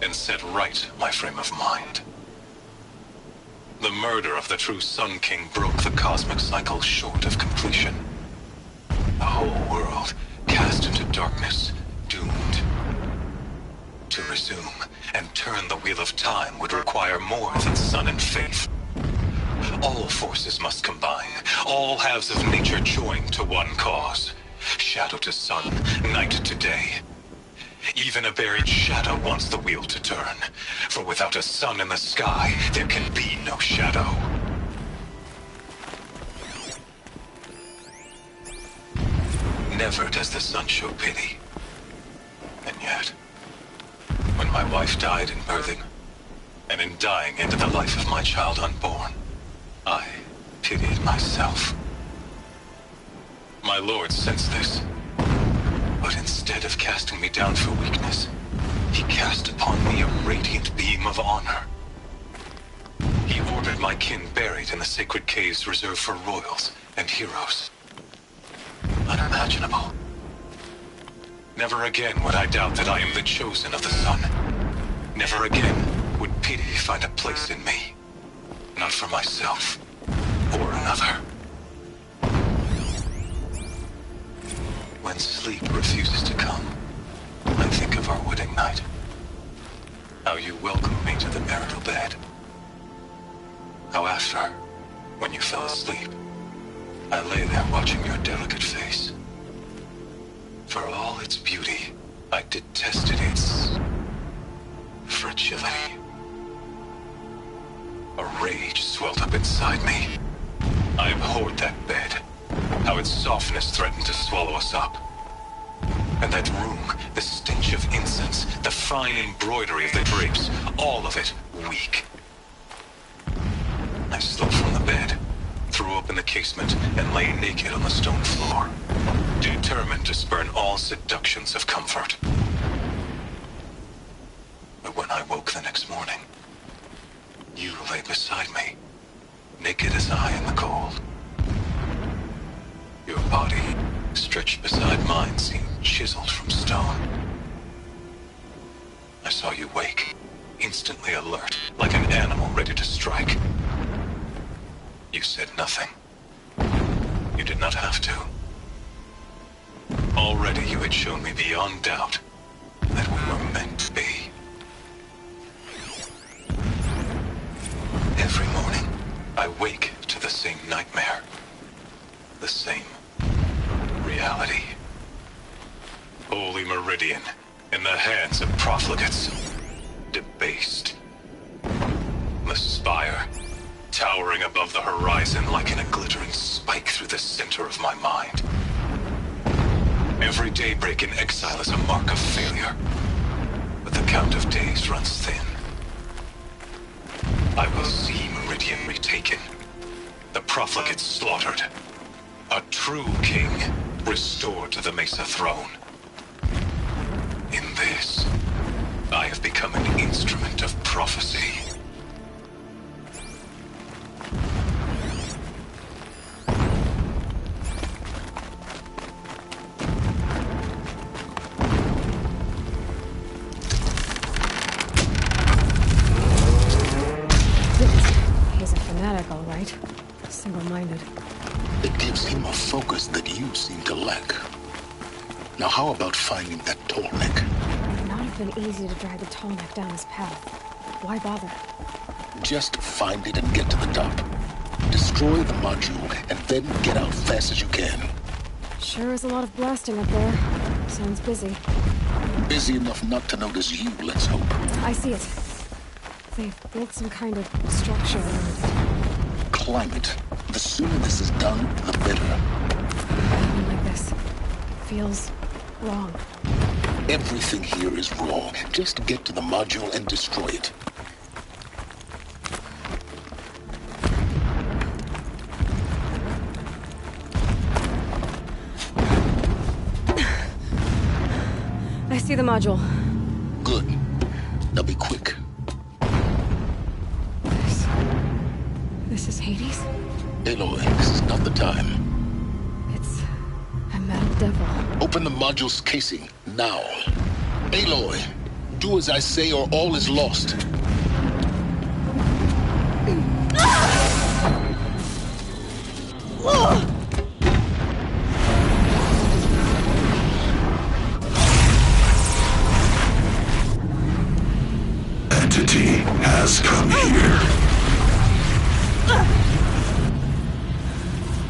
and set right my frame of mind. The murder of the true Sun King broke the cosmic cycle short of completion. The whole world cast into darkness, doomed. To resume and turn the wheel of time would require more than sun and faith. All forces must combine, all halves of nature join to one cause. Shadow to sun, night to day. Even a buried shadow wants the wheel to turn, for without a sun in the sky, there can be no shadow. Never does the sun show pity. And yet, when my wife died in birthing, and in dying into the life of my child unborn, I pitied myself. My lord sensed this. But instead of casting me down for weakness, he cast upon me a radiant beam of honor. He ordered my kin buried in the sacred caves reserved for royals and heroes. Unimaginable. Never again would I doubt that I am the chosen of the sun. Never again would pity find a place in me. Not for myself or another. When sleep refuses to come, I think of our wedding night. How you welcomed me to the marital bed. How after, when you fell asleep, I lay there watching your delicate face. For all its beauty, I detested its fragility. A rage swelled up inside me. I abhorred that bed. How its softness threatened to swallow us up. And that room, the stench of incense, the fine embroidery of the drapes, all of it weak. I slipped from the bed, threw open the casement, and lay naked on the stone floor, determined to spurn all seductions of comfort. But when I woke the next morning, you lay beside me, naked as I in the cold. Your body, stretched beside mine, seemed chiseled from stone. I saw you wake, instantly alert, like an animal ready to strike. You said nothing. You did not have to. Already you had shown me beyond doubt that we were meant to be. Every morning, I wake to the same nightmare. The same reality. Holy Meridian, in the hands of profligates. Debased. The spire, towering above the horizon like a glittering spike through the center of my mind. Every daybreak in exile is a mark of failure, but the count of days runs thin. I will see Meridian retaken, the profligates slaughtered, a true king restored to the Mesa throne. In this, I have become an instrument of prophecy. He's a fanatic, all right. Single-minded. It gives him a focus that you seem to lack. Now how about finding that tall neck? It would not have been easy to drag the tall neck down his path. Why bother? Just find it and get to the top. Destroy the module, and then get out fast as you can. Sure is a lot of blasting up there. Sounds busy. Busy enough not to notice you, let's hope. I see it. They've built some kind of structure around it. Climb it. The sooner this is done, the better. Nothing like this. Feels wrong. Everything here is wrong. Just get to the module and destroy it. I see the module. Good. Now be quick. This is Hades? Aloy, this is not the time. It's a metal devil. Open the module's casing, now. Aloy, do as I say or all is lost. Entity has come here.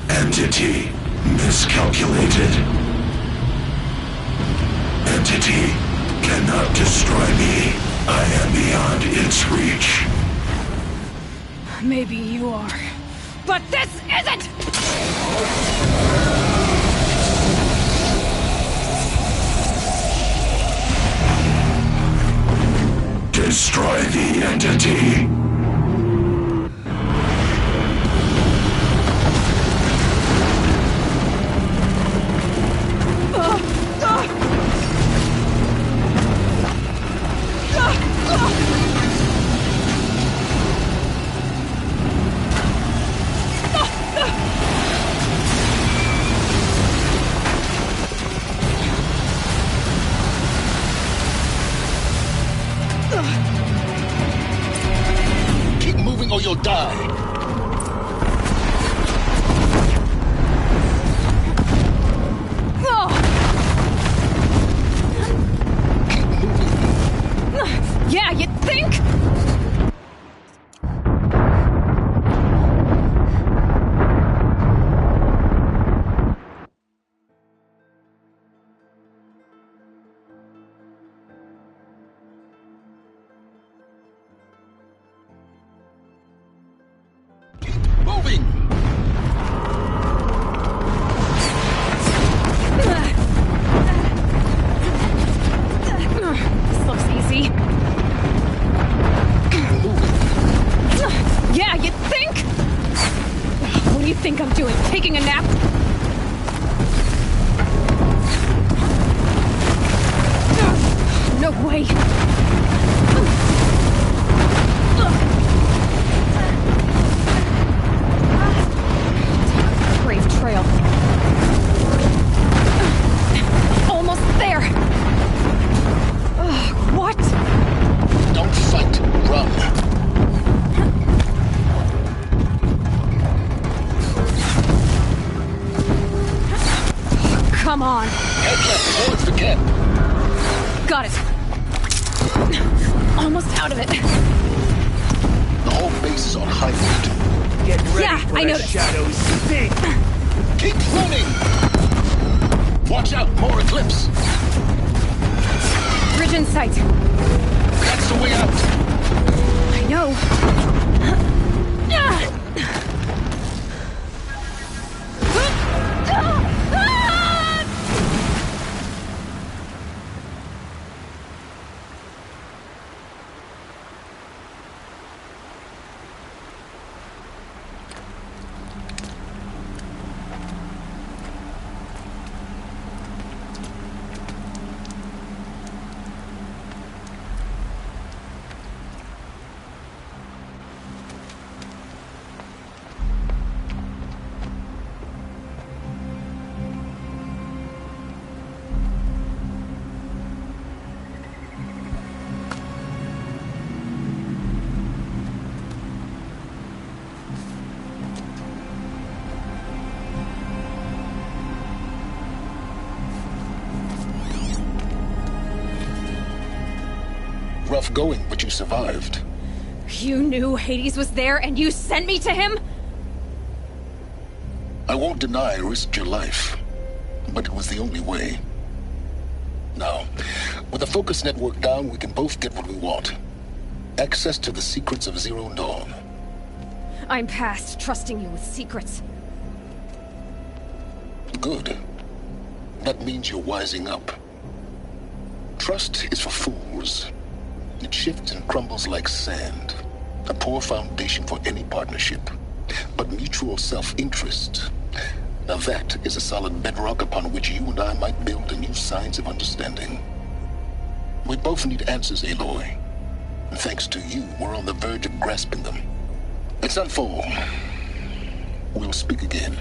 Entity miscalculated. Entity cannot destroy me. I am beyond its reach. Maybe you are. But this isn't! Destroy the entity. Towards the camp. Got it. Almost out of it. The whole base is on high alert. Get ready Yeah, for I the noticed. shadows sting. Keep running! Watch out, more eclipse! Bridge in sight. That's the way out! I know. Rough going, but you survived. You knew Hades was there and you sent me to him? I won't deny I risked your life, but it was the only way. Now, with the focus network down, we can both get what we want. Access to the secrets of Zero Dawn. I'm past trusting you with secrets. Good. That means you're wising up. Trust is for fools. It shifts and crumbles like sand. A poor foundation for any partnership. But mutual self-interest, now that is a solid bedrock upon which you and I might build a new science of understanding. We both need answers, Aloy. And thanks to you, we're on the verge of grasping them. It's not full. We'll speak again.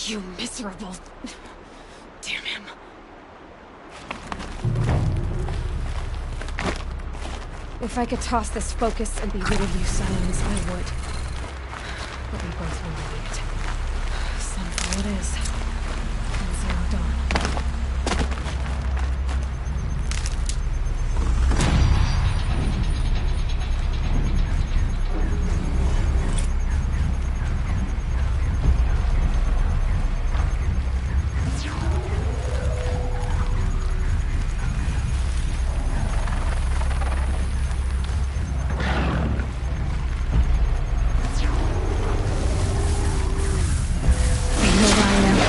You miserable... Damn him. If I could toss this focus and be rid of you, Silence, I would. But we both will need it. Sunfall it is. And Zero Dawn. You know where I am.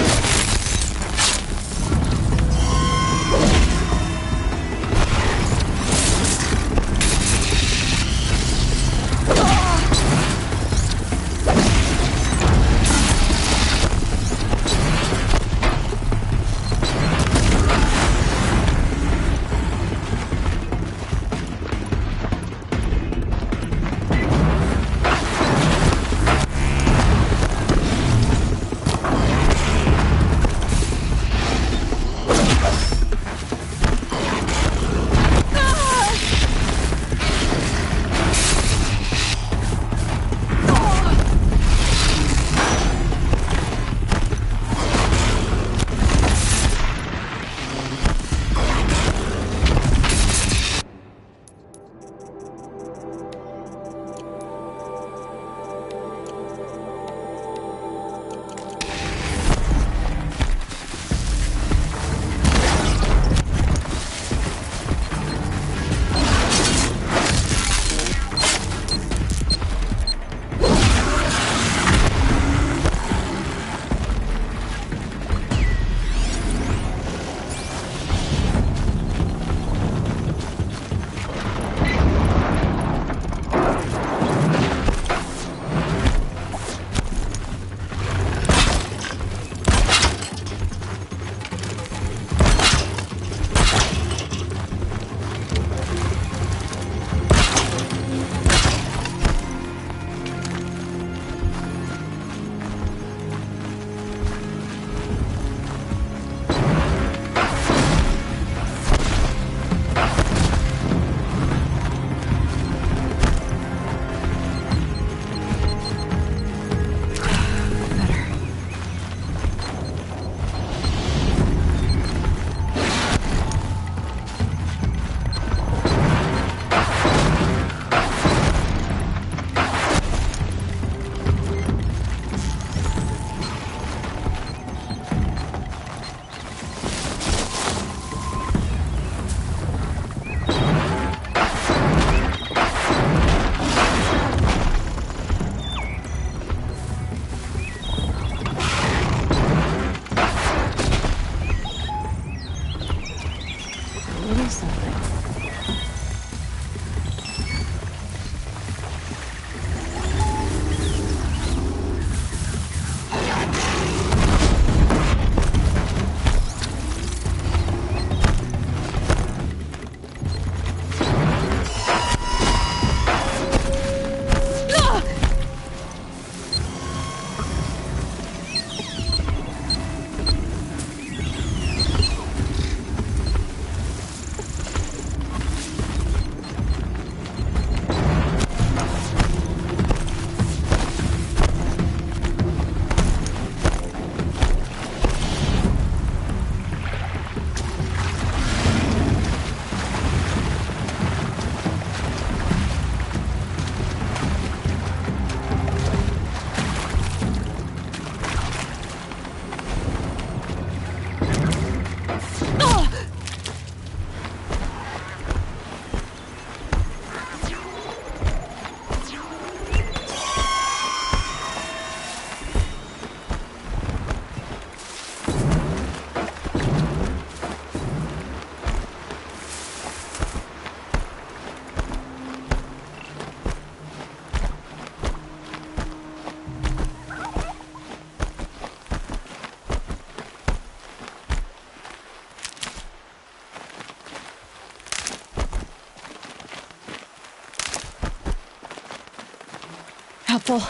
Helpful.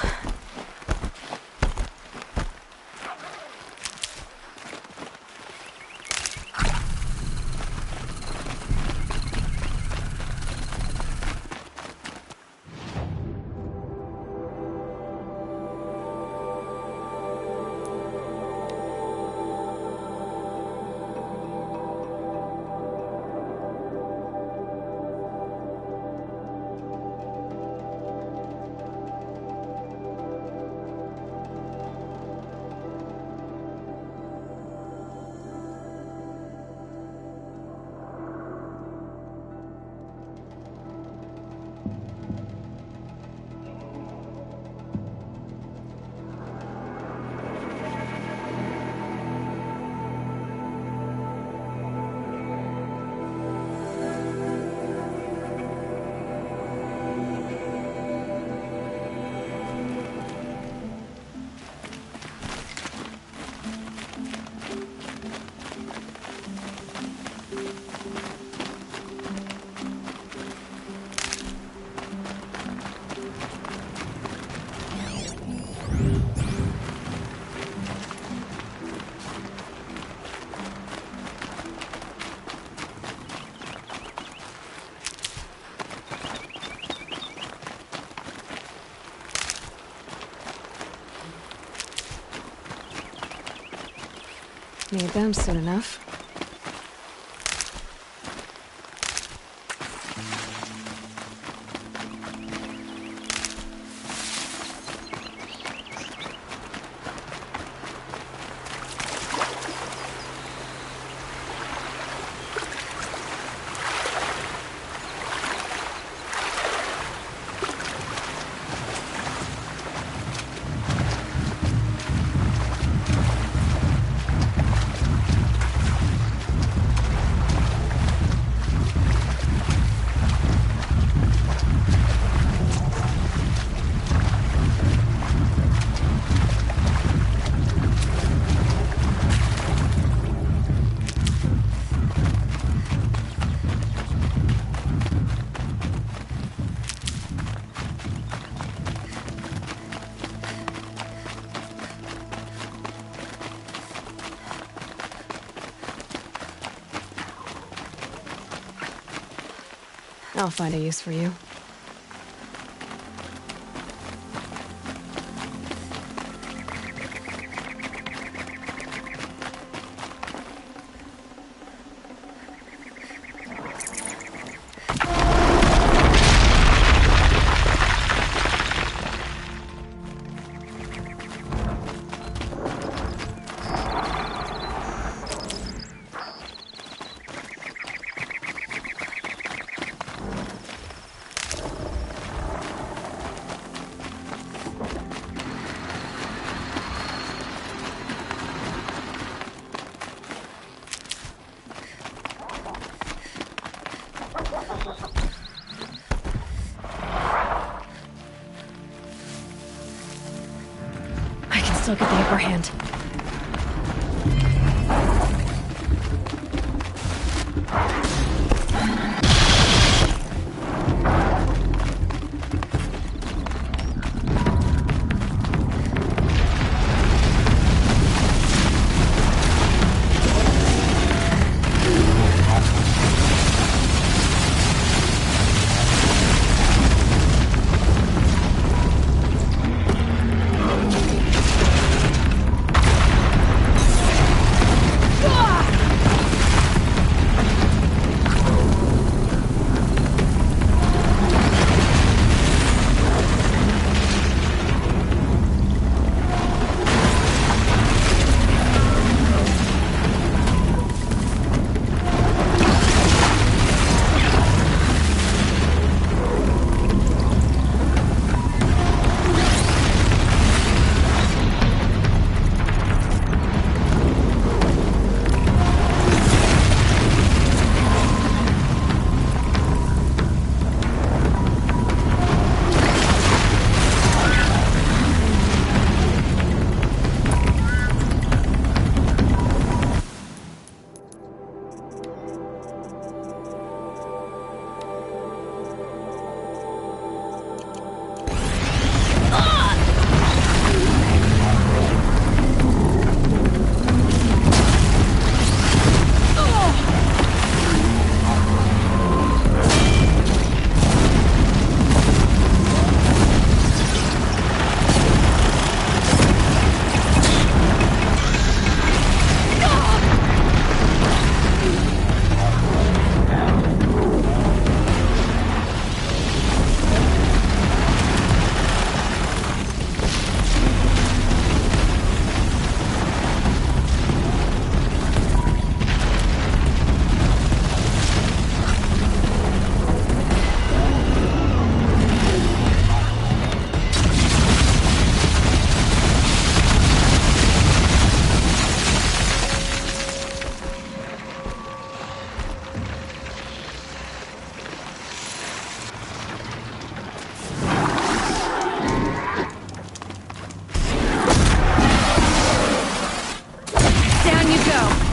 Need them soon enough. I'll find a use for you. Still get the upper hand. go.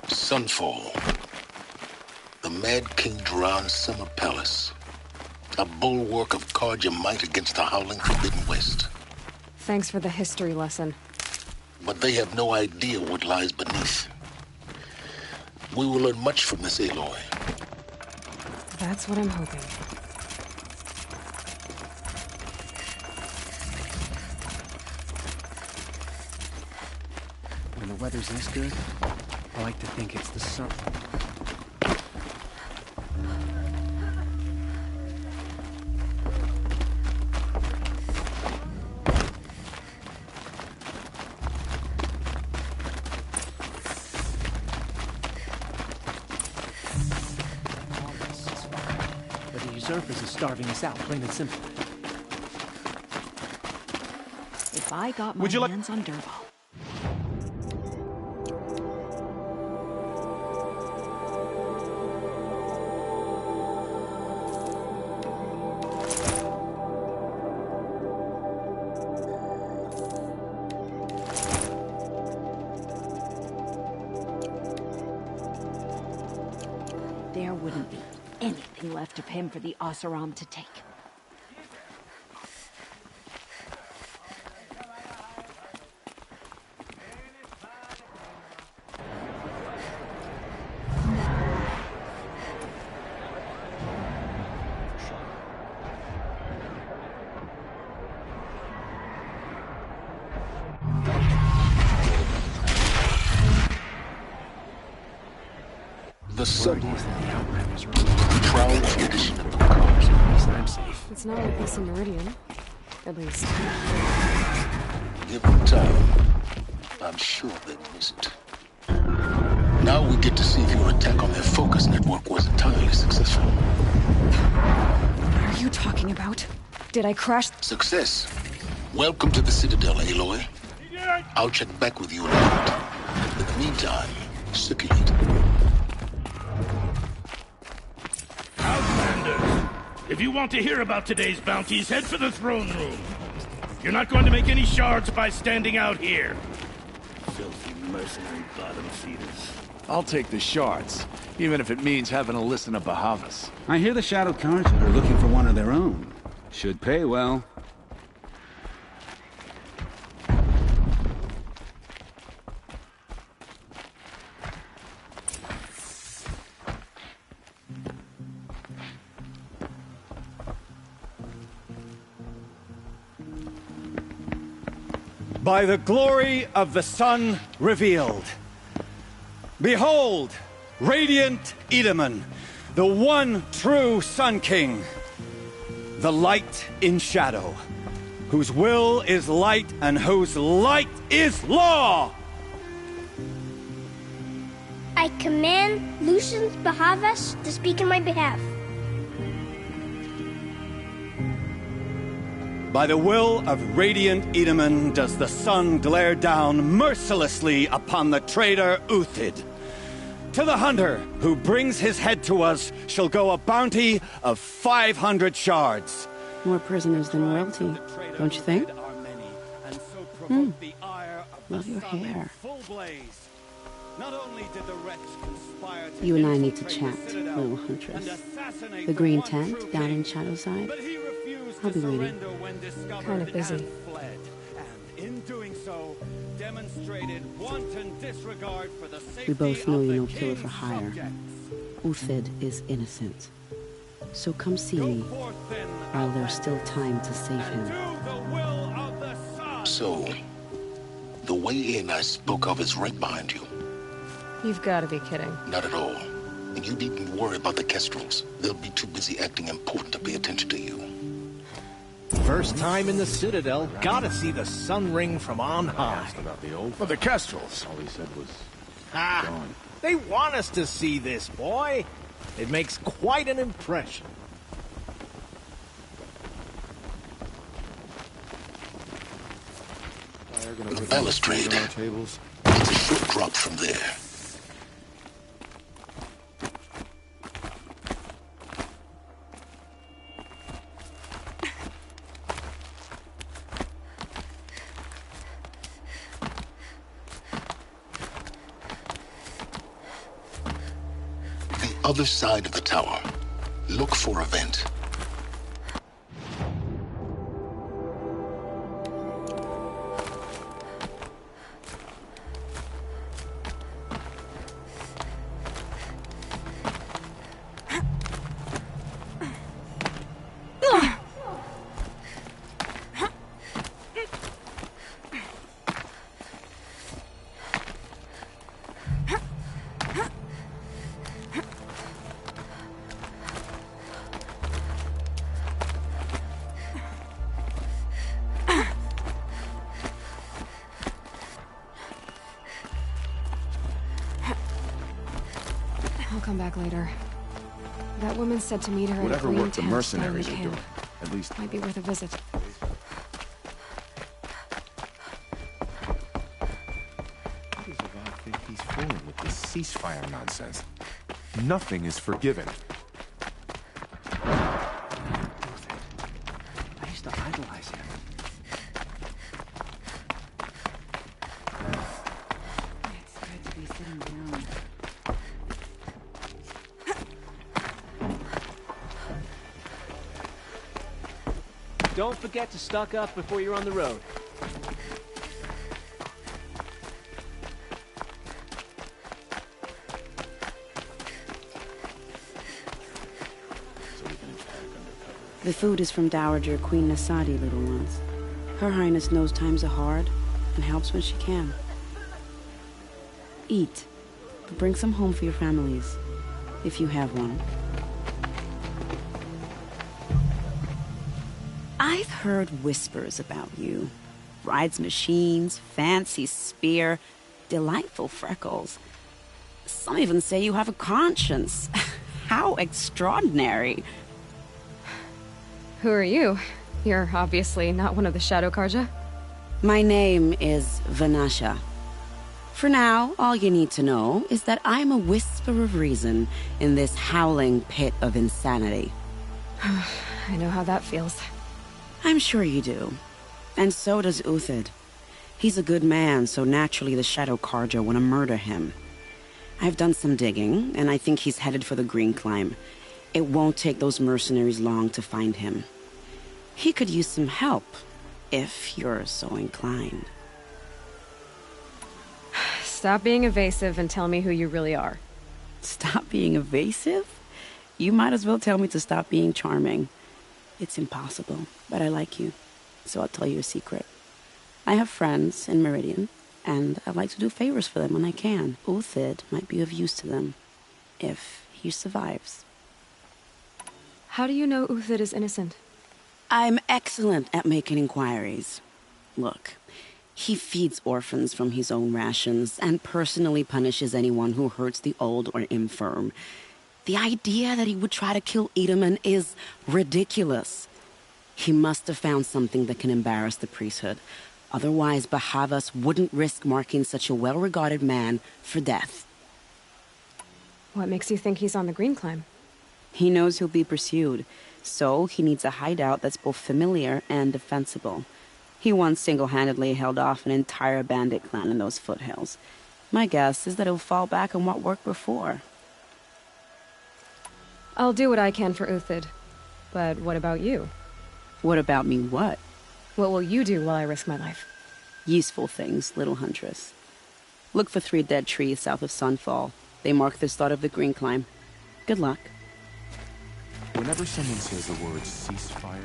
Sunfall. The Mad King Duran's summer palace. A bulwark of Carja might against the howling Forbidden West. Thanks for the history lesson. But they have no idea what lies beneath. We will learn much from this Aloy. That's what I'm hoping. When the weather's this good, I like to think it's the sun. The usurpers are starving us out, plain and simple. If I got my hands on Durval. There wouldn't be anything left of him for the Oseram to take. The subway. Proud tradition of the cars. At least I'm safe. It's not like this in Meridian. At least. Give them time. I'm sure they'd miss it. Now we get to see if your attack on their focus network was entirely successful. What are you talking about? Did I crash? Success. Welcome to the Citadel, Aloy. I'll check back with you in a minute. In the meantime, circulate. Outlanders, if you want to hear about today's bounties, head for the throne room. You're not going to make any shards by standing out here. Filthy mercenary bottom feeders. I'll take the shards, even if it means having to listen to Bahavas. I hear the Shadow Cards are looking for one of their own. Should pay well. By the glory of the sun revealed. Behold, radiant Edaman, the one true Sun King, the light in shadow, whose will is light and whose light is law! I command Lucius Bahavas to speak in my behalf. By the will of radiant Edaman does the sun glare down mercilessly upon the traitor Uthid. To the hunter who brings his head to us shall go a bounty of 500 shards. More prisoners than royalty, don't you think? Love Love your hair. Not only did the wretch conspire to You and I need to infiltrate chat, the Citadel little huntress. and assassinate The green one tent true down king, in Shadowside? but he refused I'll to be waiting. surrender when discovered Kinda busy. and fled. And in doing so, demonstrated wanton disregard for the safety We both know of you're the no killer king's for hire. subjects. Uthid is innocent. So come see me while there's still time to save him. So, the way in I spoke of is right behind you. You've got to be kidding. Not at all. And you needn't worry about the Kestrels. They'll be too busy acting important to pay attention to you. First time in the Citadel, gotta see the sun ring from on high. About the old... Well, the Kestrels. All he said was... gone. They want us to see this, boy. It makes quite an impression. The balustrade. It's a short drop from there. The other side of the tower. Look for a vent. I'll come back later. That woman said to meet her at a Whatever green work the tent mercenaries down are the camp. doing, at least... Might be worth a visit. How does Aloy think he's fooling with this ceasefire nonsense? Nothing is forgiven. I used to idolize him. It's good to be sitting down. Don't forget to stock up before you're on the road. The food is from Dowager Queen Nasadi, little ones. Her Highness knows times are hard and helps when she can. Eat, but bring some home for your families, if you have one. I've heard whispers about you. Rides machines, fancy spear, delightful freckles. Some even say you have a conscience. How extraordinary. Who are you? You're obviously not one of the Shadow Karja. My name is Vanasha. For now, all you need to know is that I'm a whisper of reason in this howling pit of insanity. I know how that feels. I'm sure you do. And so does Uthid. He's a good man, so naturally the Shadow Karja want to murder him. I've done some digging, and I think he's headed for the Green Climb. It won't take those mercenaries long to find him. He could use some help, if you're so inclined. Stop being evasive and tell me who you really are. Stop being evasive? You might as well tell me to stop being charming. It's impossible, but I like you, so I'll tell you a secret. I have friends in Meridian, and I like to do favors for them when I can. Uthid might be of use to them, if he survives. How do you know Uthid is innocent? I'm excellent at making inquiries. Look, he feeds orphans from his own rations and personally punishes anyone who hurts the old or infirm. The idea that he would try to kill Edelman is ridiculous. He must have found something that can embarrass the priesthood. Otherwise, Bahavas wouldn't risk marking such a well-regarded man for death. What makes you think he's on the Green Climb? He knows he'll be pursued, so he needs a hideout that's both familiar and defensible. He once single-handedly held off an entire bandit clan in those foothills. My guess is that he'll fall back on what worked before. I'll do what I can for Uthid. But what about you? What about me what? What will you do while I risk my life? Useful things, little huntress. Look for 3 dead trees south of Sunfall. They mark the start of the green climb. Good luck. Whenever someone says the word ceasefire,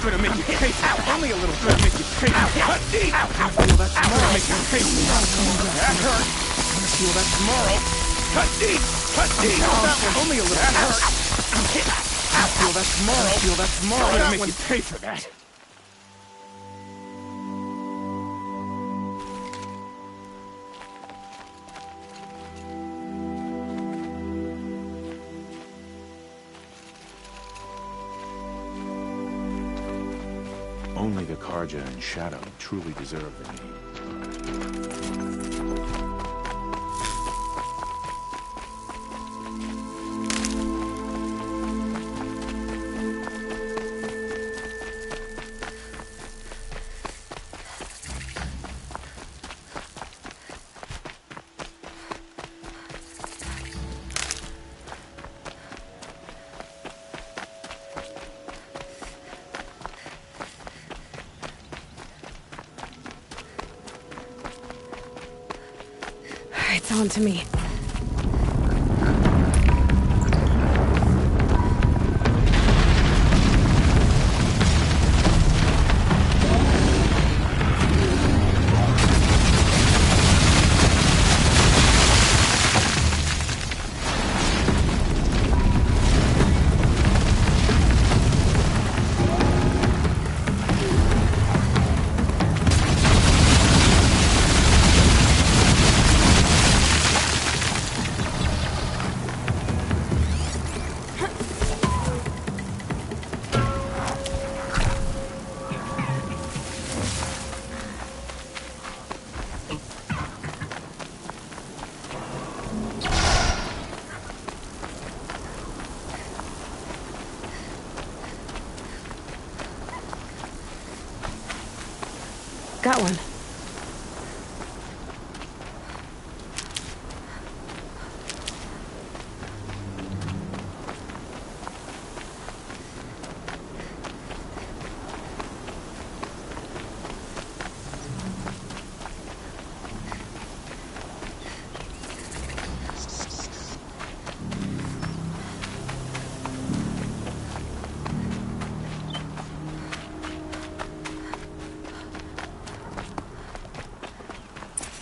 gonna make you pay. Only a little gonna make you pay. Cut deep. Feel that tomorrow. Make you pay. That hurt. Gonna feel that tomorrow. Cut deep. Cut deep. That one. Only a little. That hurt. Feel that tomorrow. Feel that tomorrow. Gonna make you pay for that. Only the Karja and Shadow truly deserve the name. It's on to me. Got one.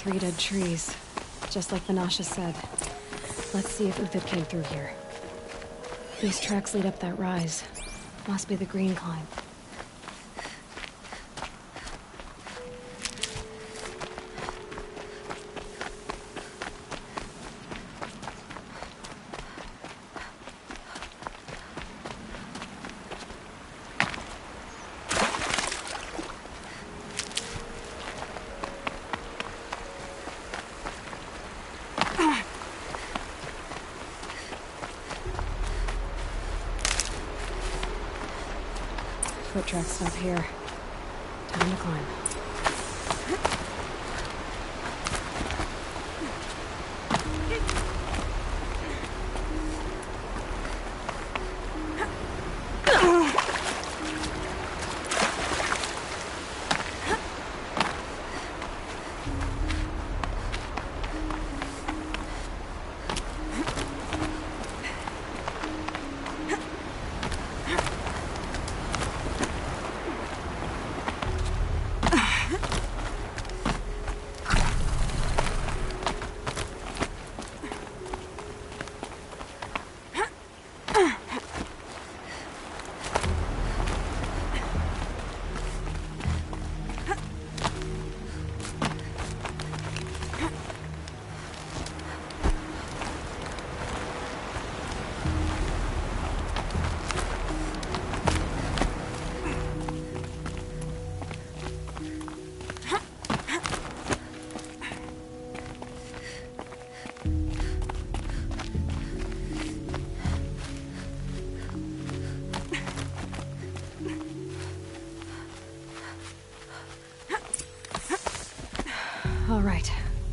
Three dead trees, just like Vanasha said. Let's see if Uthid came through here. These tracks lead up that rise. Must be the green climb. Foot tracks stop here. Time to climb.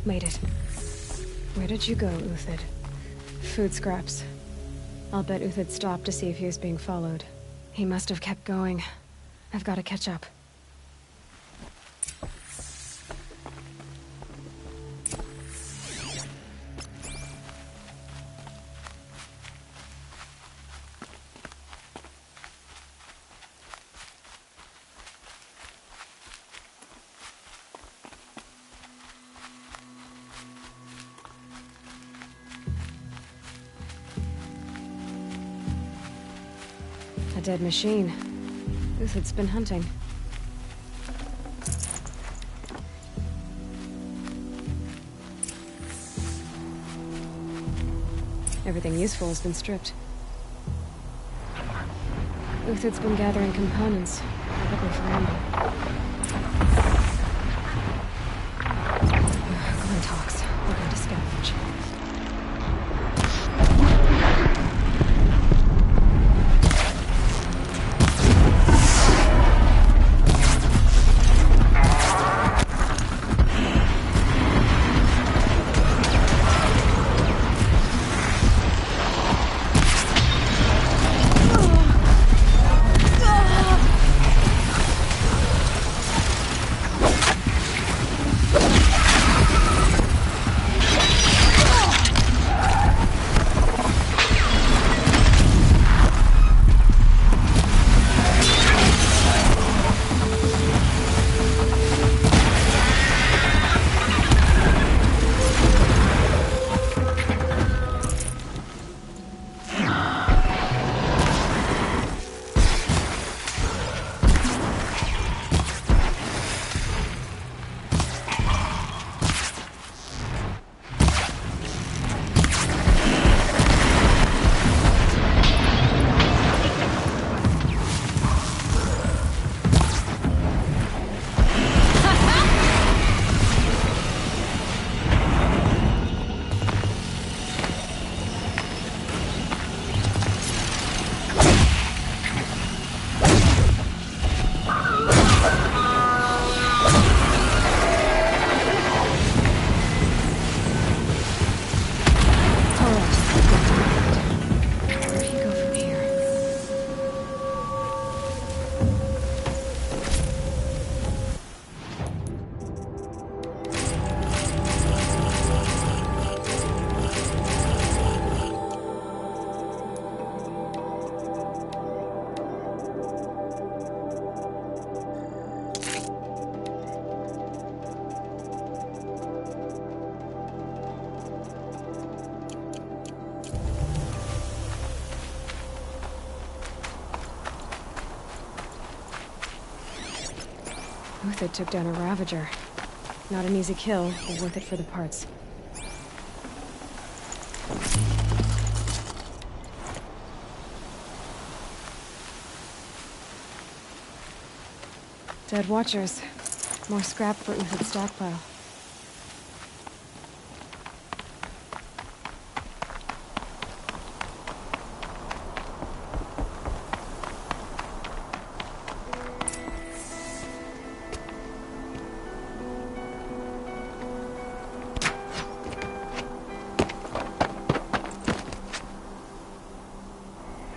Made it. Where did you go, Uthid? Food scraps. I'll bet Uthid stopped to see if he was being followed. He must have kept going. I've got to catch up. A dead machine. Uthid's been hunting. Everything useful has been stripped. Uthid's been gathering components, probably for ammo. Glenn talks. We're going to scavenge. Uthid took down a Ravager. Not an easy kill, but worth it for the parts. Dead Watchers. More scrap for Uthid's stockpile.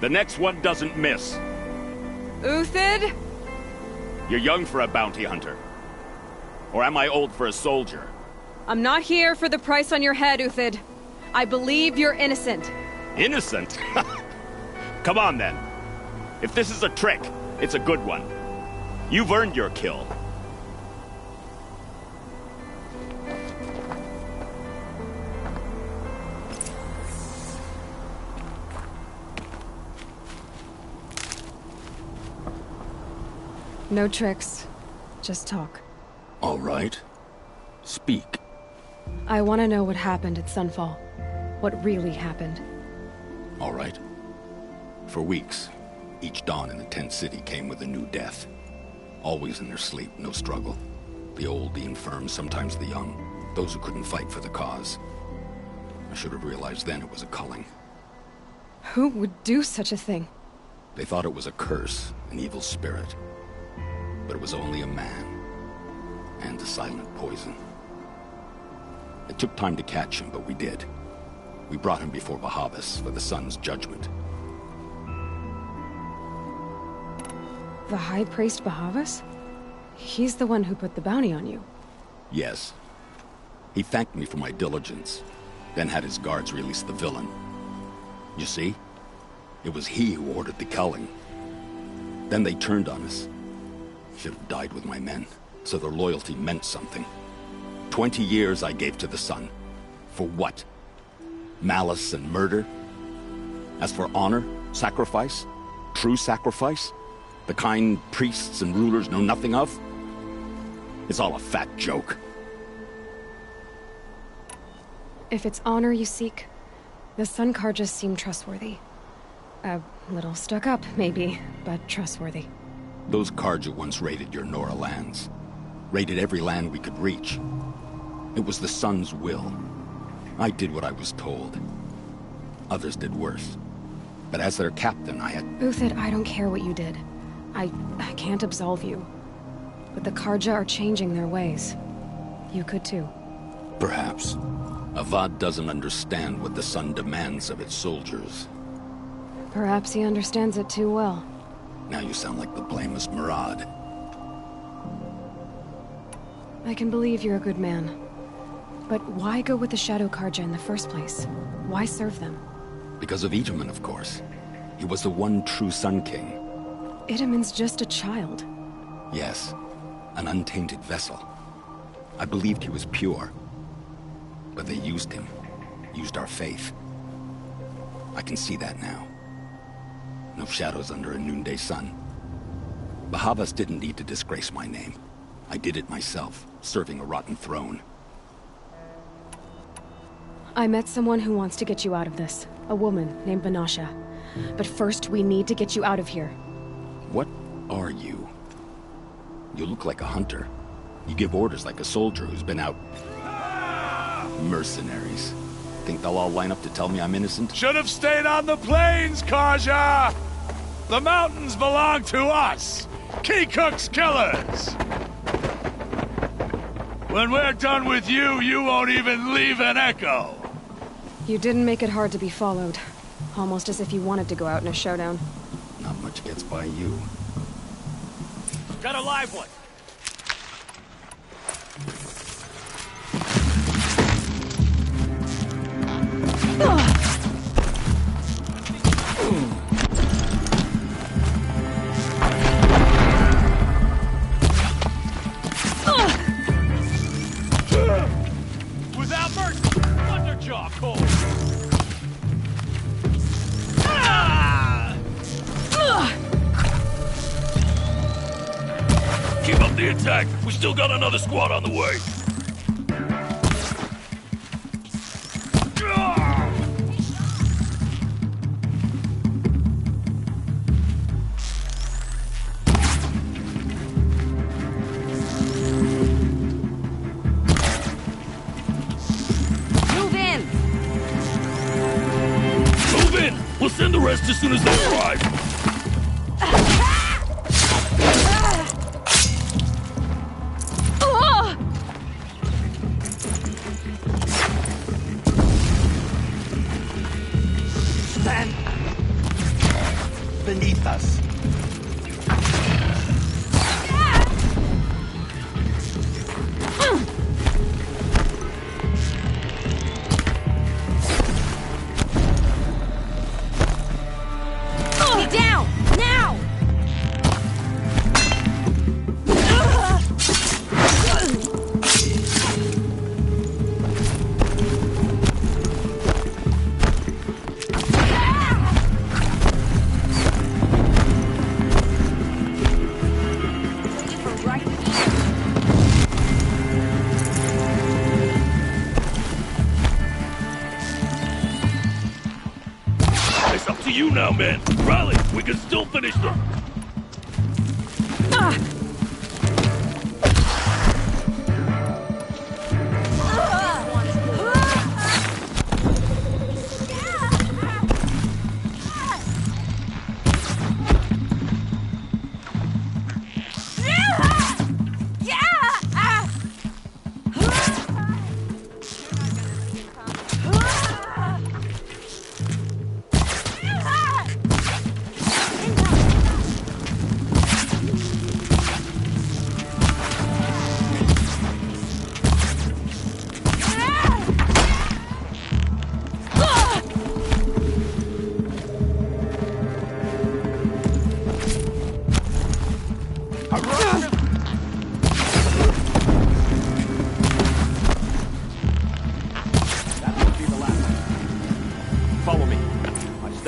The next one doesn't miss. Uthid? You're young for a bounty hunter. Or am I old for a soldier? I'm not here for the price on your head, Uthid. I believe you're innocent. Innocent? Come on, then. If this is a trick, it's a good one. You've earned your kill. No tricks. Just talk. All right. Speak. I want to know what happened at Sunfall. What really happened. All right. For weeks, each dawn in the tent city came with a new death. Always in their sleep, no struggle. The old, the infirm, sometimes the young. Those who couldn't fight for the cause. I should have realized then it was a culling. Who would do such a thing? They thought it was a curse, an evil spirit. But it was only a man. And a silent poison. It took time to catch him, but we did. We brought him before Bahavas for the sun's judgment. The High Priest Bahavas? He's the one who put the bounty on you. Yes. He thanked me for my diligence, then had his guards release the villain. You see? It was he who ordered the culling. Then they turned on us. Should have died with my men, so their loyalty meant something. 20 years I gave to the sun. For what? Malice and murder? As for honor, sacrifice, true sacrifice, the kind priests and rulers know nothing of, it's all a fat joke. If it's honor you seek, the Sun Karjas seem trustworthy. A little stuck up, maybe, but trustworthy. Those Karja once raided your Nora lands. Raided every land we could reach. It was the Sun's will. I did what I was told. Others did worse. But as their captain, I had... Uthid, I don't care what you did. I can't absolve you. But the Karja are changing their ways. You could too. Perhaps. Avad doesn't understand what the Sun demands of its soldiers. Perhaps he understands it too well. Now you sound like the blameless Murad. I can believe you're a good man. But why go with the Shadow Karja in the first place? Why serve them? Because of Itaman, of course. He was the one true Sun King. Itaman's just a child. Yes, an untainted vessel. I believed he was pure. But they used him. Used our faith. I can see that now. No shadows under a noonday sun. Bahavas didn't need to disgrace my name. I did it myself, serving a rotten throne. I met someone who wants to get you out of this. A woman named Vanasha. But first, we need to get you out of here. What are you? You look like a hunter. You give orders like a soldier who's been out... Mercenaries. Think they'll all line up to tell me I'm innocent? Should have stayed on the plains, Karja! The mountains belong to us! Kikuk's killers! When we're done with you, you won't even leave an echo! You didn't make it hard to be followed. Almost as if you wanted to go out in a showdown. Not much gets by you. Got a live one! Without mercy, Thunderjaw cold. Keep up the attack. We still got another squad on the way. We'll send the rest as soon as they arrive. Stand beneath us. You now, men. Rally. We can still finish them.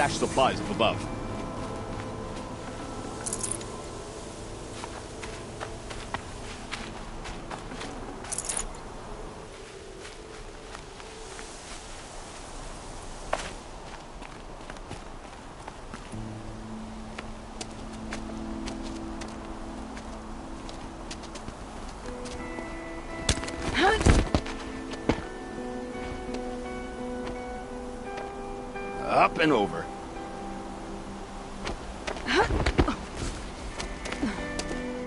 stashed supplies up above. Up and over.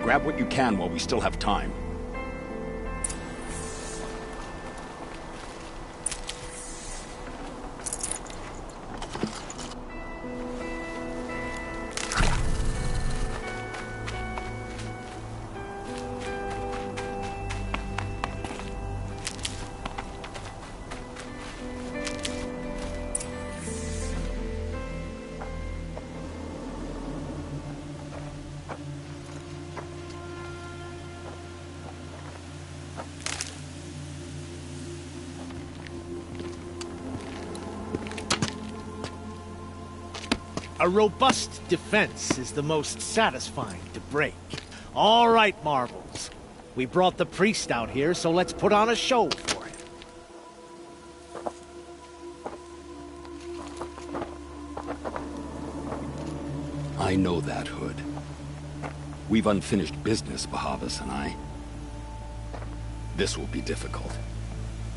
Grab what you can while we still have time. A robust defense is the most satisfying to break. All right, Marvels. We brought the priest out here, so let's put on a show for him. I know that, Hood. We've unfinished business, Bahavas and I. This will be difficult.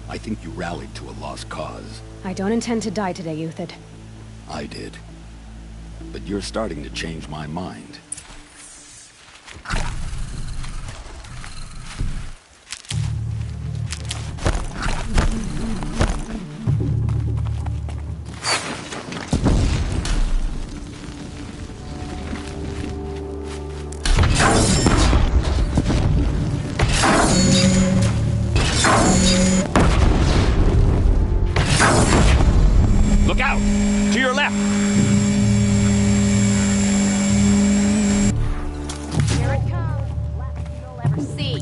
I think you rallied to a lost cause. I don't intend to die today, Euthyd. I did. But you're starting to change my mind. Look out! To your left! Here it comes. Last thing you'll ever see.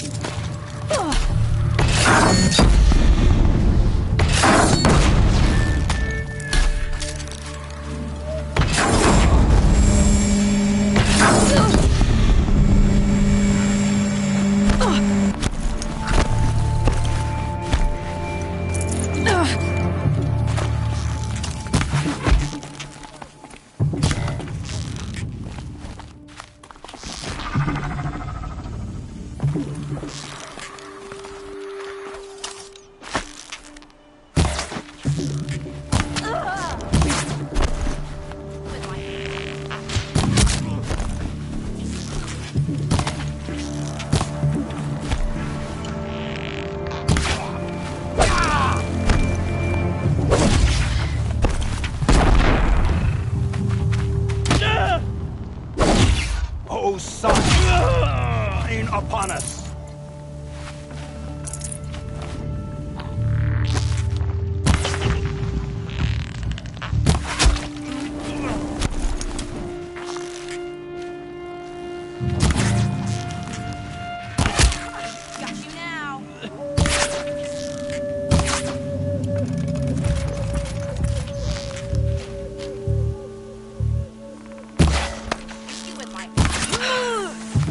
Oh, son! Ain't upon us! Got you now.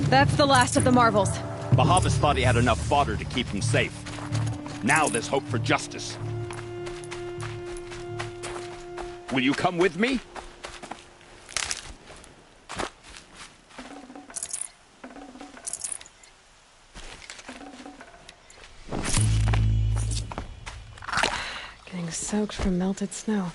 That's the last of the Marvels. Bahavas thought he had enough fodder to keep him safe. Now there's hope for justice. Will you come with me? Getting soaked from melted snow.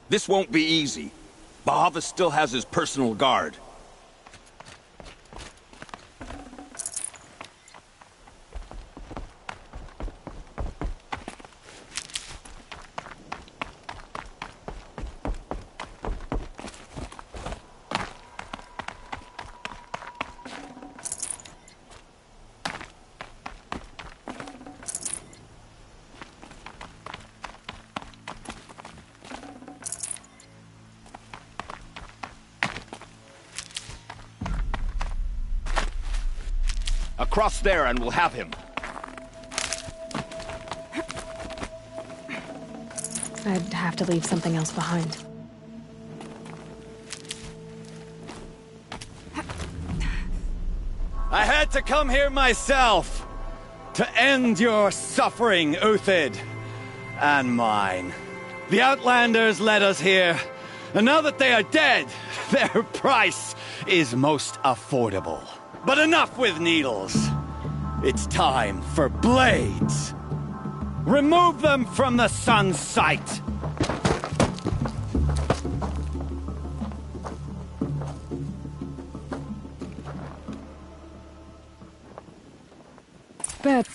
This won't be easy. Bahavas still has his personal guard. Across there and we'll have him. I'd have to leave something else behind. I had to come here myself to end your suffering, Uthid, and mine. The Outlanders led us here, and now that they are dead, their price is most affordable. But enough with needles. It's time for blades. Remove them from the sun's sight. Bet.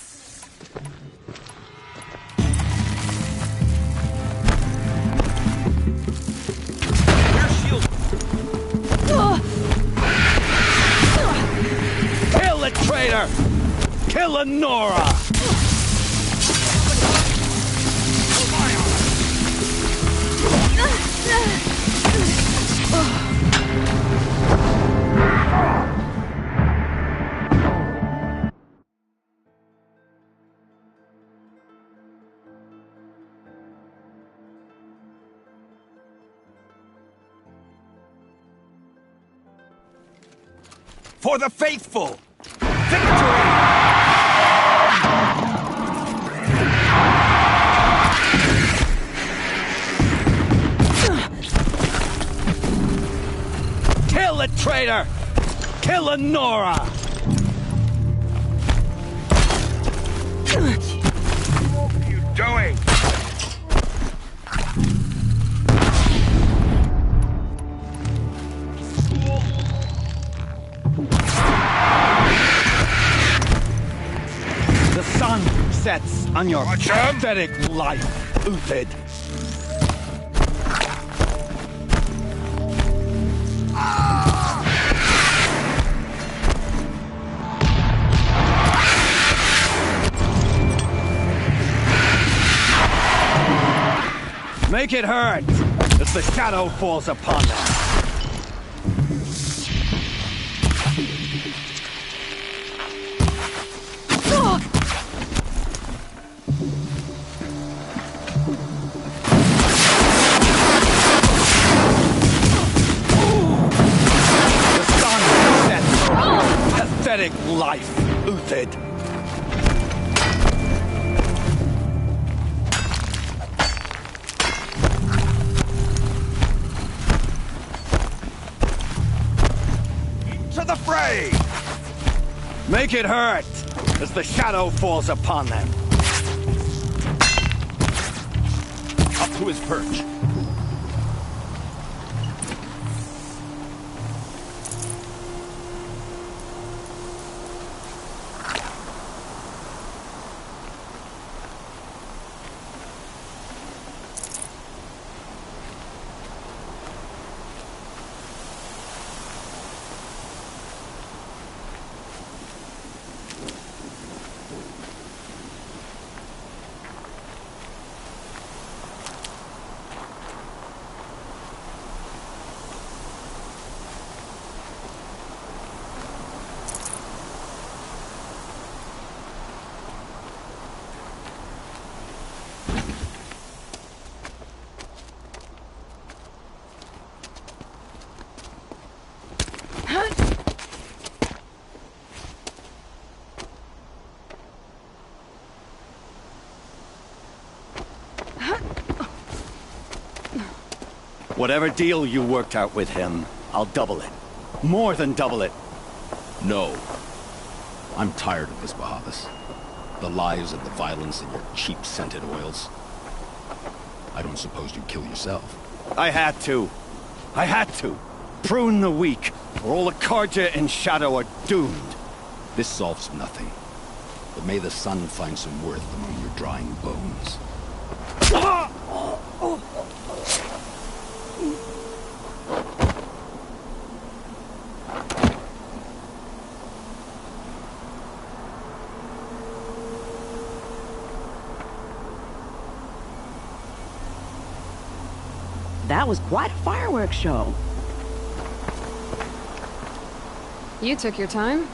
Kill the traitor! Kill Nora! For the faithful! Victory! Kill the traitor! Kill Nora! What are you doing? The sun sets on your pathetic life, Uthid. Make it hurt as the shadow falls upon them. Pathetic life, Uthid. To the fray! Make it hurt as the shadow falls upon them. Up to his perch. Whatever deal you worked out with him, I'll double it. More than double it. No. I'm tired of this, Bahavas. The lies and the violence and your cheap scented oils. I don't suppose you'd kill yourself. I had to. I had to. Prune the weak, or all the Karja and Shadow are doomed. This solves nothing. But may the sun find some worth among your drying bones. That was quite a fireworks show. You took your time.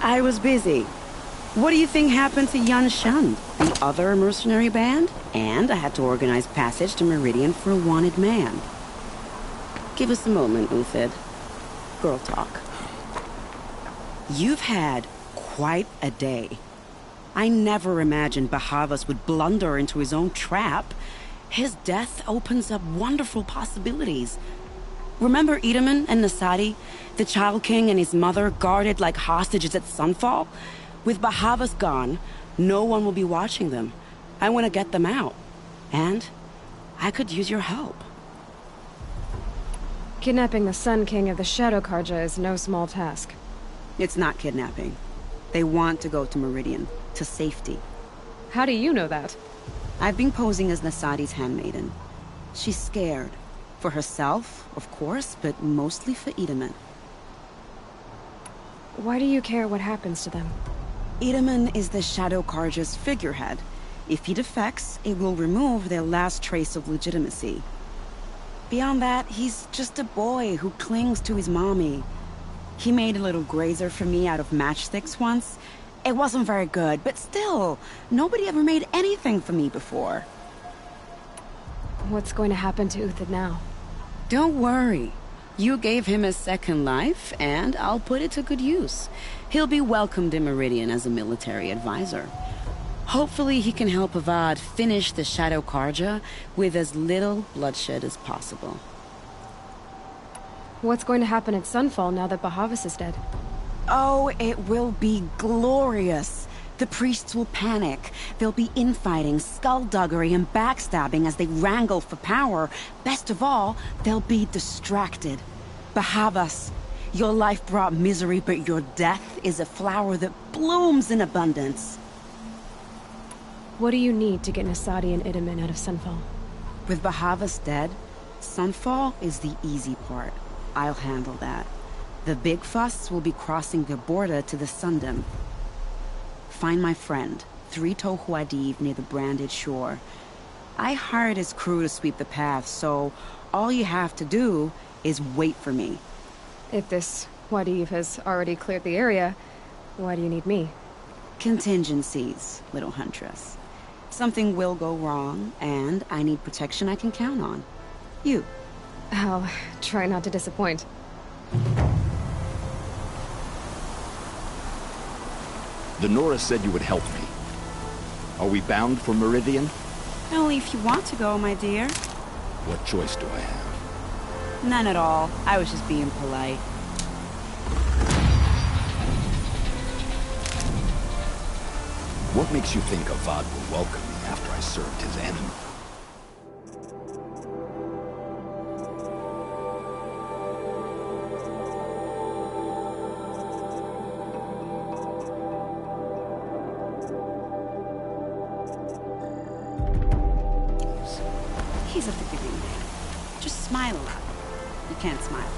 I was busy. What do you think happened to Yan Shan, the other mercenary band? And I had to organize passage to Meridian for a wanted man. Give us a moment, Uthid. Girl talk. You've had quite a day. I never imagined Bahavas would blunder into his own trap. His death opens up wonderful possibilities. Remember Itaman and Nasadi? The Child King and his mother guarded like hostages at Sunfall? With Bahavas gone, no one will be watching them. I want to get them out. And I could use your help. Kidnapping the Sun King of the Shadow Karja is no small task. It's not kidnapping. They want to go to Meridian, to safety. How do you know that? I've been posing as Nasadi's handmaiden. She's scared. For herself, of course, but mostly for Itaman. Why do you care what happens to them? Itaman is the Shadow Karja's figurehead. If he defects, it will remove their last trace of legitimacy. Beyond that, he's just a boy who clings to his mommy. He made a little grazer for me out of matchsticks once. It wasn't very good, but still, nobody ever made anything for me before. What's going to happen to Uthid now? Don't worry. You gave him a second life, and I'll put it to good use. He'll be welcomed in Meridian as a military advisor. Hopefully he can help Avad finish the Shadow Karja with as little bloodshed as possible. What's going to happen at Sunfall now that Bahavas is dead? Oh, it will be glorious. The priests will panic. There'll be infighting, skullduggery, and backstabbing as they wrangle for power. Best of all, they'll be distracted. Bahavas, your life brought misery, but your death is a flower that blooms in abundance. What do you need to get Nasadi and Itaman out of Sunfall? With Bahavas dead, Sunfall is the easy part. I'll handle that. The big fuss will be crossing the border to the Sundom. Find my friend, 3-Toe Huadiv, near the branded shore. I hired his crew to sweep the path, so all you have to do is wait for me. If this Huadiv has already cleared the area, why do you need me? Contingencies, little huntress. Something will go wrong, and I need protection I can count on. You. I'll try not to disappoint. The Nora said you would help me. Are we bound for Meridian? Only if you want to go, my dear. What choice do I have? None at all. I was just being polite. What makes you think Avad will welcome me after I served his enemy? He's a forgiving man. Just smile a lot. You can't smile.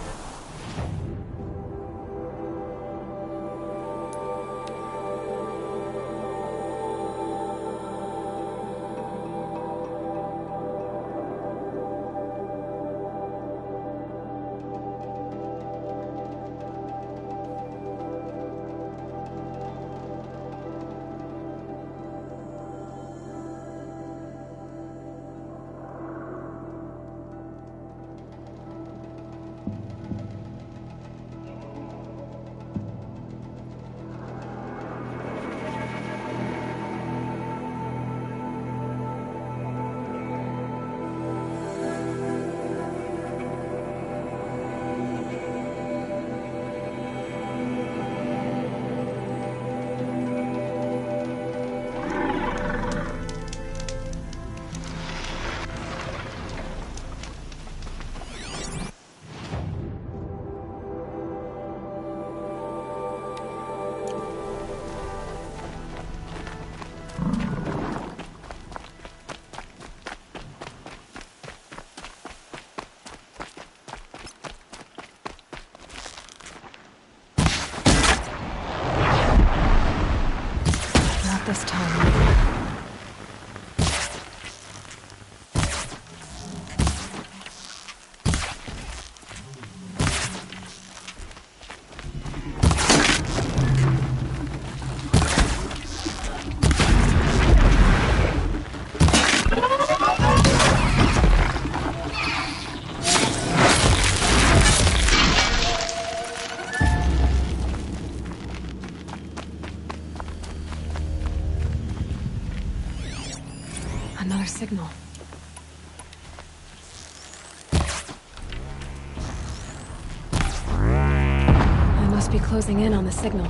This time. Another signal. I must be closing in on the signal.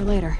for later.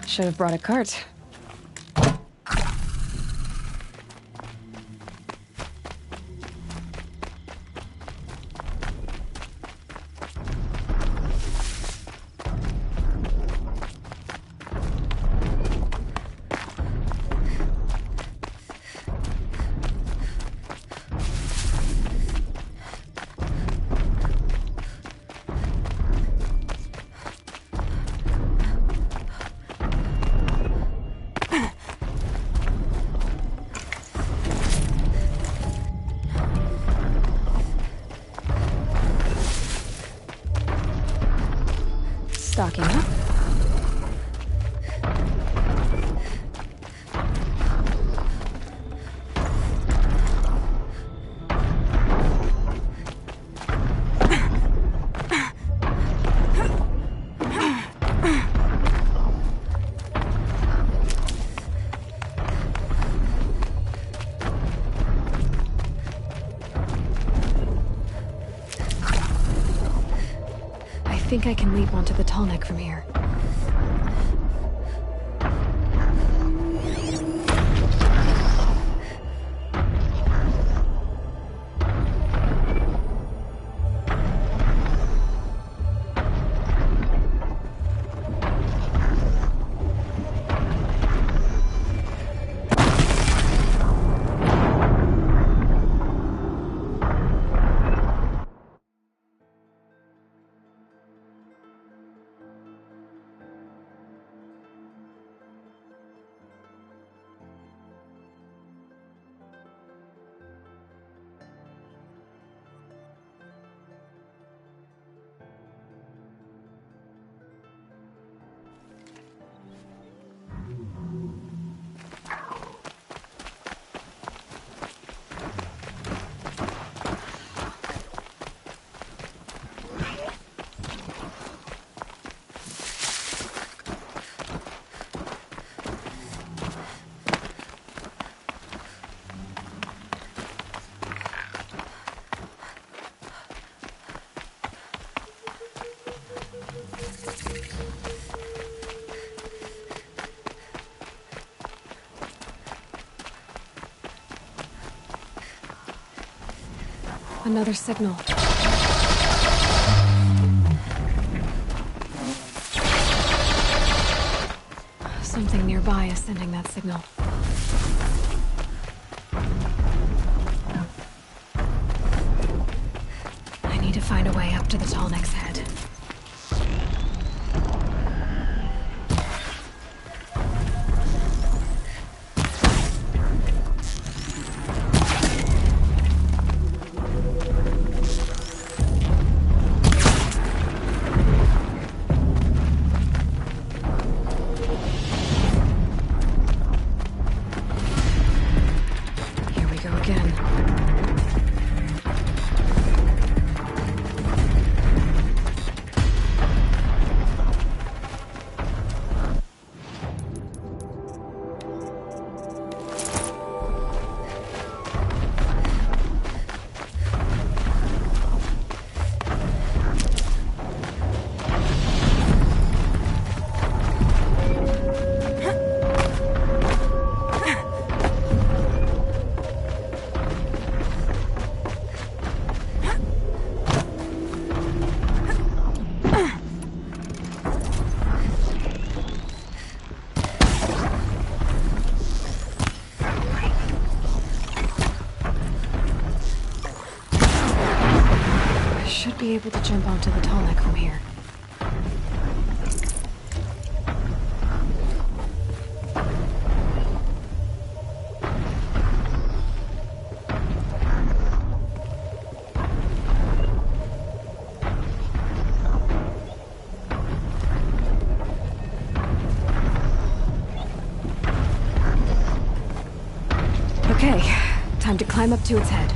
Should have brought a cart. Stocking up. I think I can leap onto the tall neck from here. Another signal. Something nearby is sending that signal. I need to find a way up to the tall neck's head. be able to jump onto the tall neck from here. Okay, time to climb up to its head.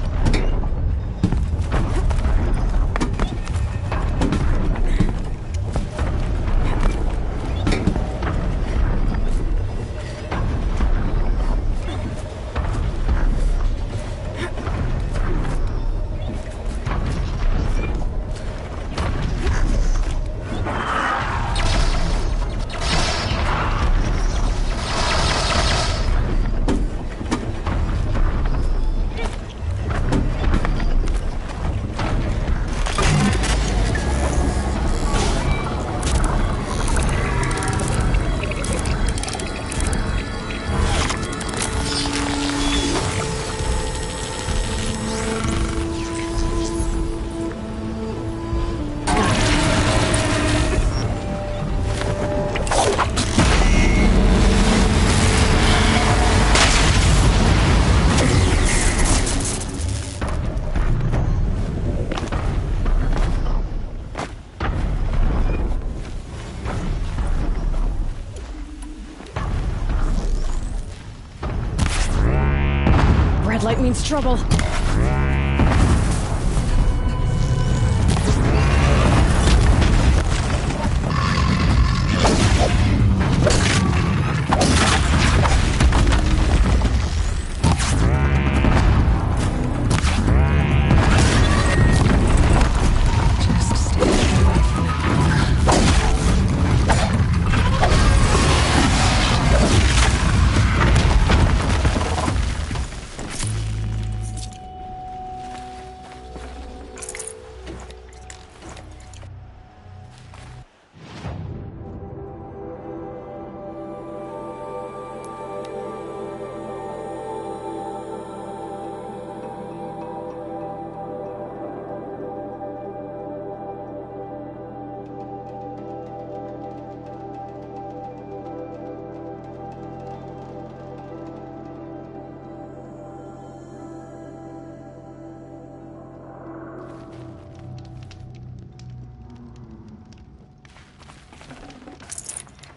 Red light means trouble.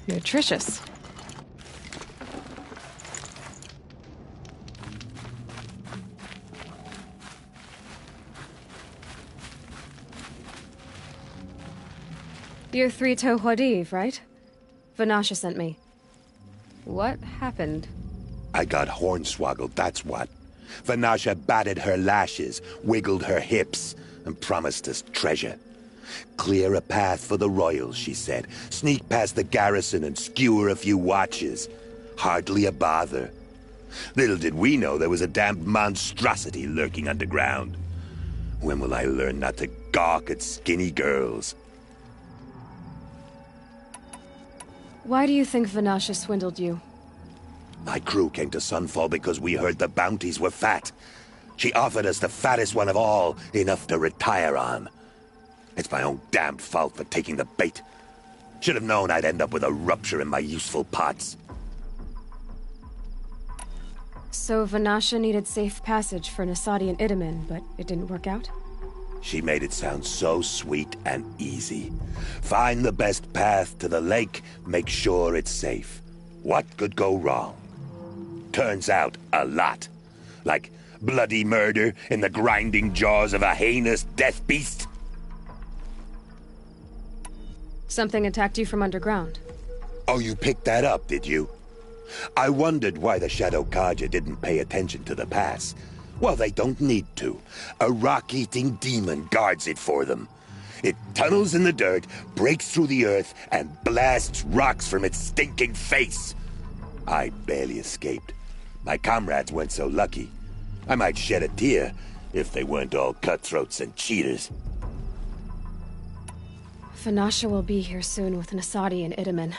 Nutritious. You're Three-Toe Huadiv, right? Vanasha sent me. What happened? I got hornswoggled, that's what. Vanasha batted her lashes, wiggled her hips, and promised us treasure. Clear a path for the royals, she said. Sneak past the garrison and skewer a few watches. Hardly a bother. Little did we know there was a damned monstrosity lurking underground. When will I learn not to gawk at skinny girls? Why do you think Vanasha swindled you? My crew came to Sunfall because we heard the bounties were fat. She offered us the fattest one of all, enough to retire on. It's my own damned fault for taking the bait. Should have known I'd end up with a rupture in my useful parts. So Vanasha needed safe passage for Nasadi and Itamen, but it didn't work out? She made it sound so sweet and easy. Find the best path to the lake, make sure it's safe. What could go wrong? Turns out, a lot. Like bloody murder in the grinding jaws of a heinous death beast. Something attacked you from underground. Oh, you picked that up, did you? I wondered why the Shadow Kaja didn't pay attention to the pass. Well, they don't need to. A rock-eating demon guards it for them. It tunnels in the dirt, breaks through the earth, and blasts rocks from its stinking face. I barely escaped. My comrades weren't so lucky. I might shed a tear if they weren't all cutthroats and cheaters. Vanasha will be here soon with Nasadi and Itamen.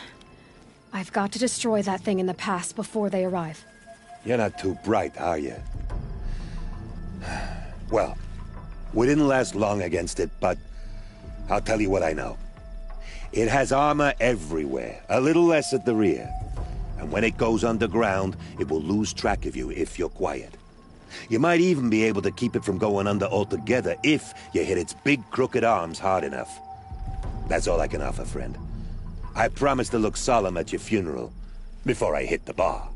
I've got to destroy that thing in the pass before they arrive. You're not too bright, are you? Well, we didn't last long against it, but I'll tell you what I know. It has armor everywhere, a little less at the rear. And when it goes underground, it will lose track of you if you're quiet. You might even be able to keep it from going under altogether if you hit its big crooked arms hard enough. That's all I can offer, friend. I promise to look solemn at your funeral before I hit the bar.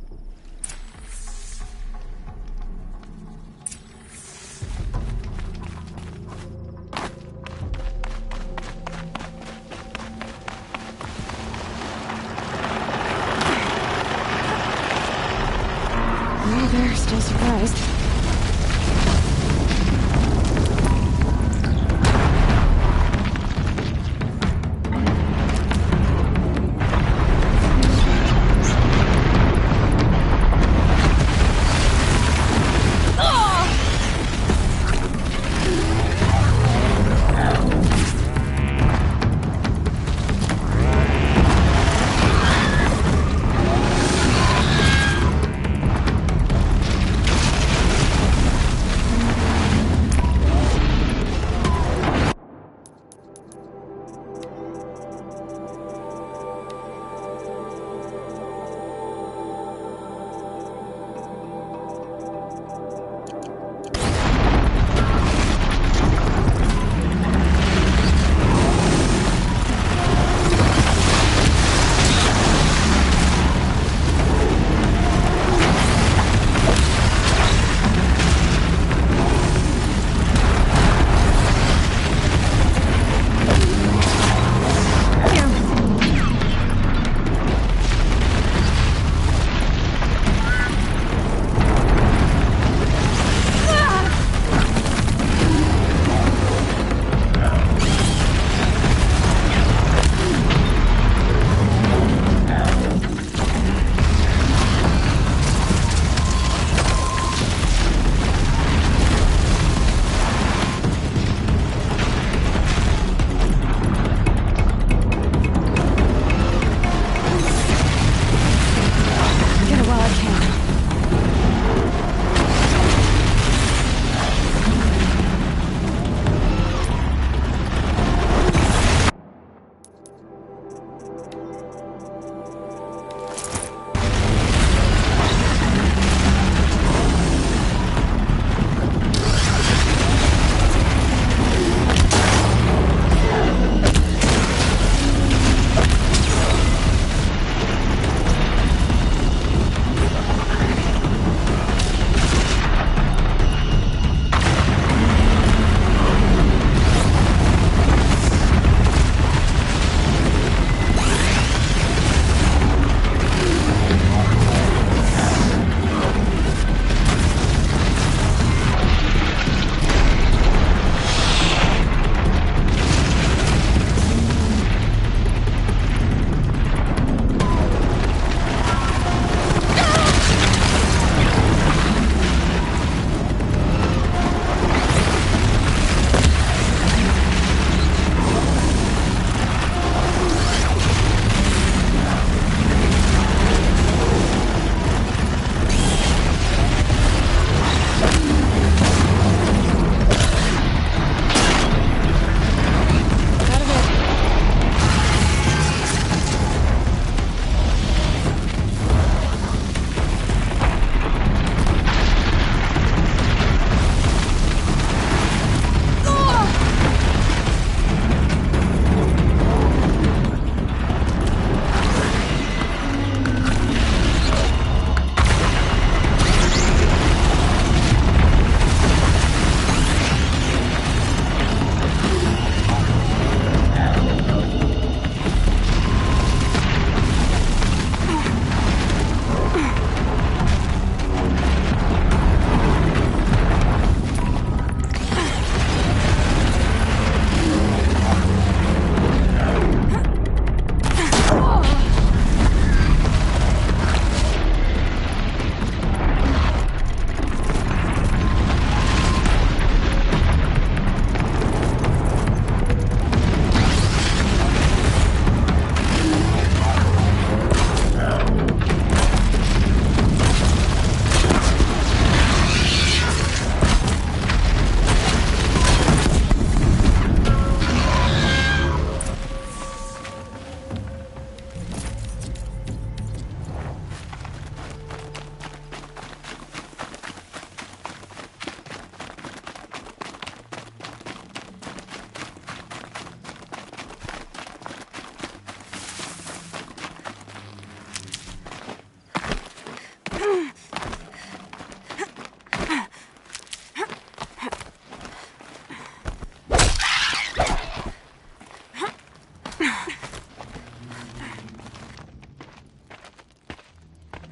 They're still surprised.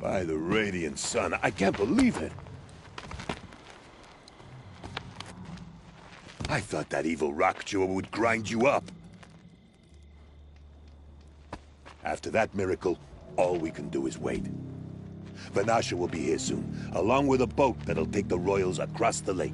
By the radiant sun, I can't believe it. I thought that evil rock chewer would grind you up. After that miracle, all we can do is wait. Vanasha will be here soon, along with a boat that'll take the royals across the lake.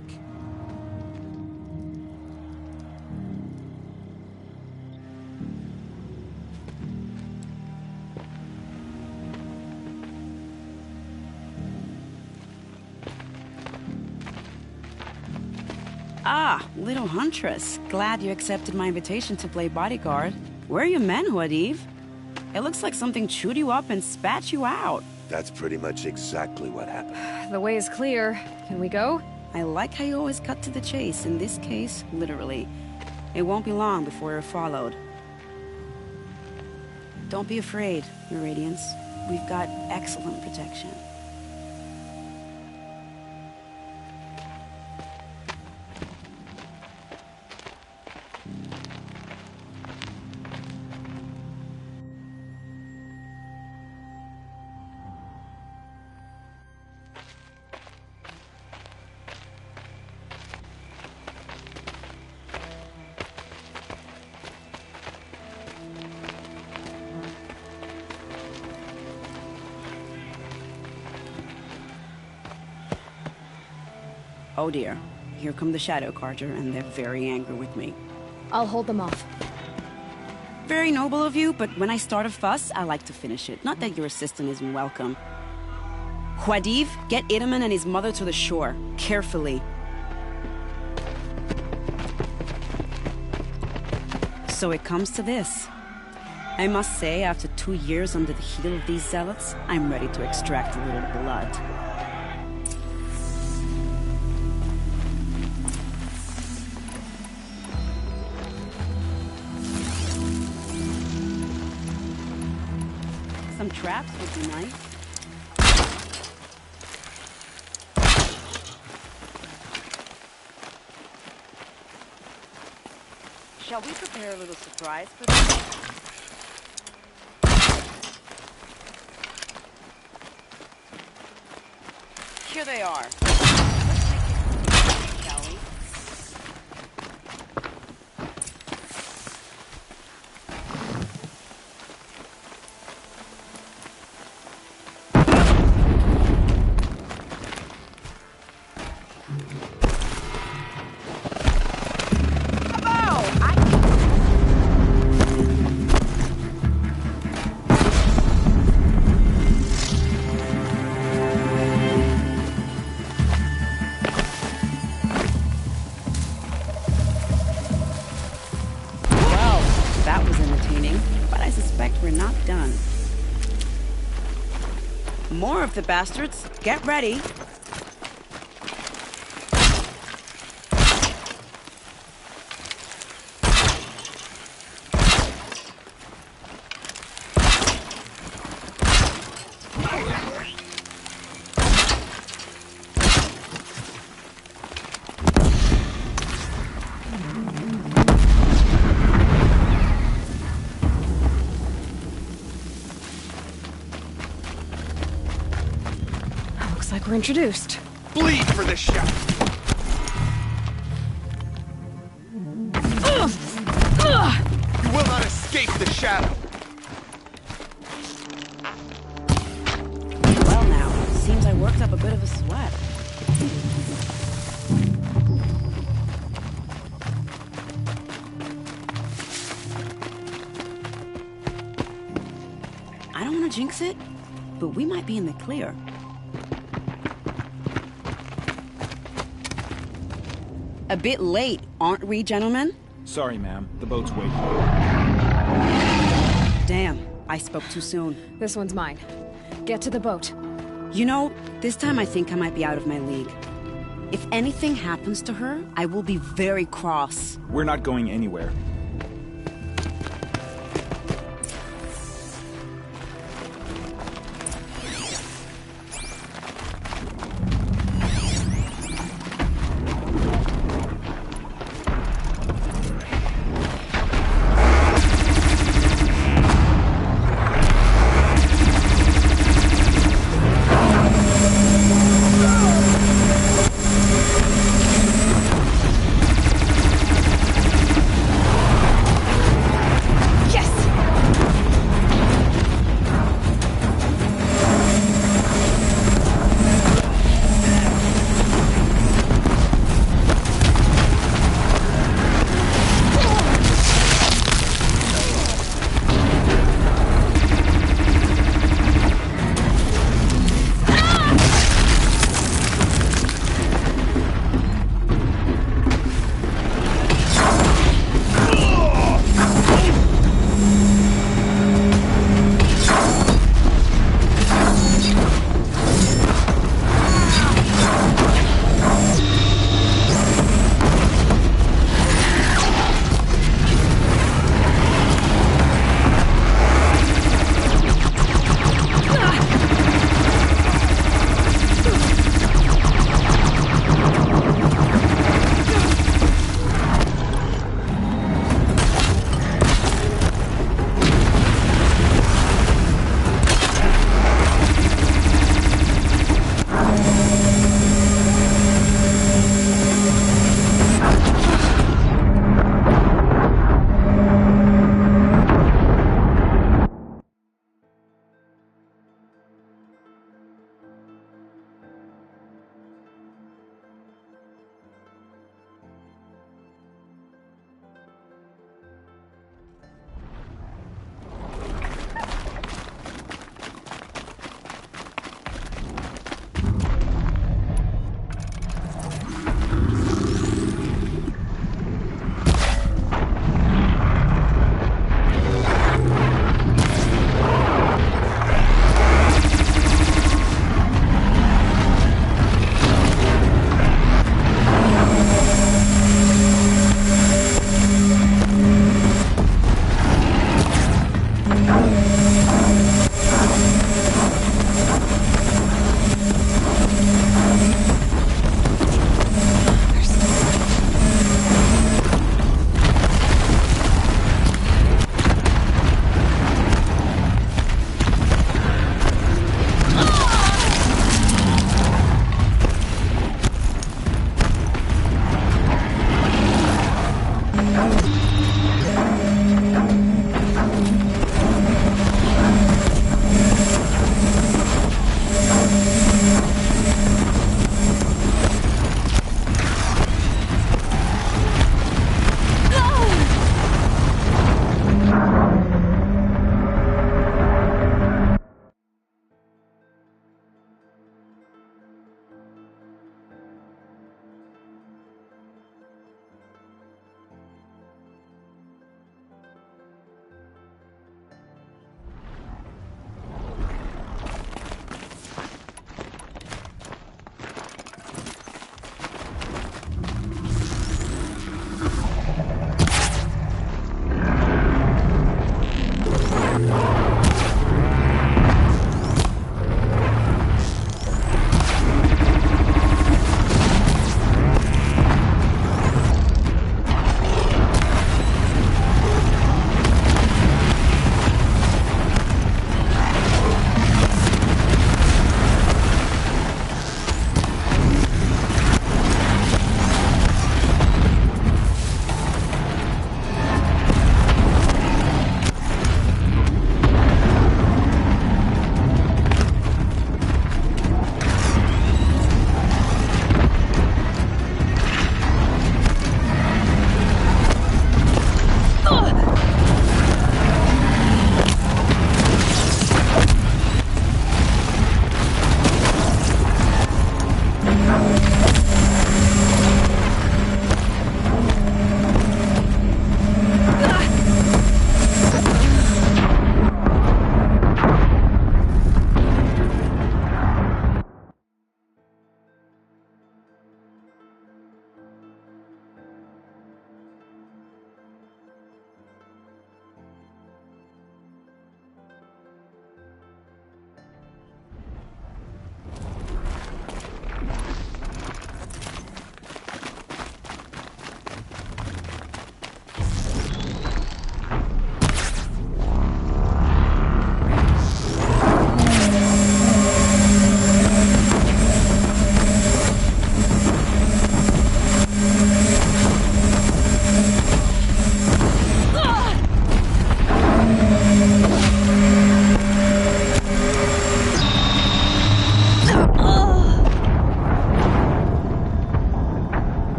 Ah, little huntress. Glad you accepted my invitation to play bodyguard. Where are your men, Huadiv? It looks like something chewed you up and spat you out. That's pretty much exactly what happened. The way is clear. Can we go? I like how you always cut to the chase. In this case, literally. It won't be long before you're followed. Don't be afraid, Your Radiance. We've got excellent protection. Oh dear. Here come the Shadow Carter, and they're very angry with me. I'll hold them off. Very noble of you, but when I start a fuss, I like to finish it. Not that your assistant isn't welcome. Huadiv, get Idaman and his mother to the shore. Carefully. So it comes to this. I must say, after 2 years under the heel of these zealots, I'm ready to extract a little blood. Some traps would be nice. Shall we prepare a little surprise for them? Here they are. Shall we? More of the bastards. Get ready. We're introduced. Bleed for this shot. You will not escape the shadow. Well now, seems I worked up a bit of a sweat. I don't want to jinx it, but we might be in the clear. A bit late, aren't we, gentlemen? Sorry, ma'am. The boat's waiting. Damn, I spoke too soon. This one's mine. Get to the boat. You know, this time I think I might be out of my league. If anything happens to her, I will be very cross. We're not going anywhere.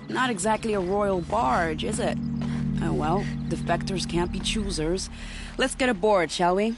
Not exactly a royal barge, is it? Oh well, defectors can't be choosers. Let's get aboard, shall we?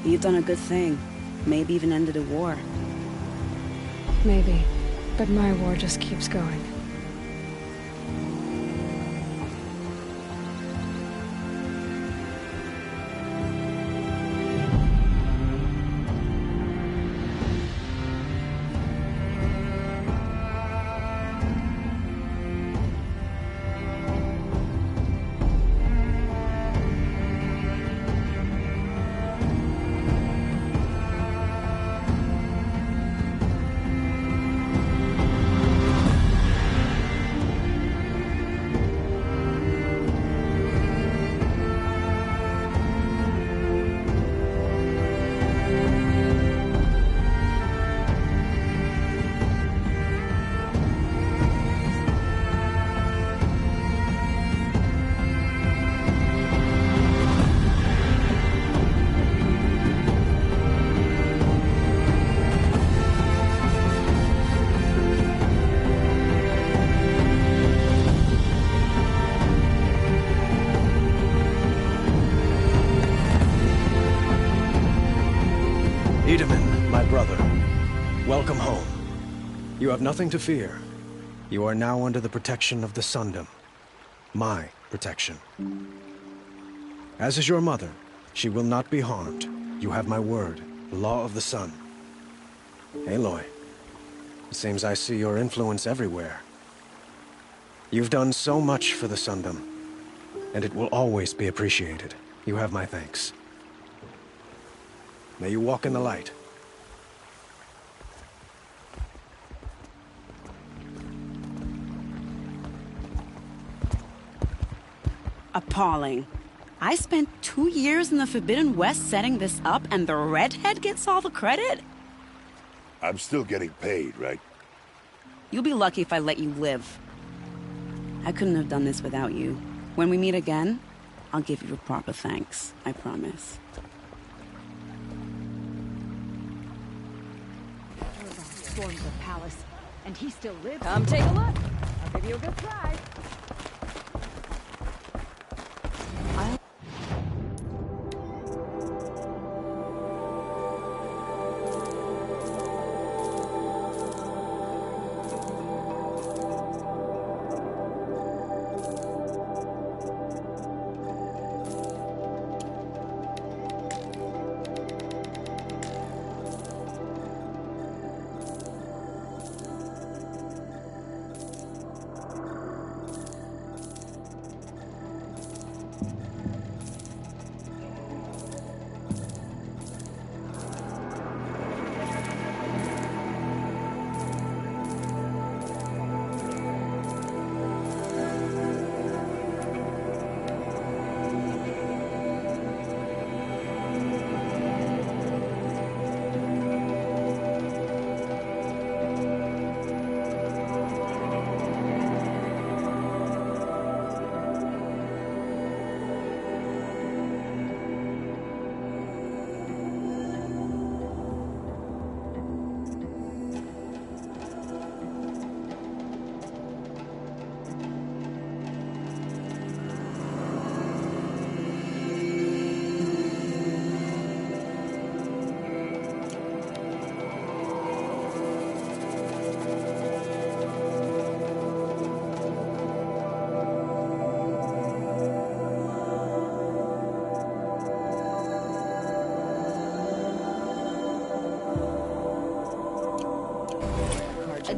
You've done a good thing. Maybe even ended a war. Maybe. But my war just keeps going. Itaman, my brother, welcome home. You have nothing to fear. You are now under the protection of the Sundom. My protection. As is your mother, she will not be harmed. You have my word, the law of the sun. Aloy, it seems I see your influence everywhere. You've done so much for the Sundom, and it will always be appreciated. You have my thanks. May you walk in the light. Appalling. I spent 2 years in the Forbidden West setting this up, and the redhead gets all the credit? I'm still getting paid, right? You'll be lucky if I let you live. I couldn't have done this without you. When we meet again, I'll give you a proper thanks. I promise. Stormed the palace, and he still lives. Come take a look. I'll give you a good prize.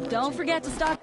Don't forget to stop.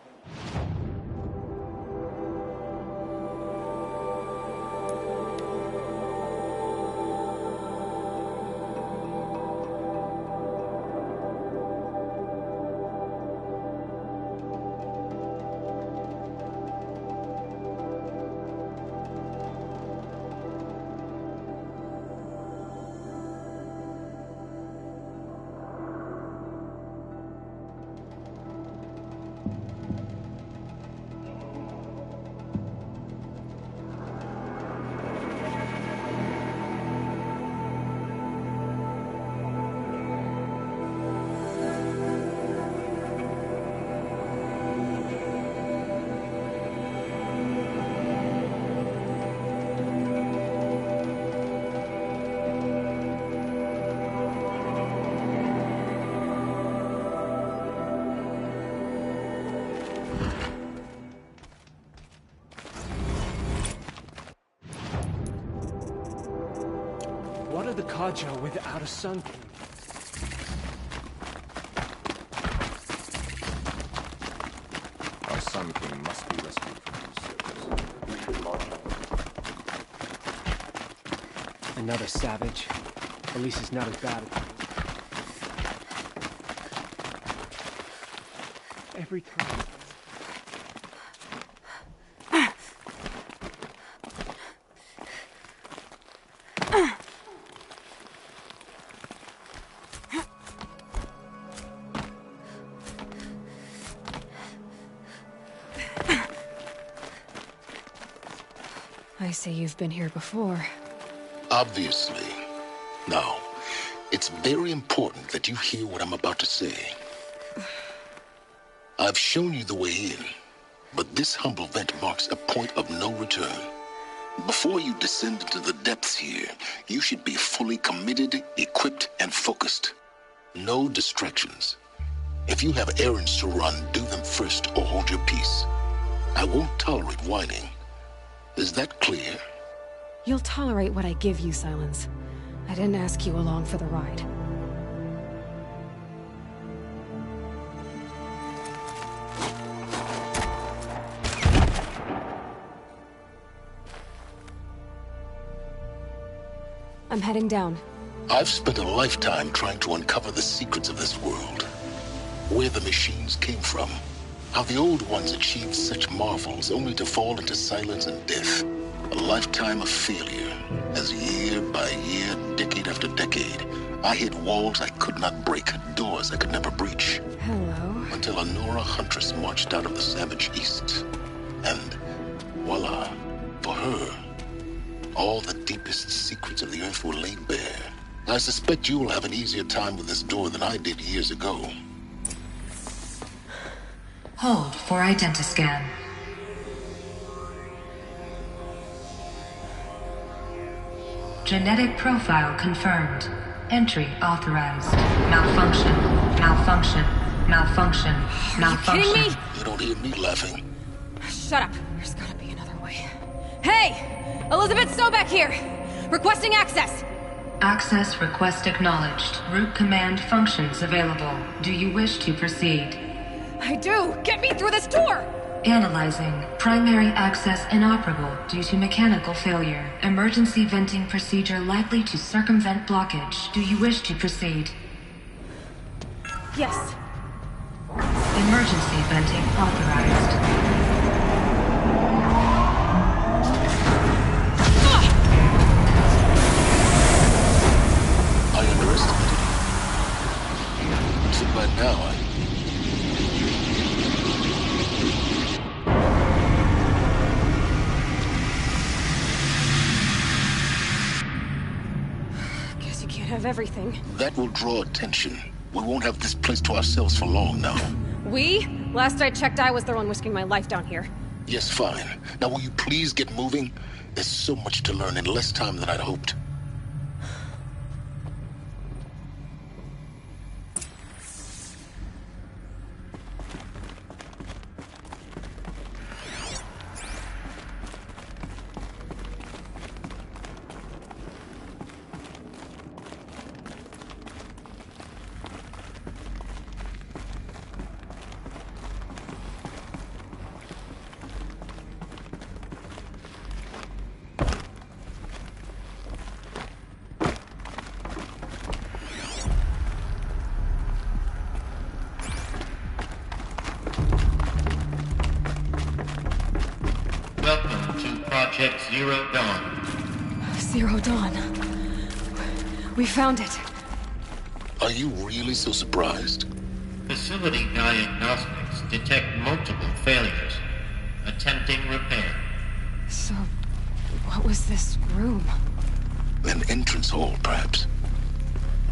Kaja without a Sun King. Our Sun King must be rescued from these servants. Another savage. At least he's not as bad as every time. I say you've been here before. Obviously. Now, it's very important that you hear what I'm about to say. I've shown you the way in, but this humble vent marks a point of no return. Before you descend into the depths here, you should be fully committed, equipped, and focused. No distractions. If you have errands to run, do them first or hold your peace. I won't tolerate whining. Is that clear? You'll tolerate what I give you, Silence. I didn't ask you along for the ride. I'm heading down. I've spent a lifetime trying to uncover the secrets of this world. Where the machines came from. How the old ones achieved such marvels only to fall into silence and death. A lifetime of failure, as year by year, decade after decade, I hit walls I could not break, doors I could never breach. Hello. Until a Nora huntress marched out of the savage east. And voila, for her, all the deepest secrets of the earth were laid bare. I suspect you will have an easier time with this door than I did years ago. Hold for identiscan. Genetic profile confirmed. Entry authorized. Malfunction. Malfunction. Malfunction. Malfunction. Are you kidding me? You don't hear me laughing. Shut up. There's gotta be another way. Hey! Elizabeth Sobeck here! Requesting access! Access request acknowledged. Root command functions available. Do you wish to proceed? I do! Get me through this door! Analyzing. Primary access inoperable due to mechanical failure. Emergency venting procedure likely to circumvent blockage. Do you wish to proceed? Yes. Emergency venting authorized. I underestimated. So by now, Guess you can't have everything. that will draw attention. We won't have this place to ourselves for long now. We? Last I checked, I was the one risking my life down here. Yes, fine. Now will you please get moving? There's so much to learn in less time than I'd hoped. Welcome to Project Zero Dawn. Zero Dawn. We found it. Are you really so surprised? Facility diagnostics detect multiple failures. Attempting repair. So, what was this room? An entrance hall, perhaps.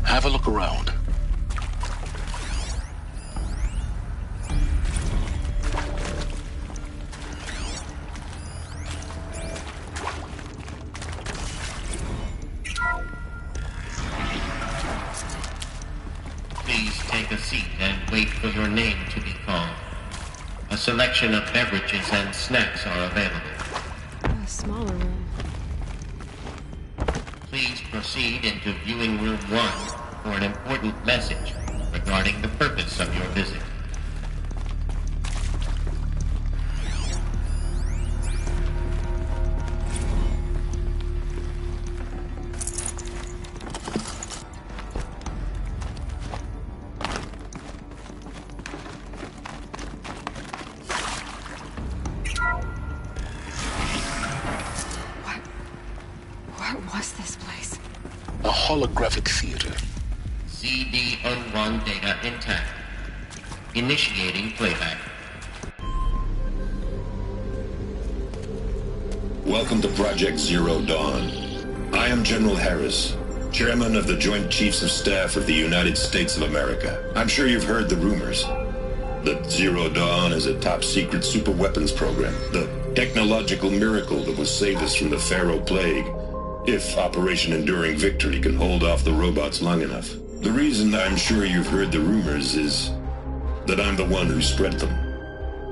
Have a look around. Please take a seat and wait for your name to be called. A selection of beverages and snacks are available. A smaller room. Please proceed into viewing room 1 for an important message regarding the purpose of your visit. What was this place? A holographic theater. CD01 data intact. Initiating playback. Welcome to Project Zero Dawn. I am General Harris, Chairman of the Joint Chiefs of Staff of the United States of America. I'm sure you've heard the rumors that Zero Dawn is a top-secret superweapons program, the technological miracle that will save us from the Pharaoh Plague, if Operation Enduring Victory can hold off the robots long enough. The reason I'm sure you've heard the rumors is that I'm the one who spread them,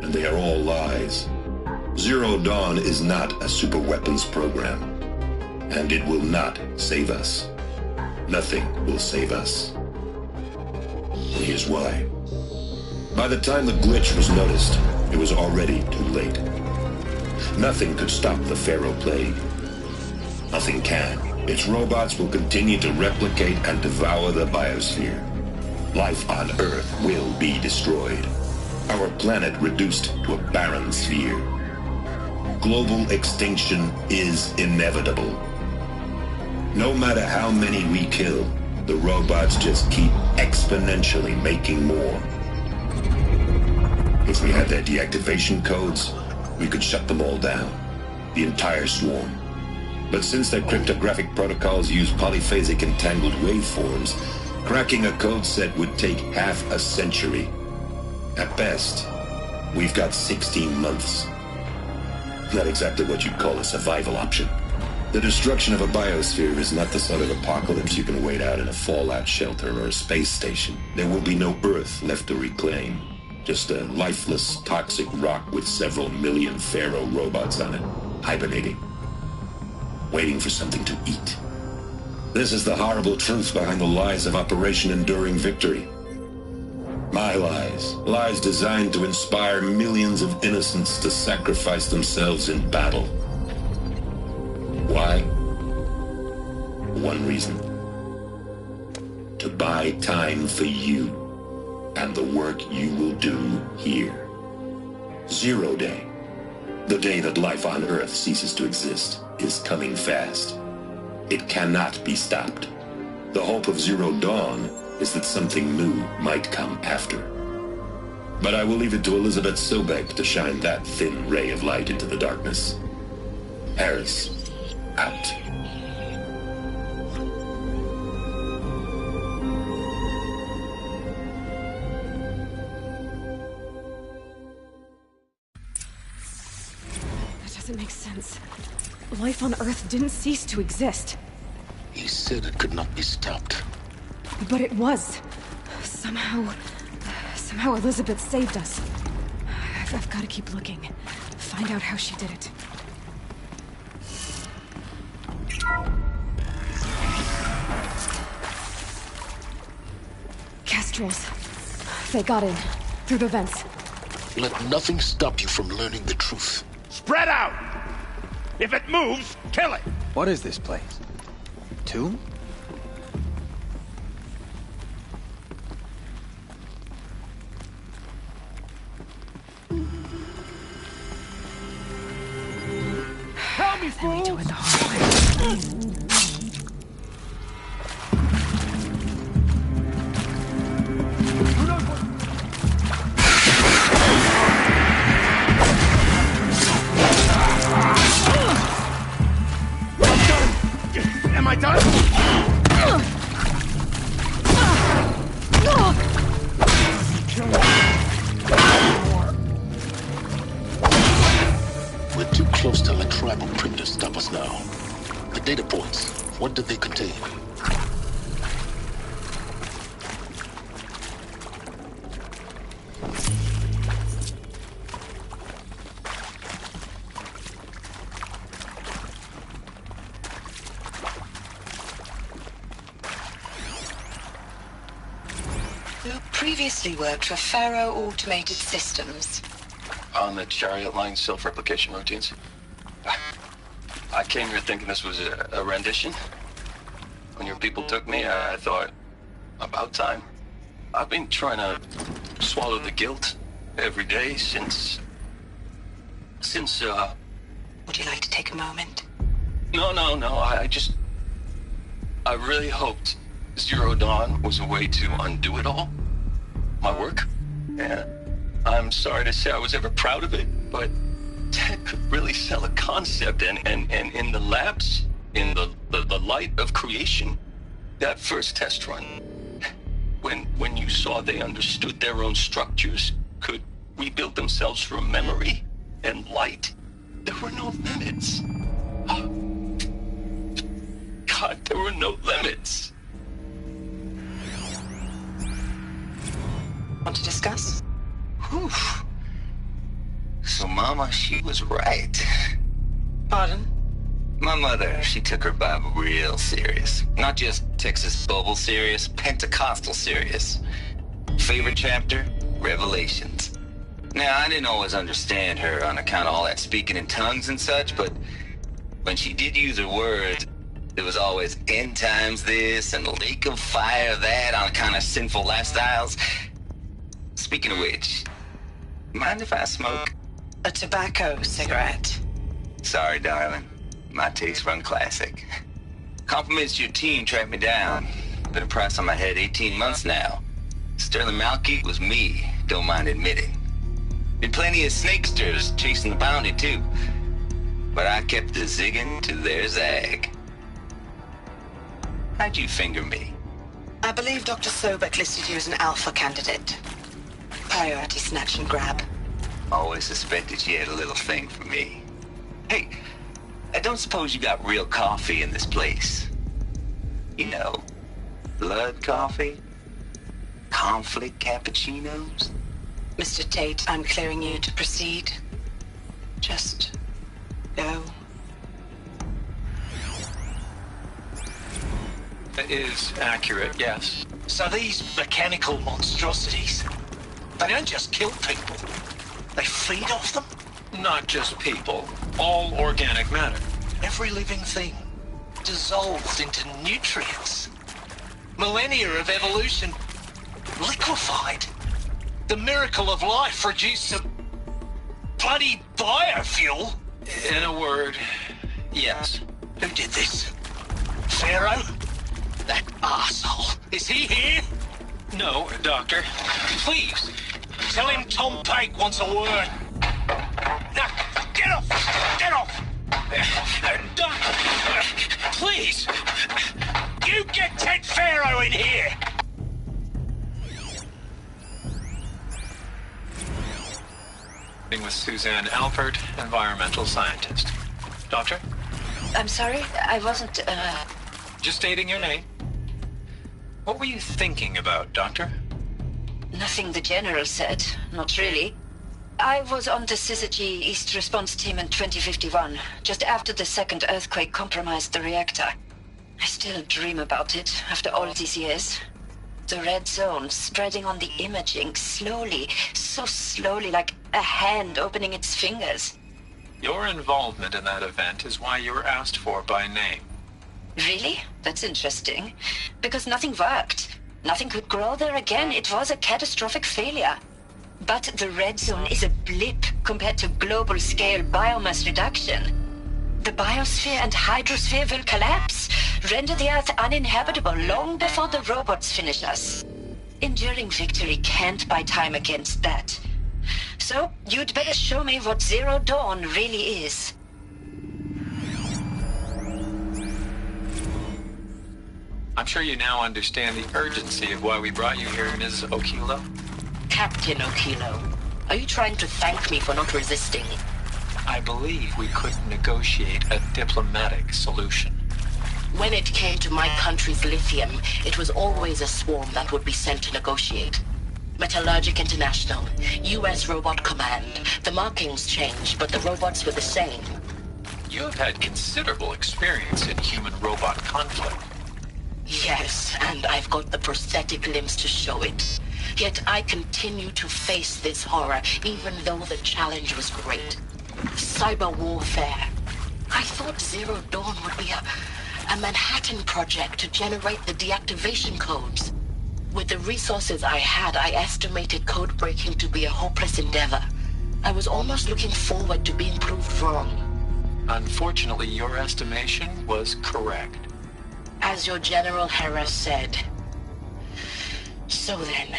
and they are all lies. Zero Dawn is not a superweapons program, and it will not save us. Nothing will save us. Here's why. By the time the glitch was noticed, it was already too late. Nothing could stop the Pharaoh Plague. Nothing can. Its robots will continue to replicate and devour the biosphere. Life on Earth will be destroyed. Our planet reduced to a barren sphere. Global extinction is inevitable. No matter how many we kill, the robots just keep exponentially making more. If we had their deactivation codes, we could shut them all down. The entire swarm. But since their cryptographic protocols use polyphasic entangled waveforms, cracking a code set would take half a century. At best, we've got 16 months. Not exactly what you'd call a survival option. The destruction of a biosphere is not the sort of apocalypse you can wait out in a fallout shelter or a space station. There will be no Earth left to reclaim. Just a lifeless, toxic rock with several million Pharaoh robots on it, hibernating, waiting for something to eat. This is the horrible truth behind the lies of Operation Enduring Victory. My lies. Lies designed to inspire millions of innocents to sacrifice themselves in battle. Why? One reason. To buy time for you and the work you will do here. Zero Day, the day that life on Earth ceases to exist, is coming fast. It cannot be stopped. The hope of Zero Dawn is that something new might come after. But I will leave it to Elizabeth Sobek to shine that thin ray of light into the darkness. Harris, out. Doesn't make sense. Life on Earth didn't cease to exist. He said it could not be stopped. But it was. Somehow Elizabeth saved us. I've got to keep looking. Find out how she did it. Kestrels. They got in. Through the vents. Let nothing stop you from learning the truth. Spread out! If it moves, kill it! What is this place? Tomb? Help me, fool! Do it the hard way. Am I done? We're too close to let tribal printers stop us now. The data points, what did they contain? previously worked for Faro Automated Systems. On the Chariot Line self-replication routines? I came here thinking this was a rendition. When your people took me, I thought, about time. I've been trying to swallow the guilt every day since... Would you like to take a moment? No, I really hoped Zero Dawn was a way to undo it all. My work. And I'm sorry to say I was ever proud of it, but Ted could really sell a concept, and in the labs, in the light of creation, that first test run, when you saw they understood their own structures, could rebuild themselves from memory and light, there were no limits. God, there were no limits. Want to discuss? Whew. So Mama, she was right. Pardon? My mother, she took her Bible real serious. Not just Texas Bible serious, Pentecostal serious. Favorite chapter? Revelations. Now, I didn't always understand her on account of all that speaking in tongues and such, but when she did use her words, there was always end times this and lake of fire that on account of sinful lifestyles. Speaking of which, mind if I smoke? A tobacco cigarette. Sorry, darling. My taste run classic. Compliments to your team tracked me down. Been a price on my head 18 months now. Sterling Malky was me, don't mind admitting. Been plenty of snakesters chasing the bounty too. But I kept the zigging to their zag. How'd you finger me? I believe Dr. Sobek listed you as an alpha candidate. Priority snatch and grab. Always suspected she had a little thing for me. Hey, I don't suppose you got real coffee in this place? You know, blood coffee? Conflict cappuccinos? Mr. Tate, I'm clearing you to proceed. Just go. That is accurate, yes. So these mechanical monstrosities, they don't just kill people. They feed off them? Not just people. All organic matter. Every living thing dissolved into nutrients. Millennia of evolution liquefied. The miracle of life produced a bloody biofuel. In a word, yes. Who did this? Pharaoh? That arsehole. Is he here? No, Doctor. Please, tell him Tom Pike wants a word. Now, get off! Get off! Doctor, please! You get Ted Pharaoh in here! With Suzanne Alpert, environmental scientist. Doctor? I'm sorry, I wasn't, Just stating your name. What were you thinking about, Doctor? Nothing the General said, not really. I was on the Syzygy East Response Team in 2051, just after the second earthquake compromised the reactor. I still dream about it, after all these years. The red zone spreading on the imaging, slowly, so slowly, like a hand opening its fingers. Your involvement in that event is why you were asked for by name. Really? That's interesting. Because nothing worked. Nothing could grow there again. It was a catastrophic failure. But the red zone is a blip compared to global-scale biomass reduction. The biosphere and hydrosphere will collapse, render the Earth uninhabitable long before the robots finish us. Enduring victory can't buy time against that. So, you'd better show me what Zero Dawn really is. I'm sure you now understand the urgency of why we brought you here, Ms. Okilo. Captain Okilo, are you trying to thank me for not resisting? I believe we could negotiate a diplomatic solution. When it came to my country's lithium, it was always a swarm that would be sent to negotiate. Metallurgic International, U.S. Robot Command. The markings changed, but the robots were the same. You have had considerable experience in human-robot conflict. Yes, and I've got the prosthetic limbs to show it. Yet I continue to face this horror, even though the challenge was great. Cyber warfare. I thought Zero Dawn would be a Manhattan project to generate the deactivation codes. With the resources I had, I estimated code breaking to be a hopeless endeavor. I was almost looking forward to being proved wrong. Unfortunately, your estimation was correct. As your General Hera said. So then,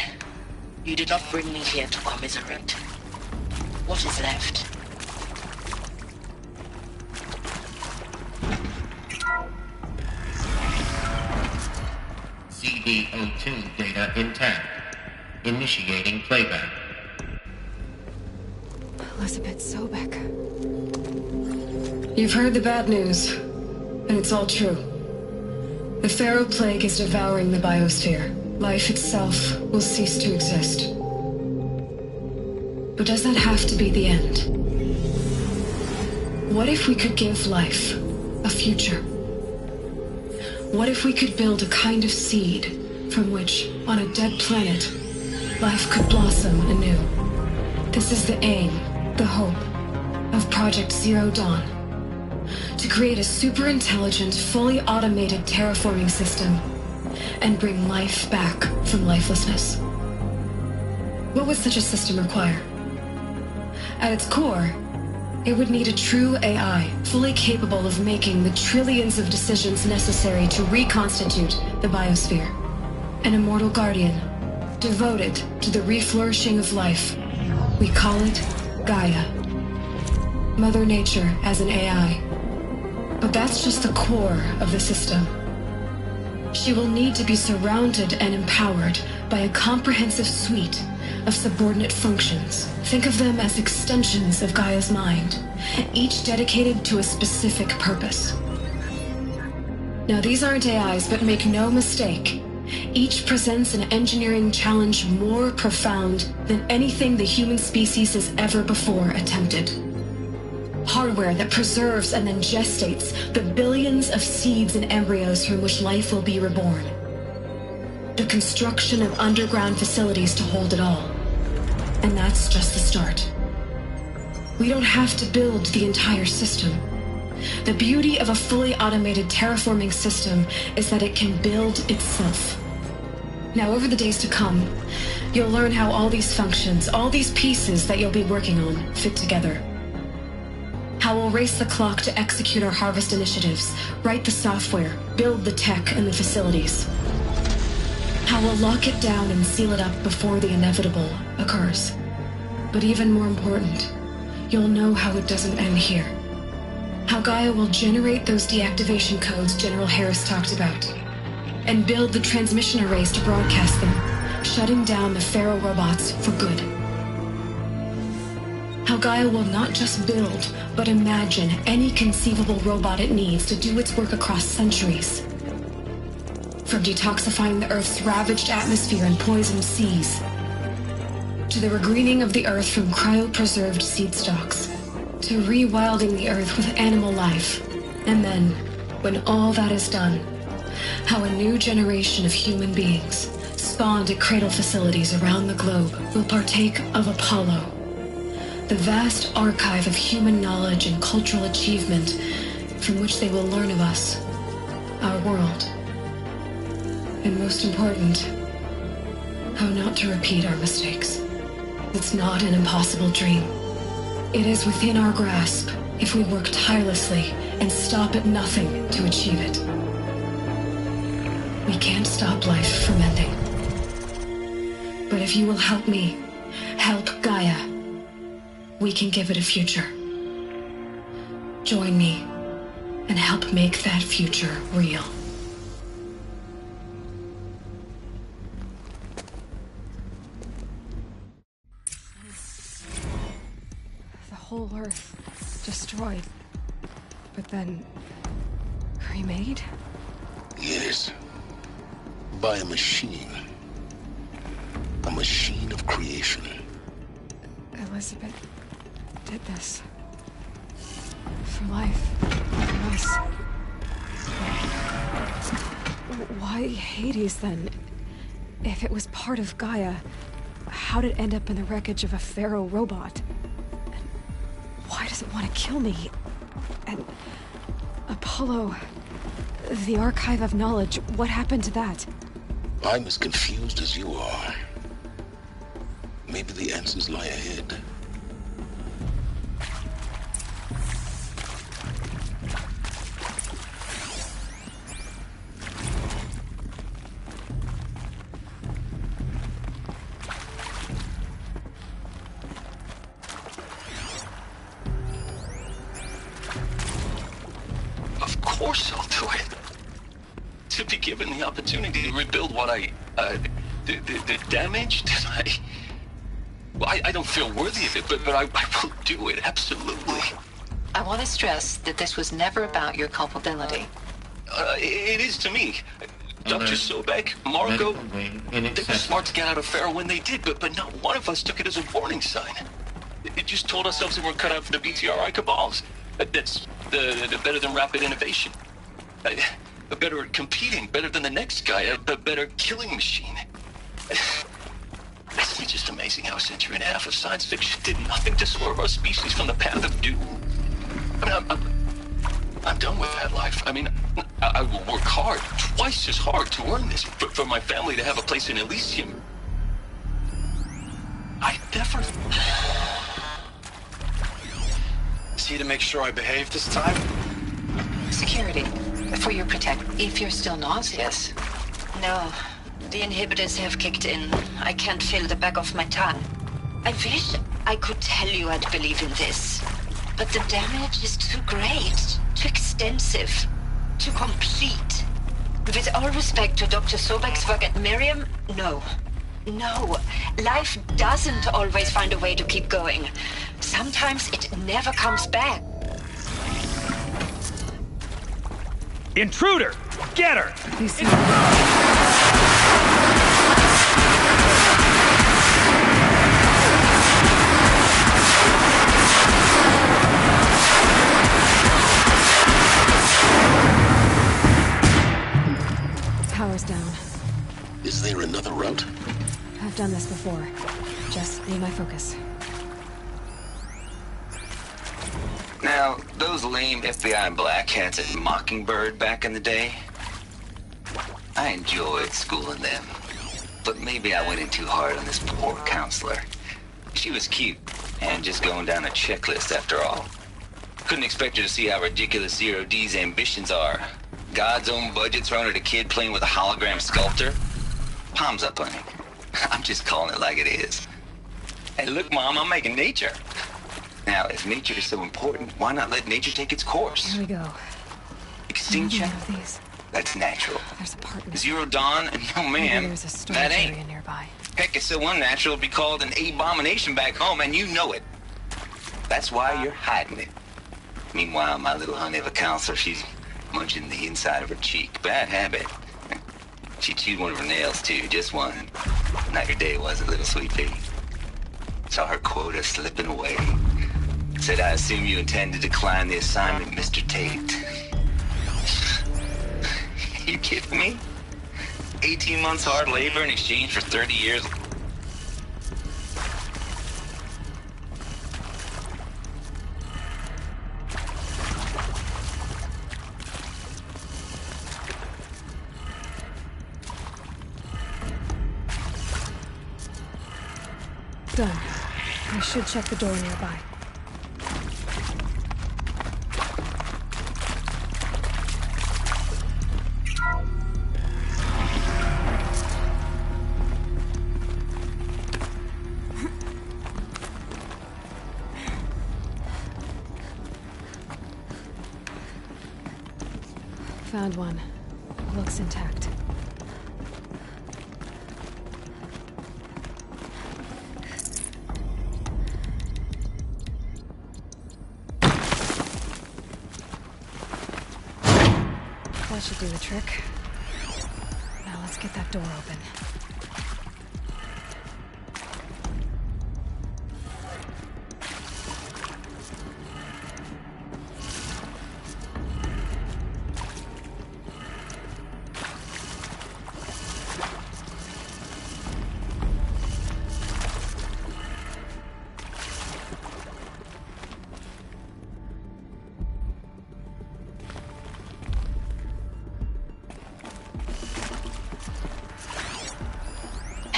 you did not bring me here to commiserate. What is left? CD02 data intact. Initiating playback. Elizabeth Sobek. You've heard the bad news, and it's all true. The Pharaoh Plague is devouring the biosphere. Life itself will cease to exist. But does that have to be the end? What if we could give life a future? What if we could build a kind of seed from which, on a dead planet, life could blossom anew? This is the aim, the hope, of Project Zero Dawn. To create a super-intelligent, fully automated terraforming system and bring life back from lifelessness. What would such a system require? At its core, it would need a true AI, fully capable of making the trillions of decisions necessary to reconstitute the biosphere. An immortal guardian, devoted to the reflourishing of life. We call it Gaia. Mother Nature as an AI. But that's just the core of the system. She will need to be surrounded and empowered by a comprehensive suite of subordinate functions. Think of them as extensions of Gaia's mind, each dedicated to a specific purpose. Now, these aren't AIs, but make no mistake, each presents an engineering challenge more profound than anything the human species has ever before attempted. Hardware that preserves and then gestates the billions of seeds and embryos from which life will be reborn. The construction of underground facilities to hold it all. And that's just the start. We don't have to build the entire system. The beauty of a fully automated terraforming system is that it can build itself. Now, over the days to come, you'll learn how all these functions, all these pieces that you'll be working on, fit together. How we'll race the clock to execute our harvest initiatives, write the software, build the tech and the facilities. How we'll lock it down and seal it up before the inevitable occurs. But even more important, you'll know how it doesn't end here. How Gaia will generate those deactivation codes General Harris talked about, and build the transmission arrays to broadcast them, shutting down the Pharaoh robots for good. How Gaia will not just build, but imagine any conceivable robot it needs to do its work across centuries. From detoxifying the Earth's ravaged atmosphere and poisoned seas, to the regreening of the Earth from cryopreserved seed stalks, to rewilding the Earth with animal life. And then, when all that is done, how a new generation of human beings, spawned at cradle facilities around the globe, will partake of Apollo, the vast archive of human knowledge and cultural achievement from which they will learn of us, our world. And most important, how not to repeat our mistakes. It's not an impossible dream. It is within our grasp if we work tirelessly and stop at nothing to achieve it. We can't stop life from ending. But if you will help me, help Gaia, we can give it a future. Join me and help make that future real. The whole Earth destroyed, but then remade? Yes. By a machine. A machine of creation. Elizabeth did this. For life. For us. Why Hades, then? If it was part of Gaia, how'd it end up in the wreckage of a pharaoh robot? And why does it want to kill me? And Apollo, the Archive of Knowledge, what happened to that? I'm as confused as you are. Maybe the answers lie ahead. Of course I'll do it. To be given the opportunity to rebuild what the damage that I don't feel worthy of it, but I will do it, absolutely. I want to stress that this was never about your culpability. It is to me. Dr. Sobek, Margot, they were smart to get out of Pharaoh when they did, but not one of us took it as a warning sign. It just told ourselves that we're cut out for the BTRI cabals. That's the better than rapid innovation. Better at competing, better than the next guy, a better killing machine. Isn't it just amazing how a century and a half of science fiction did nothing to swerve our species from the path of doom? I mean, I'm done with that life. I mean, I will work hard, twice as hard to earn this, for my family to have a place in Elysium. I never... See to make sure I behave this time? Security. For your if you're still nauseous. No. The inhibitors have kicked in. I can't feel the back of my tongue. I wish I could tell you I'd believe in this. But the damage is too great, too extensive, too complete. With all respect to Dr. Sobek's work at Miriam, no. No. Life doesn't always find a way to keep going. Sometimes it never comes back. Intruder! Get her! Power's down. Is there another route? I've done this before. Just be my focus. Now, those lame FBI black hats at Mockingbird back in the day, I enjoyed schooling them. But maybe I went in too hard on this poor counselor. She was cute, and just going down a checklist after all. Couldn't expect her to see how ridiculous Zero D's ambitions are. God's own budget thrown at a kid playing with a hologram sculptor? Palms up, honey. I'm just calling it like it is. Hey, look, Mom, I'm making nature. Now, if nature is so important, why not let nature take its course? Here we go. Extinction? That's natural. There's a partner. Zero Dawn? No, ma'am. There's a storage That area ain't. nearby. Heck, it's so unnatural it'd be called an abomination back home, and you know it. That's why you're hiding it. Meanwhile, my little honey of a counselor, she's munching the inside of her cheek. Bad habit. She chewed one of her nails, too. Just one. Not your day, was it, little sweet pea? Saw her quota slipping away. Said, I assume you intend to decline the assignment, Mr. Tate. You kidding me? 18 months hard labor in exchange for 30 years. Done. I should check the door nearby. Found one. Looks intact. That should do the trick. Now let's get that door open.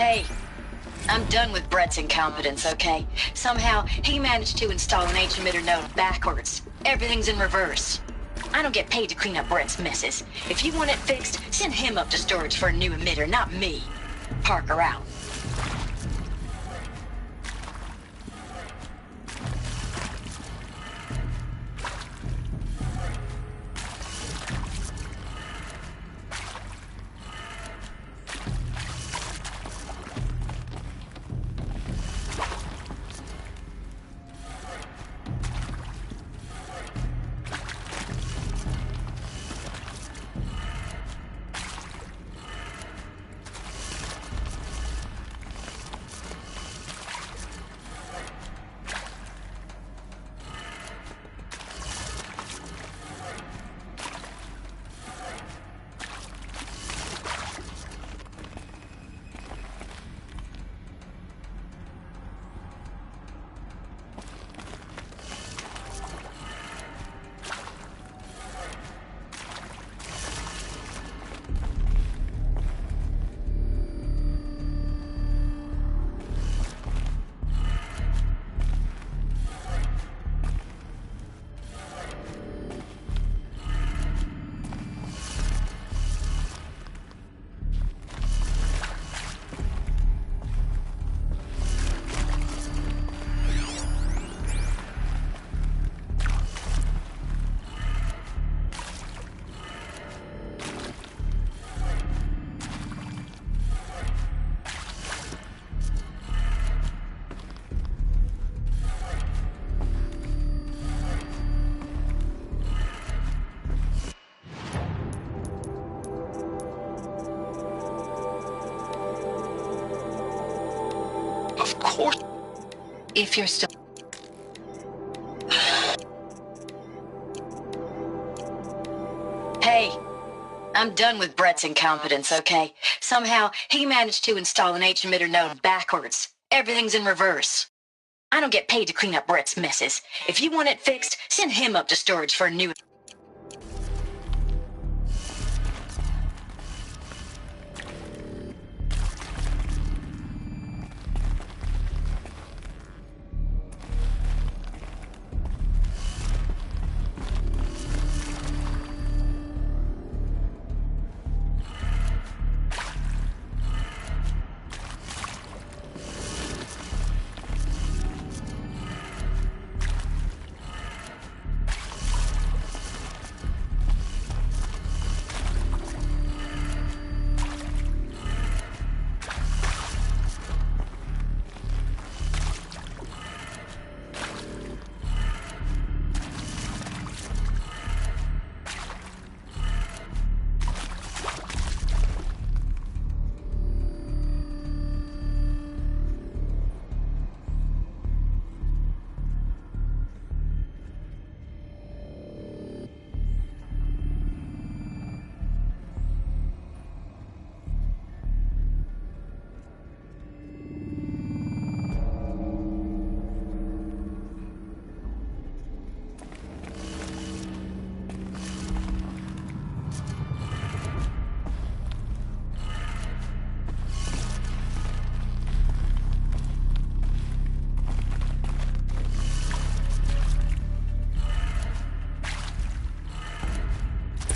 Hey, I'm done with Brett's incompetence, okay? Somehow, he managed to install an H-emitter node backwards. Everything's in reverse. I don't get paid to clean up Brett's messes. If you want it fixed, send him up to storage for a new emitter, not me. Parker out. Of course. If you're still... Hey, I'm done with Brett's incompetence, okay? Somehow, he managed to install an H-emitter node backwards. Everything's in reverse. I don't get paid to clean up Brett's messes. If you want it fixed, send him up to storage for a new...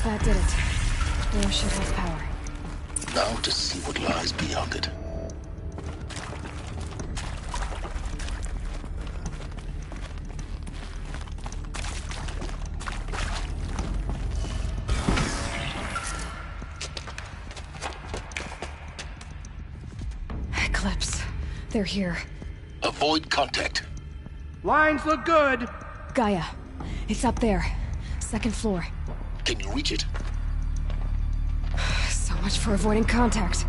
That did it. Door should have power. Now to see what lies beyond it. Eclipse. They're here. Avoid contact. Lines look good. Gaia. It's up there. Second floor. Can you reach it? So much for avoiding contact.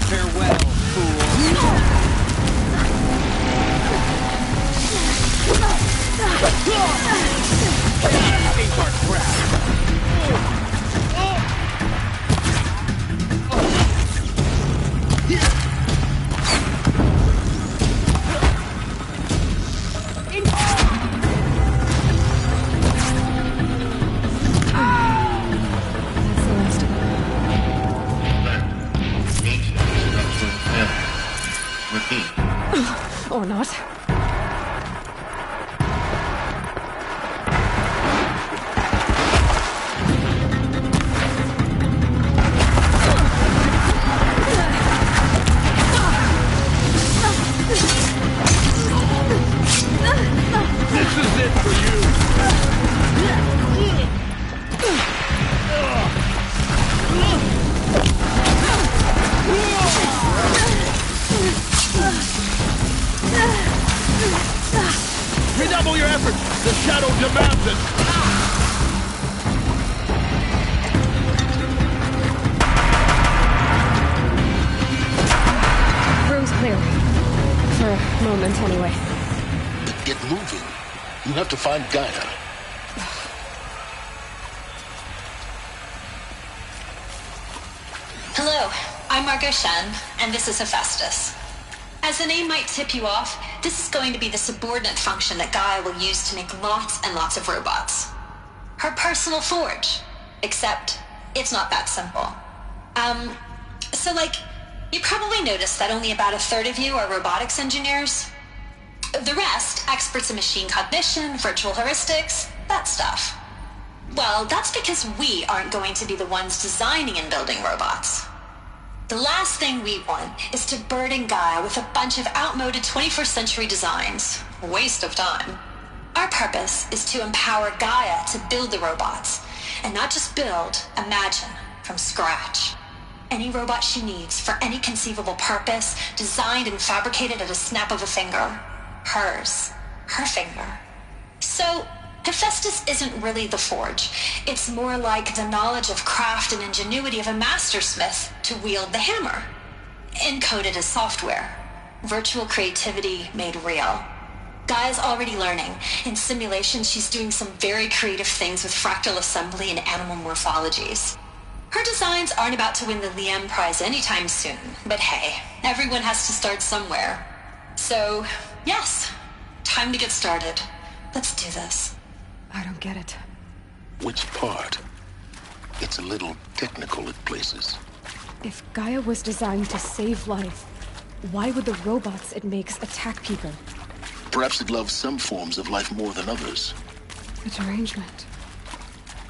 Farewell, fool. Ain't our crap. Or not. This is it for you. Redouble your efforts. The shadow demands it. Room's clear. For a moment, anyway. Get moving. You have to find Gaia. Hello, I'm Margot Shen, and this is Hephaestus. As the name might tip you off, this is going to be the subordinate function that Gaia will use to make lots and lots of robots. Her personal forge. Except, it's not that simple. You probably noticed that only about a third of you are robotics engineers. The rest, experts in machine cognition, virtual heuristics, that stuff. Well, that's because we aren't going to be the ones designing and building robots. The last thing we want is to burden Gaia with a bunch of outmoded 21st century designs. A waste of time. Our purpose is to empower Gaia to build the robots, and not just build, imagine, from scratch. Any robot she needs for any conceivable purpose, designed and fabricated at a snap of a finger. Hers. Her finger. So, Hephaestus isn't really the forge. It's more like the knowledge of craft and ingenuity of a mastersmith to wield the hammer. Encoded as software. Virtual creativity made real. Gaia's already learning. In simulation, she's doing some very creative things with fractal assembly and animal morphologies. Her designs aren't about to win the Liam Prize anytime soon, but hey, everyone has to start somewhere. So, yes, time to get started. Let's do this. I don't get it. Which part? It's a little technical at places. If Gaia was designed to save life, why would the robots it makes attack people? Perhaps it loves some forms of life more than others. The derangement.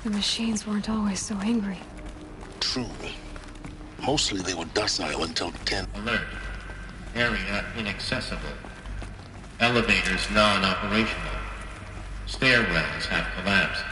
The machines weren't always so angry. True. Mostly they were docile until 10. Alert. Area inaccessible. Elevators non-operational. Stairwells have collapsed.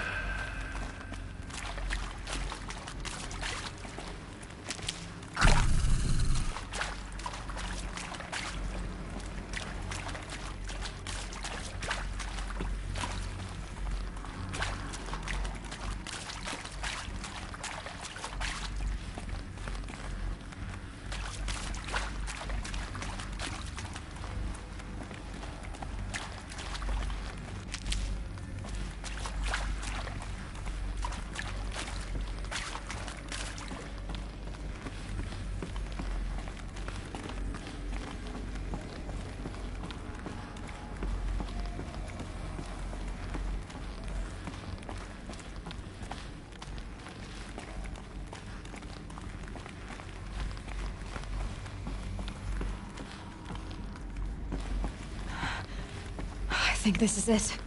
I think this is it.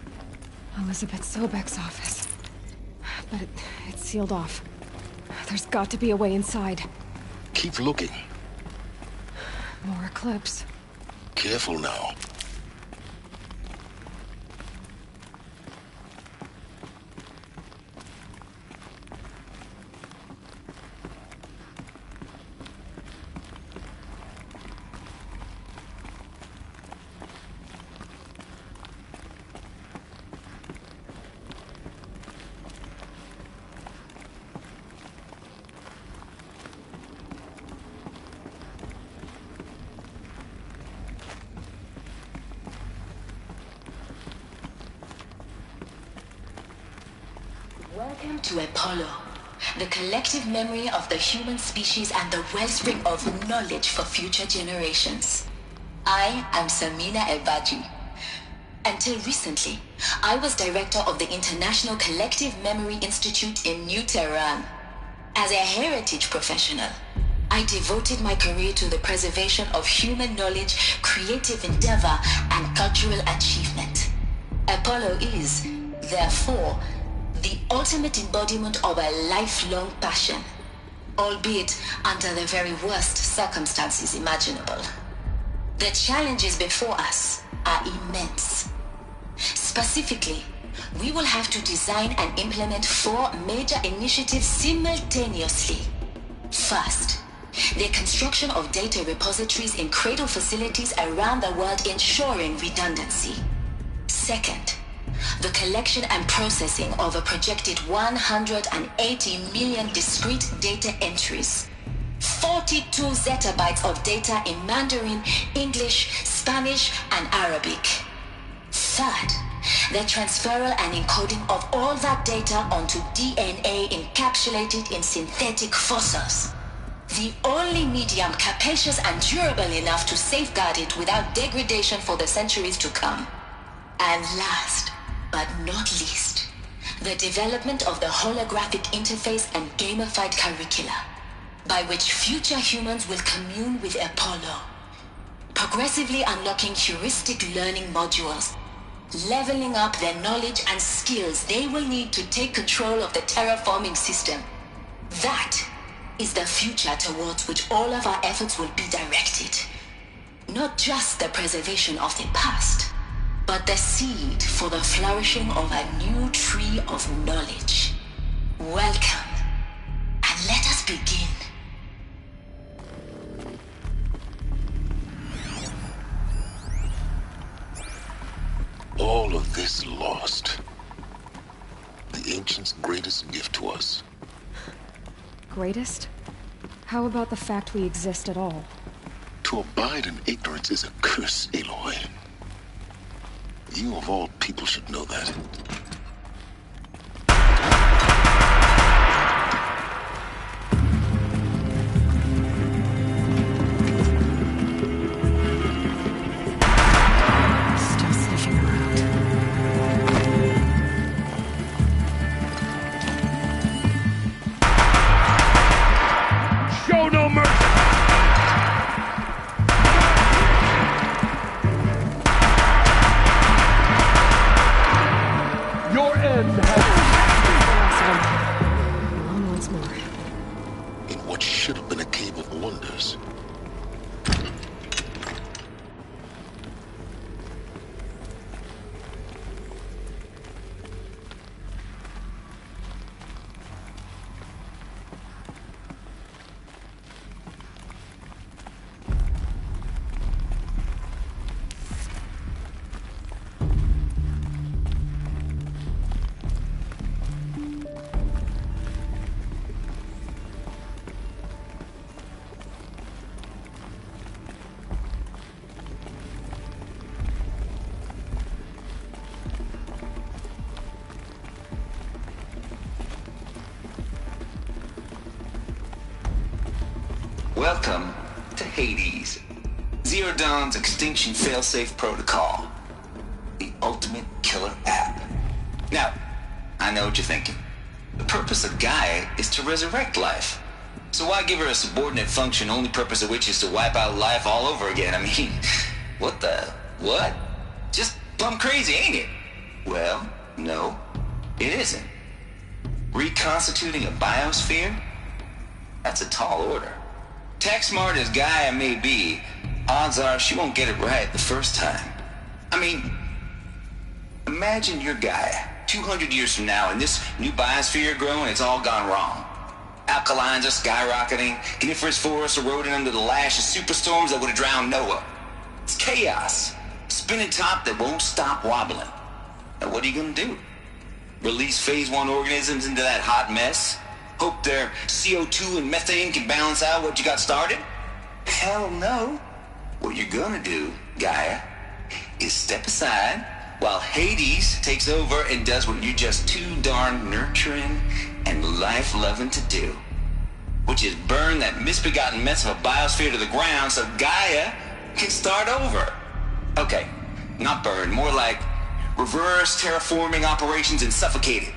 Elizabeth Sobek's office. But it's sealed off. There's got to be a way inside. Keep looking. More eclipse. Careful now. Welcome to Apollo, the collective memory of the human species and the wellspring of knowledge for future generations. I am Samina Ebaji. Until recently, I was director of the International Collective Memory Institute in New Tehran. As a heritage professional, I devoted my career to the preservation of human knowledge, creative endeavor, and cultural achievement. Apollo is, therefore, the ultimate embodiment of a lifelong passion, albeit under the very worst circumstances imaginable. The challenges before us are immense. Specifically, we will have to design and implement 4 major initiatives simultaneously. First, the construction of data repositories in cradle facilities around the world ensuring redundancy. Second, the collection and processing of a projected 180 million discrete data entries. 42 zettabytes of data in Mandarin, English, Spanish, and Arabic. Third, the transferal and encoding of all that data onto DNA encapsulated in synthetic fossils. The only medium capacious and durable enough to safeguard it without degradation for the centuries to come. And last, but not least, the development of the holographic interface and gamified curricula, by which future humans will commune with Apollo, progressively unlocking heuristic learning modules, leveling up their knowledge and skills they will need to take control of the terraforming system. That is the future towards which all of our efforts will be directed. Not just the preservation of the past, but the seed for the flourishing of a new tree of knowledge. Welcome, and let us begin. All of this lost. The ancients' greatest gift to us. Greatest? How about the fact we exist at all? To abide in ignorance is a curse, Aloy. You of all people should know that. Welcome to Hades, Zero Dawn's extinction failsafe protocol. The ultimate killer app. Now, I know what you're thinking. The purpose of Gaia is to resurrect life. So why give her a subordinate function, only purpose of which is to wipe out life all over again? I mean, what? Just plumb crazy, ain't it? Well, no, it isn't. Reconstituting a biosphere? That's a tall order. Tech smart as Gaia may be, odds are she won't get it right the first time. I mean, imagine you're Gaia, 200 years from now, and this new biosphere you're growing, it's all gone wrong. Alkalines are skyrocketing, coniferous forests eroding under the lash of superstorms that would have drowned Noah. It's chaos, spinning top that won't stop wobbling. Now what are you gonna do? Release phase 1 organisms into that hot mess? Hope their CO2 and methane can balance out what you got started? Hell no. What you're gonna do, Gaia, is step aside while Hades takes over and does what you're just too darn nurturing and life-loving to do, which is burn that misbegotten mess of a biosphere to the ground so Gaia can start over. Okay, not burn, more like reverse terraforming operations and suffocate it.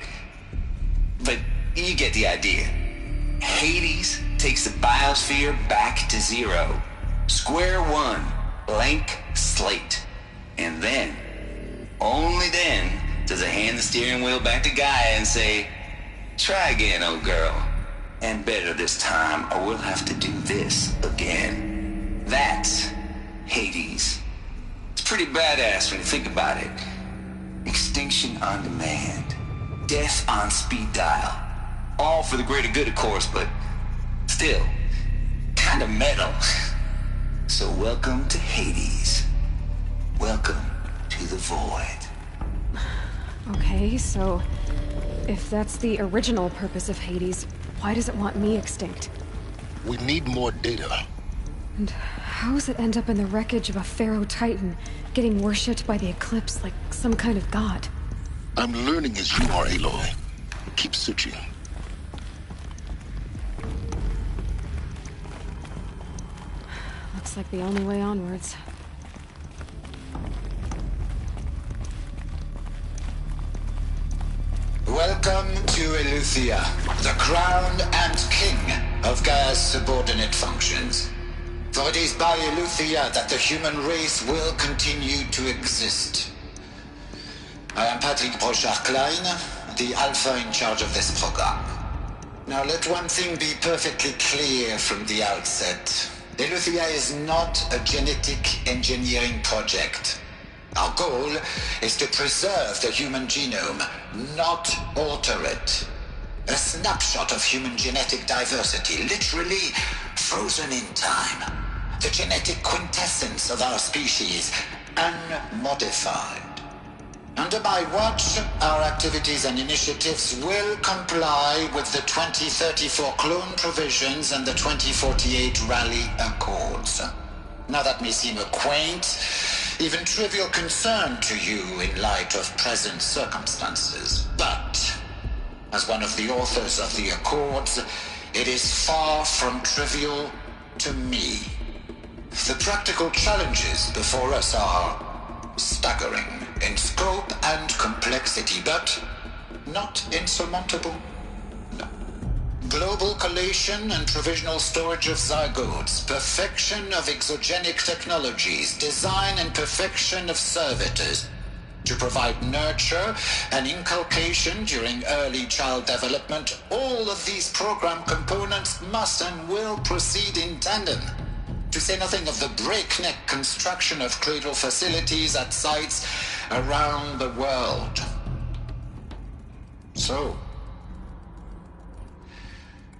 But you get the idea. Hades takes the biosphere back to zero. Square one, blank slate. And then, only then, does it hand the steering wheel back to Gaia and say, try again, old girl. And better this time, or we'll have to do this again. That's Hades. It's pretty badass when you think about it. Extinction on demand. Death on speed dial. All for the greater good, of course, but still, kind of metal. So welcome to Hades. Welcome to the void. Okay, so if that's the original purpose of Hades, why does it want me extinct? We need more data. And how does it end up in the wreckage of a Pharaoh Titan, getting worshipped by the Eclipse like some kind of god? I'm learning as you are, Aloy. Keep searching. Looks like the only way onwards. Welcome to Eleuthia, the crown and king of Gaia's subordinate functions. For it is by Eleuthia that the human race will continue to exist. I am Patrick Brochard-Klein, the Alpha in charge of this program. Now let one thing be perfectly clear from the outset. Eleuthia is not a genetic engineering project. Our goal is to preserve the human genome, not alter it. A snapshot of human genetic diversity, literally frozen in time. The genetic quintessence of our species, unmodified. Under my watch, our activities and initiatives will comply with the 2034 clone provisions and the 2048 Rally Accords. Now that may seem a quaint, even trivial concern to you in light of present circumstances. But, as one of the authors of the Accords, it is far from trivial to me. The practical challenges before us are staggering in scope and complexity, but not insurmountable. No. Global collation and provisional storage of zygotes, perfection of exogenic technologies, design and perfection of servitors to provide nurture and inculcation during early child development. All of these program components must and will proceed in tandem. To say nothing of the breakneck construction of cradle facilities at sites around the world. So,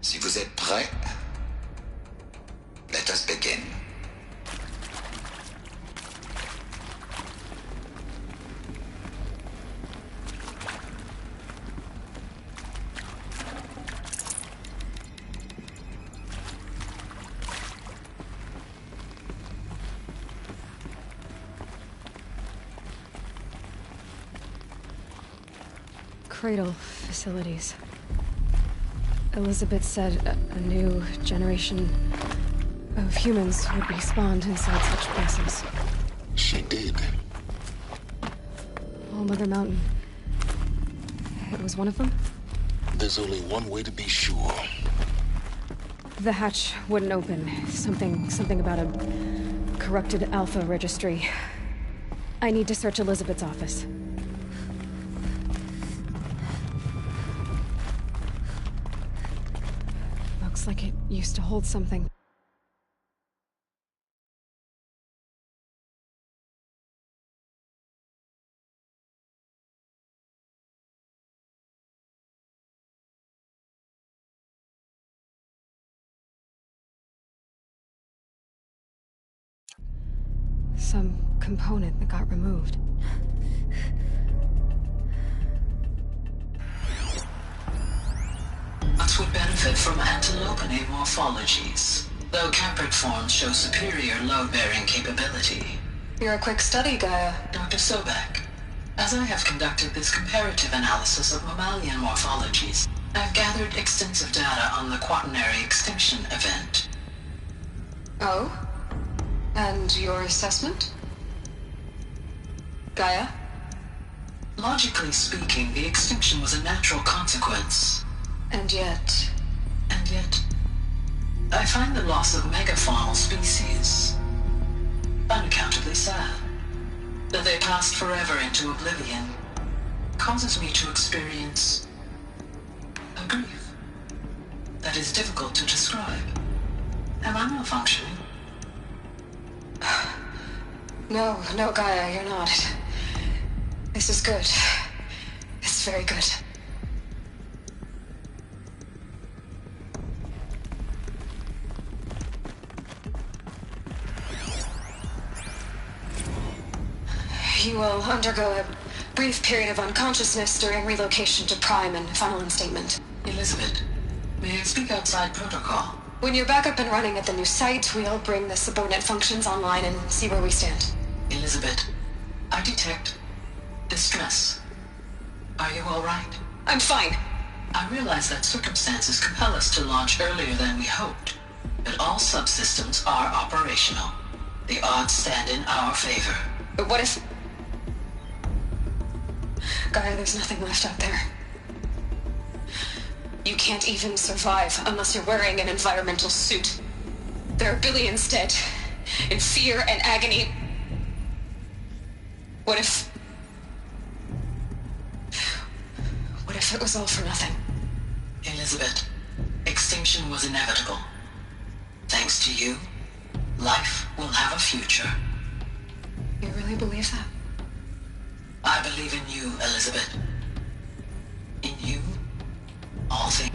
si vous êtes prêts, let us begin. Cradle facilities. Elizabeth said a new generation of humans would be spawned inside such places. She did. All Mother Mountain. It was one of them? There's only one way to be sure. The hatch wouldn't open. Something about a corrupted Alpha registry. I need to search Elizabeth's office. Looks like it used to hold something. Some component that got removed. Nuts would benefit from antilopinae morphologies, though caprid forms show superior load-bearing capability. You're a quick study, Gaia. Dr. Sobek, As I have conducted this comparative analysis of mammalian morphologies, I've gathered extensive data on the quaternary extinction event. Oh? And your assessment? Gaia? Logically speaking, the extinction was a natural consequence. And yet, I find the loss of megafaunal species unaccountably sad. That they passed forever into oblivion causes me to experience a grief that is difficult to describe. Am I malfunctioning? No, Gaia, you're not. This is good. It's very good. You will undergo a brief period of unconsciousness during relocation to Prime and final instatement. Elizabeth, may I speak outside protocol? When you're back up and running at the new site, we'll bring the subordinate functions online and see where we stand. Elizabeth, I detect distress. Are you all right? I'm fine. I realize that circumstances compel us to launch earlier than we hoped, but all subsystems are operational. The odds stand in our favor. But what if... Gaia, there's nothing left out there. You can't even survive unless you're wearing an environmental suit. There are billions dead, in fear and agony. What if it was all for nothing? Elizabeth, extinction was inevitable. Thanks to you, life will have a future. You really believe that? I believe in you, Elizabeth. In you, all things.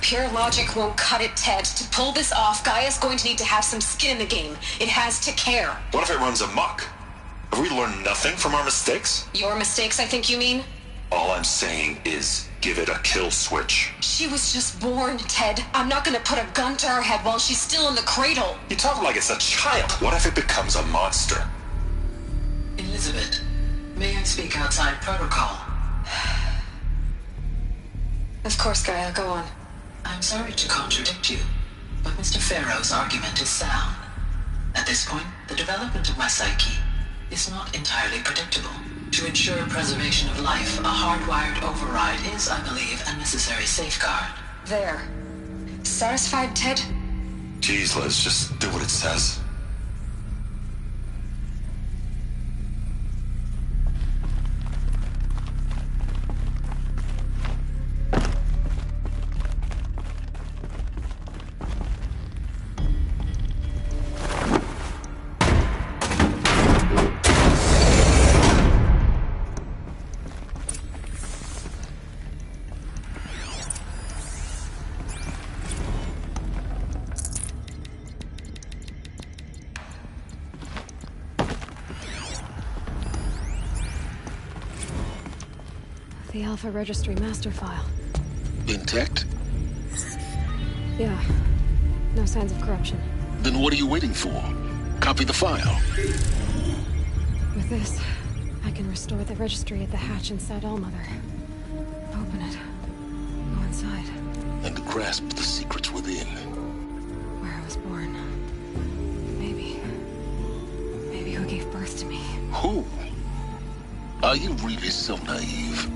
Pure logic won't cut it, Ted. To pull this off, Gaia's going to need to have some skin in the game. It has to care. What if it runs amok? Have we learned nothing from our mistakes? Your mistakes, I think you mean? All I'm saying is, give it a kill switch. She was just born, Ted. I'm not gonna put a gun to her head while she's still in the cradle. You talk like it's a child. What if it becomes a monster? Elizabeth, may I speak outside protocol? Of course, Gaia, go on. I'm sorry to contradict you, but Mr. Farrow's argument is sound. At this point, the development of my psyche is not entirely predictable. To ensure preservation of life, a hardwired override is, I believe, a necessary safeguard. There. Satisfied, Ted? Jeez, Liz, just do what it says. The Alpha Registry master file. Intact? Yeah. No signs of corruption. Then what are you waiting for? Copy the file. With this, I can restore the registry at the hatch inside Allmother. Open it. Go inside. And grasp the secrets within. Where I was born. Maybe who gave birth to me. Who? Are you really so naive?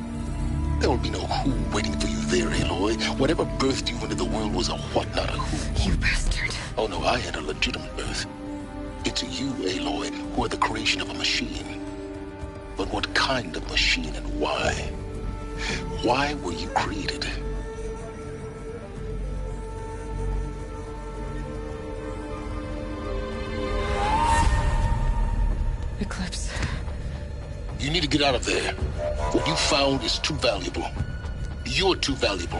There will be no who waiting for you there, Aloy. Whatever birthed you into the world was a what, not a who. You bastard. Oh no, I had a legitimate birth. It's you, Aloy, who are the creation of a machine. But what kind of machine and why? Why were you created? Eclipse. You need to get out of there. What you found is too valuable. You're too valuable.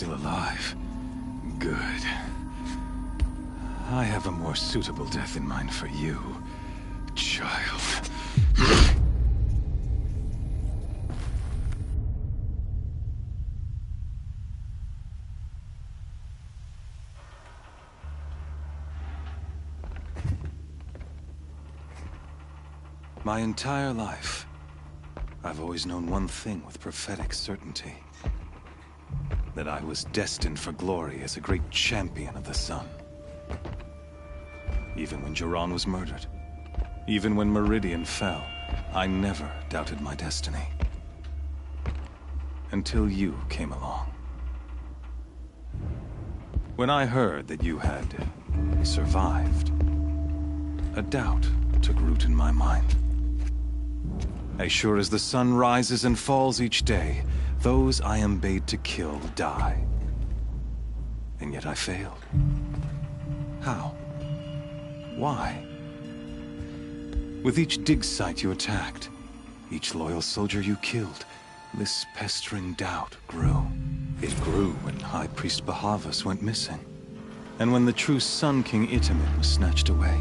still alive. Good. I have a more suitable death in mind for you, child. My entire life, I've always known one thing with prophetic certainty. That I was destined for glory as a great champion of the sun. Even when Jiran was murdered, even when Meridian fell, I never doubted my destiny. Until you came along. When I heard that you had survived, a doubt took root in my mind. As sure as the sun rises and falls each day, those I am bade to kill die. And yet I failed. How? Why? With each dig site you attacked, each loyal soldier you killed, this pestering doubt grew. It grew when High Priest Bahavas went missing, and when the true Sun King Itamen was snatched away.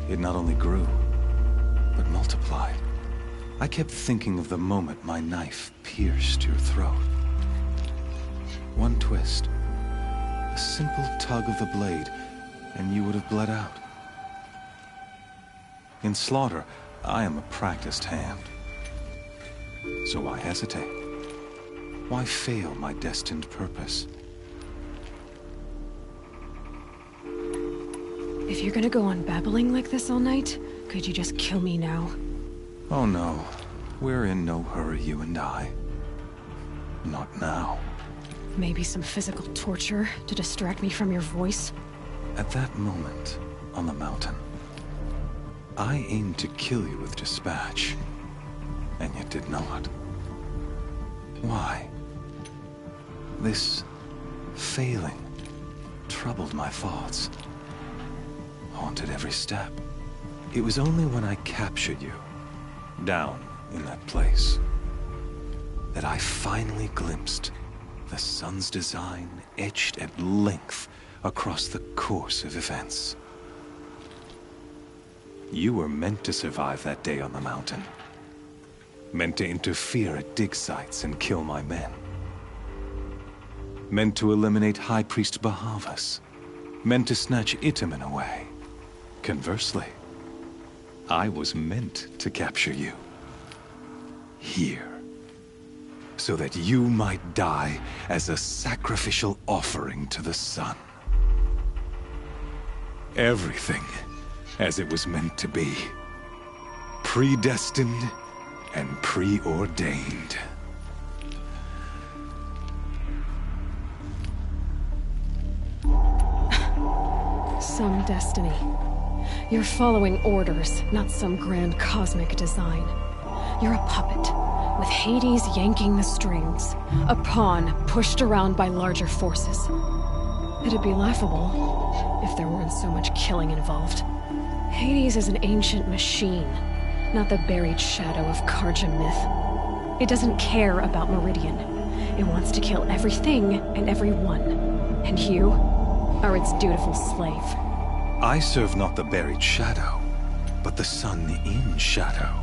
It not only grew, but multiplied. I kept thinking of the moment my knife pierced your throat. One twist, a simple tug of the blade, and you would have bled out. In slaughter, I am a practiced hand. So why hesitate? Why fail my destined purpose? If you're gonna go on babbling like this all night, could you just kill me now? Oh no, we're in no hurry, you and I. Not now. Maybe some physical torture to distract me from your voice? At that moment, on the mountain, I aimed to kill you with dispatch, and yet did not. Why? This failing troubled my thoughts, haunted every step. It was only when I captured you, down in that place, that I finally glimpsed the sun's design etched at length across the course of events. You were meant to survive that day on the mountain. Meant to interfere at dig sites and kill my men. Meant to eliminate High Priest Bahavas. Meant to snatch Itamen away. Conversely, I was meant to capture you. Here. So that you might die as a sacrificial offering to the sun. Everything as it was meant to be. Predestined and preordained. Some destiny. You're following orders, not some grand cosmic design. You're a puppet, with Hades yanking the strings. A pawn pushed around by larger forces. It'd be laughable if there weren't so much killing involved. Hades is an ancient machine, not the buried shadow of Karja myth. It doesn't care about Meridian. It wants to kill everything and everyone. And you are its dutiful slave. I serve not the buried shadow, but the sun in shadow.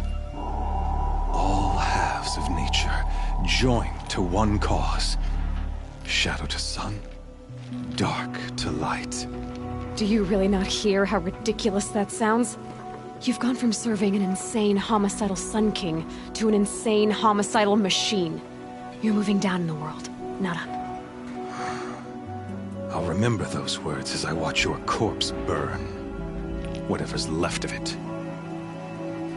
All halves of nature joined to one cause. Shadow to sun, dark to light. Do you really not hear how ridiculous that sounds? You've gone from serving an insane homicidal Sun King to an insane homicidal machine. You're moving down in the world, not up. I'll remember those words as I watch your corpse burn. Whatever's left of it.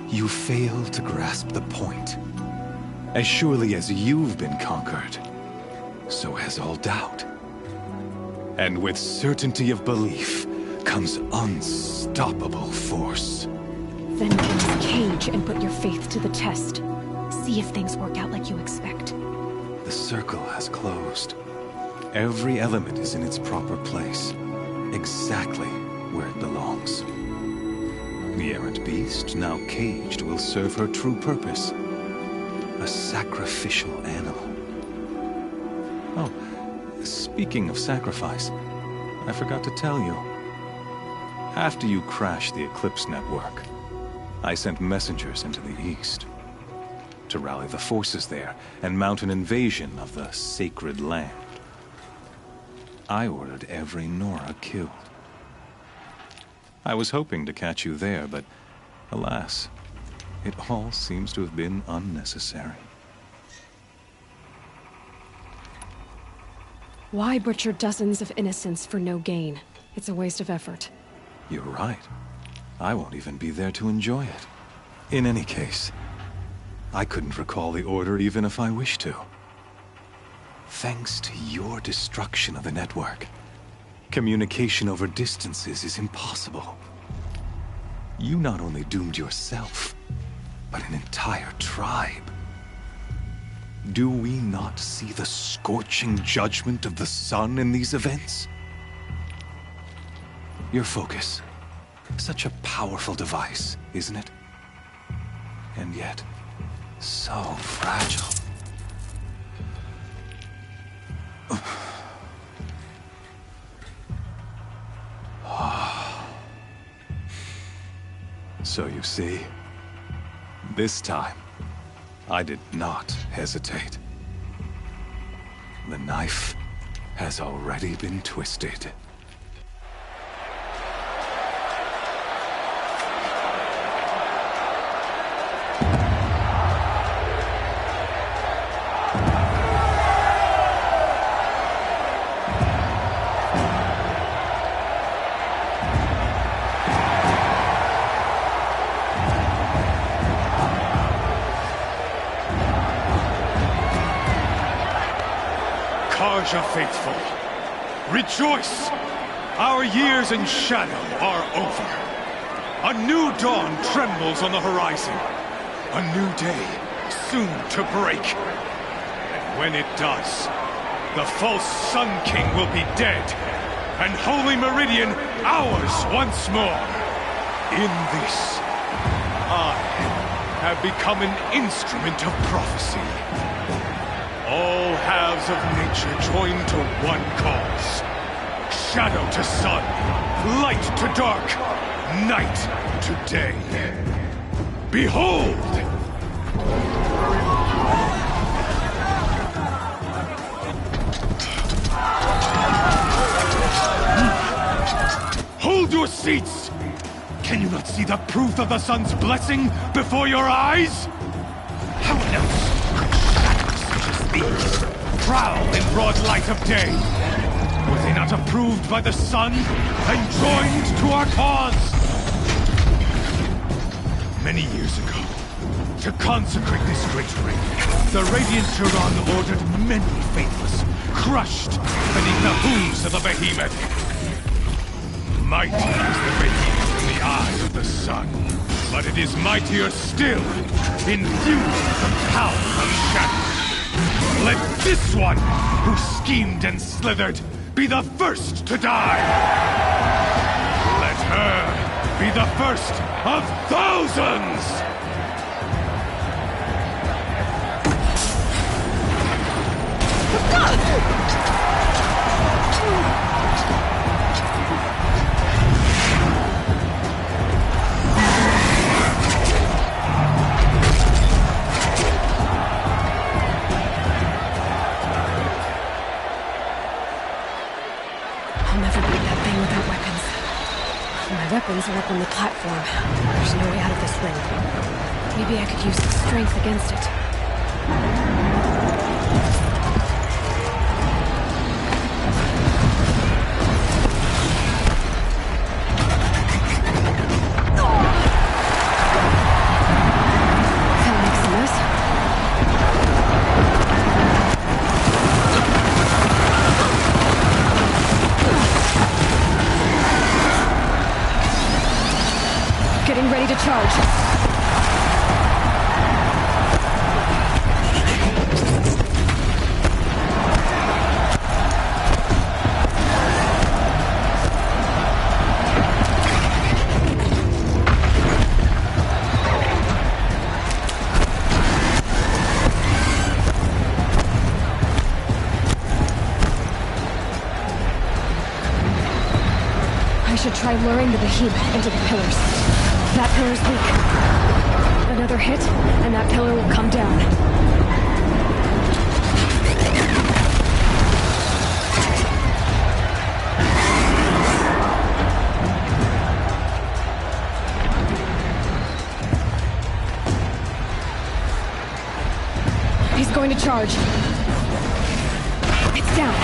You fail to grasp the point. As surely as you've been conquered, so has all doubt. And with certainty of belief comes unstoppable force. Then get in this cage and put your faith to the test. See if things work out like you expect. The circle has closed. Every element is in its proper place, exactly where it belongs. The errant beast, now caged, will serve her true purpose. A sacrificial animal. Oh, Speaking of sacrifice, I forgot to tell you. After you crashed the Eclipse network, I sent messengers into the east to rally the forces there and mount an invasion of the sacred land. I ordered every Nora killed. I was hoping to catch you there, but alas, it all seems to have been unnecessary. Why butcher dozens of innocents for no gain? It's a waste of effort. You're right. I won't even be there to enjoy it. In any case, I couldn't recall the order even if I wished to. Thanks to your destruction of the network, communication over distances is impossible. You not only doomed yourself, but an entire tribe. Do we not see the scorching judgment of the sun in these events? Your focus. Such a powerful device, isn't it? And yet, so fragile. So you see, this time, I did not hesitate. The knife has already been twisted. Faithful, rejoice! Our years in shadow are over. A new dawn trembles on the horizon. A new day soon to break. And when it does, the false Sun King will be dead, and Holy Meridian ours once more. In this, I have become an instrument of prophecy. All halves of nature join to one cause. Shadow to sun, light to dark, night to day. Behold! Hold your seats! Can you not see the proof of the sun's blessing before your eyes? How else these prowl in broad light of day? Were they not approved by the sun and joined to our cause? Many years ago, to consecrate this great ring, the Radiant Turan ordered many faithless, crushed beneath the hooves of the behemoth. Mighty is the behemoth in the eye of the sun, but it is mightier still, infused with the power of shadow. Let this one, who schemed and slithered, be the first to die! Let her be the first of thousands! Weapons are up on the platform. There's no way out of this ring. Maybe I could use strength against it. That makes a mess. Getting ready to charge. should try luring the behemoth into the pillars. That pillar's weak. Another hit, and that pillar will come down. He's going to charge. It's down.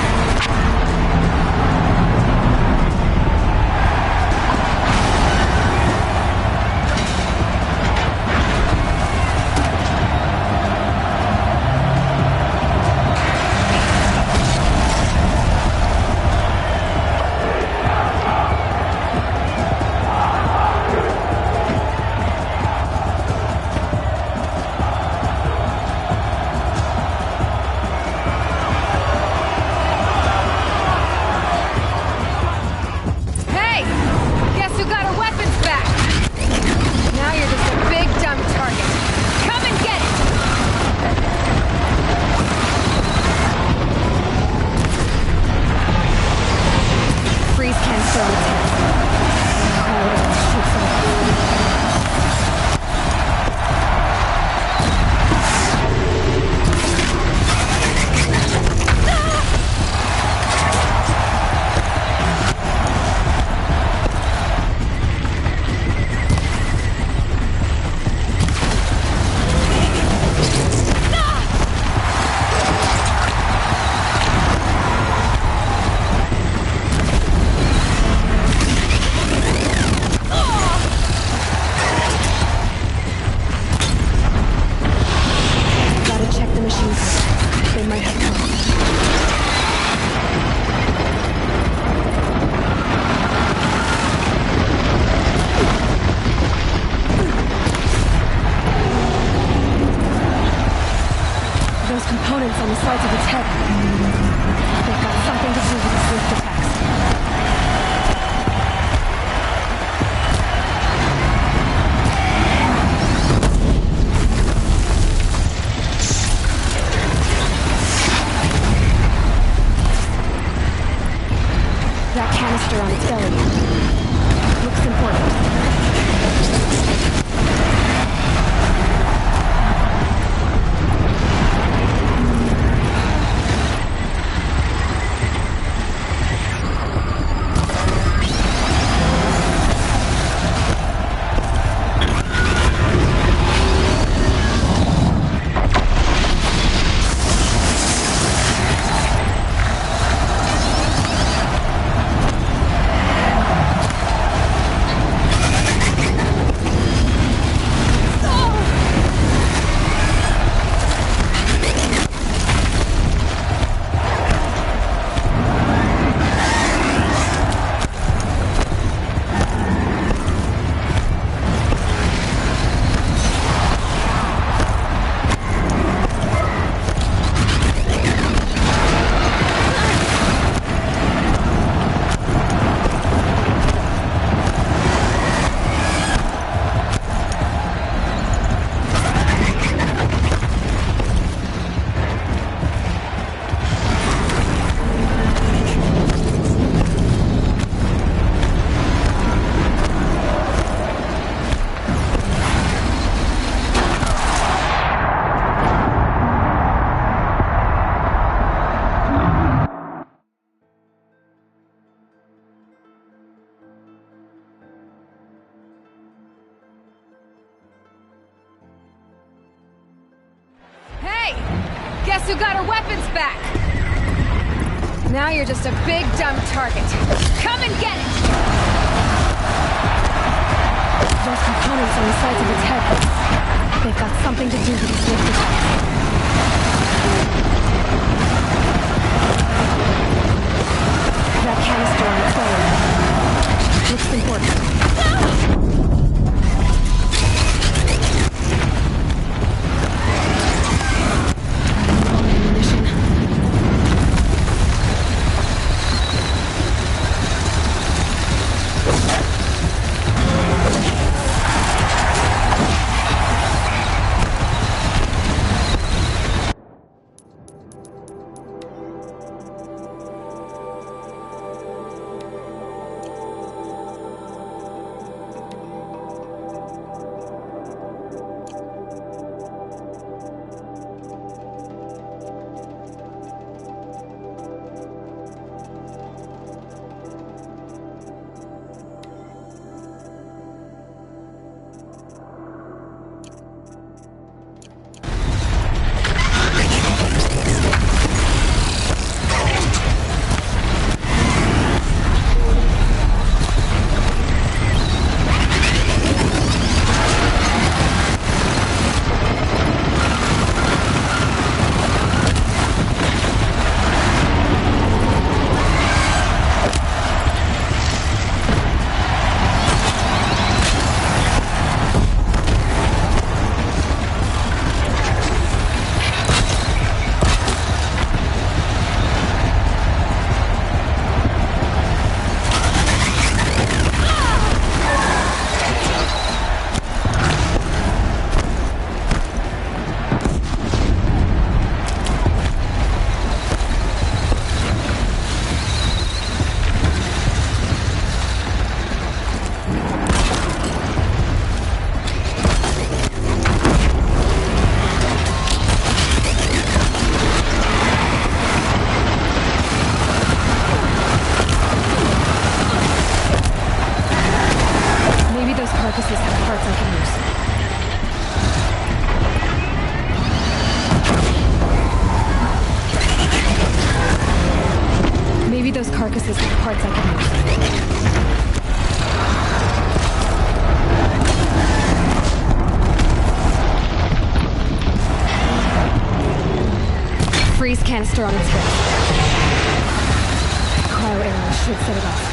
On the sides of its head. They've got something to do with the swift attacks. That canister on its belly looks important. Guess who got her weapons back? Now you're just a big, dumb target. Come and get it! Those components on the sides of its head, they've got something to do with its swift attacks. That canister on its belly looks important. carcasses with parts I can use. Freeze canister on its way. Cryo arrow should set it off.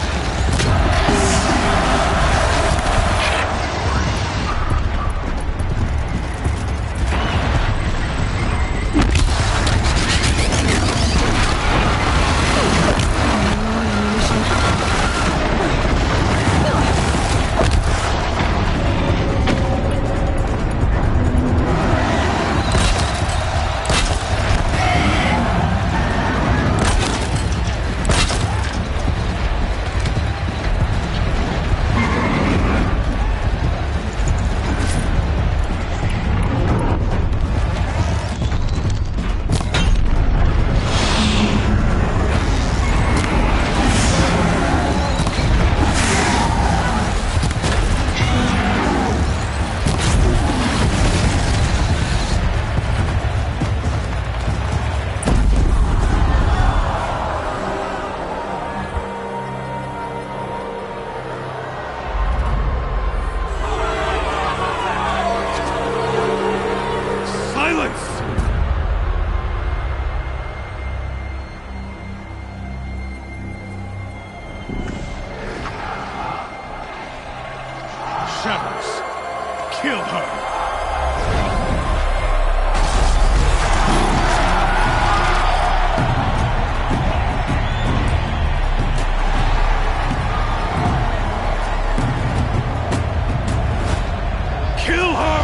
Kill her! Kill her!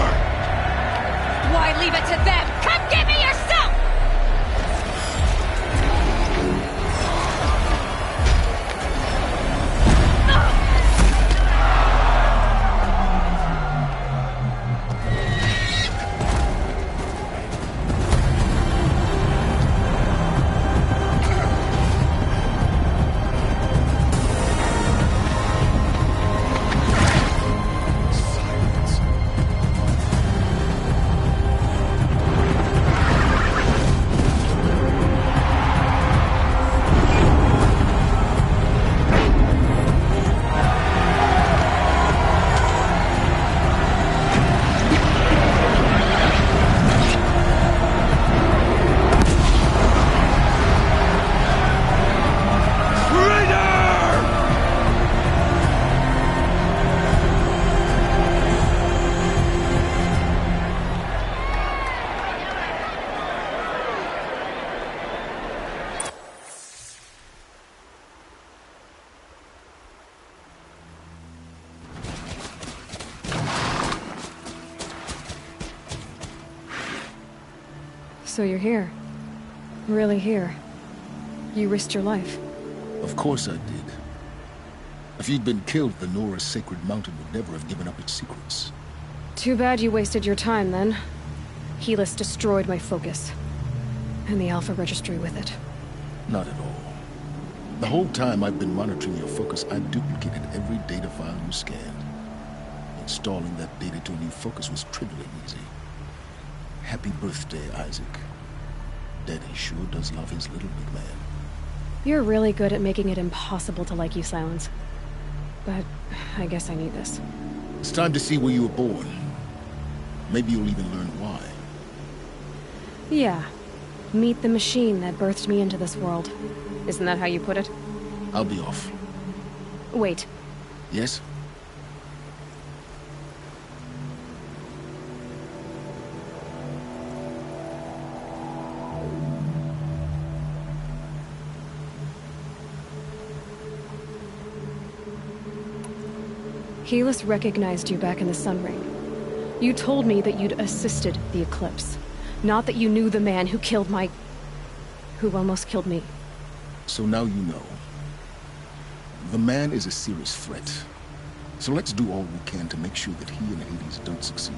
Why leave it to them? Come get me yourself! So you're here. Really here. You risked your life. Of course I did. If you'd been killed, the Nora's Sacred Mountain would never have given up its secrets. Too bad you wasted your time, then. Helis destroyed my focus. And the Alpha Registry with it. Not at all. The whole time I've been monitoring your focus, I duplicated every data file you scanned. Installing that data to a new focus was trivially easy. Happy birthday, Isaac. Daddy sure does love his little big man. You're really good at making it impossible to like you, Silence. But I guess I need this. It's time to see where you were born. Maybe you'll even learn why. Yeah. Meet the machine that birthed me into this world. Isn't that how you put it? I'll be off. Wait. Yes? Helis recognized you back in the Sun Ring. You told me that you'd assisted the Eclipse. Not that you knew the man who killed who almost killed me. So now you know. The man is a serious threat. So let's do all we can to make sure that he and Hades don't succeed.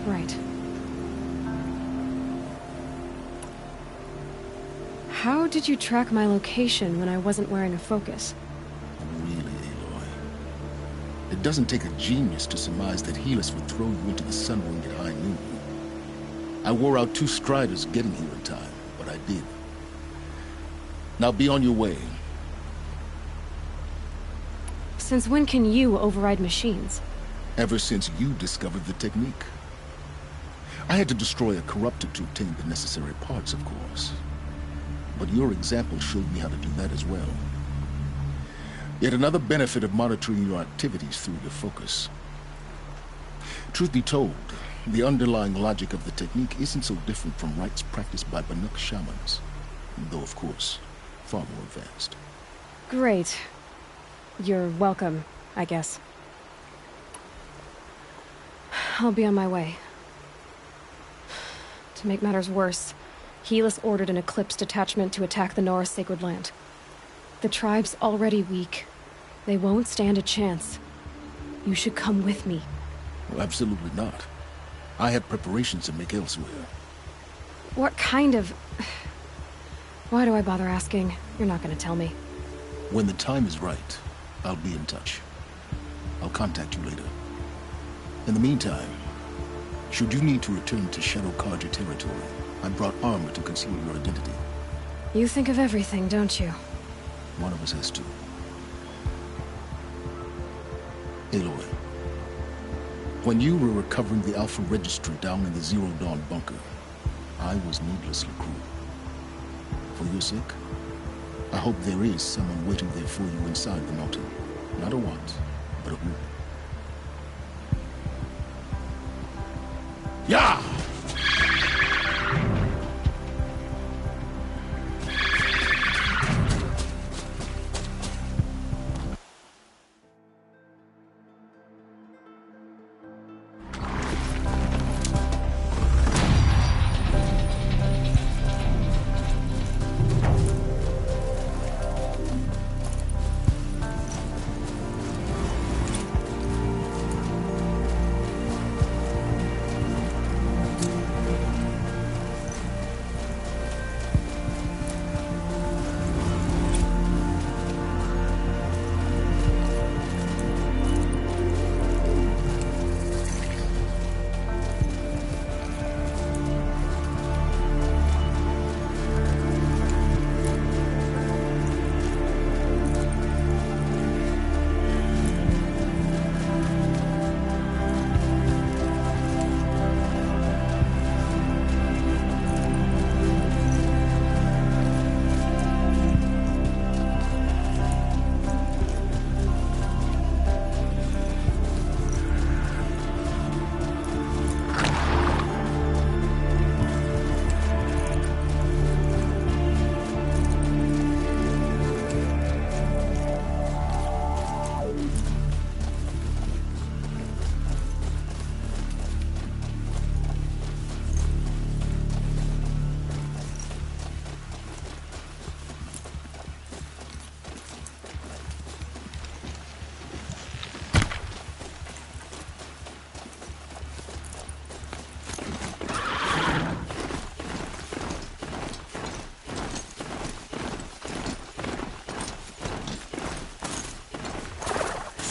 Right. How did you track my location when I wasn't wearing a focus? It doesn't take a genius to surmise that Helis would throw you into the Sun Ring at high noon. I wore out 2 striders getting here in time, but I did. Now be on your way. Since when can you override machines? Ever since you discovered the technique. I had to destroy a corruptor to obtain the necessary parts, of course. But your example showed me how to do that as well. Yet another benefit of monitoring your activities through your focus. Truth be told, the underlying logic of the technique isn't so different from rites practiced by Banuk shamans, though of course, far more advanced. Great. You're welcome, I guess. I'll be on my way. To make matters worse, Helis ordered an Eclipse detachment to attack the Norris Sacred Land. The tribe's already weak. They won't stand a chance. You should come with me. Well, absolutely not. I have preparations to make elsewhere. What kind of... Why do I bother asking? You're not gonna tell me. When the time is right, I'll be in touch. I'll contact you later. In the meantime, should you need to return to Shadow Karja territory, I brought armor to conceal your identity. You think of everything, don't you? One of us has to. Aloy, when you were recovering the Alpha Registry down in the Zero Dawn bunker, I was needlessly cruel. For your sake, I hope there is someone waiting there for you inside the mountain. Not a what, but a who. Yeah!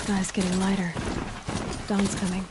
Sky's getting lighter. Dawn's coming.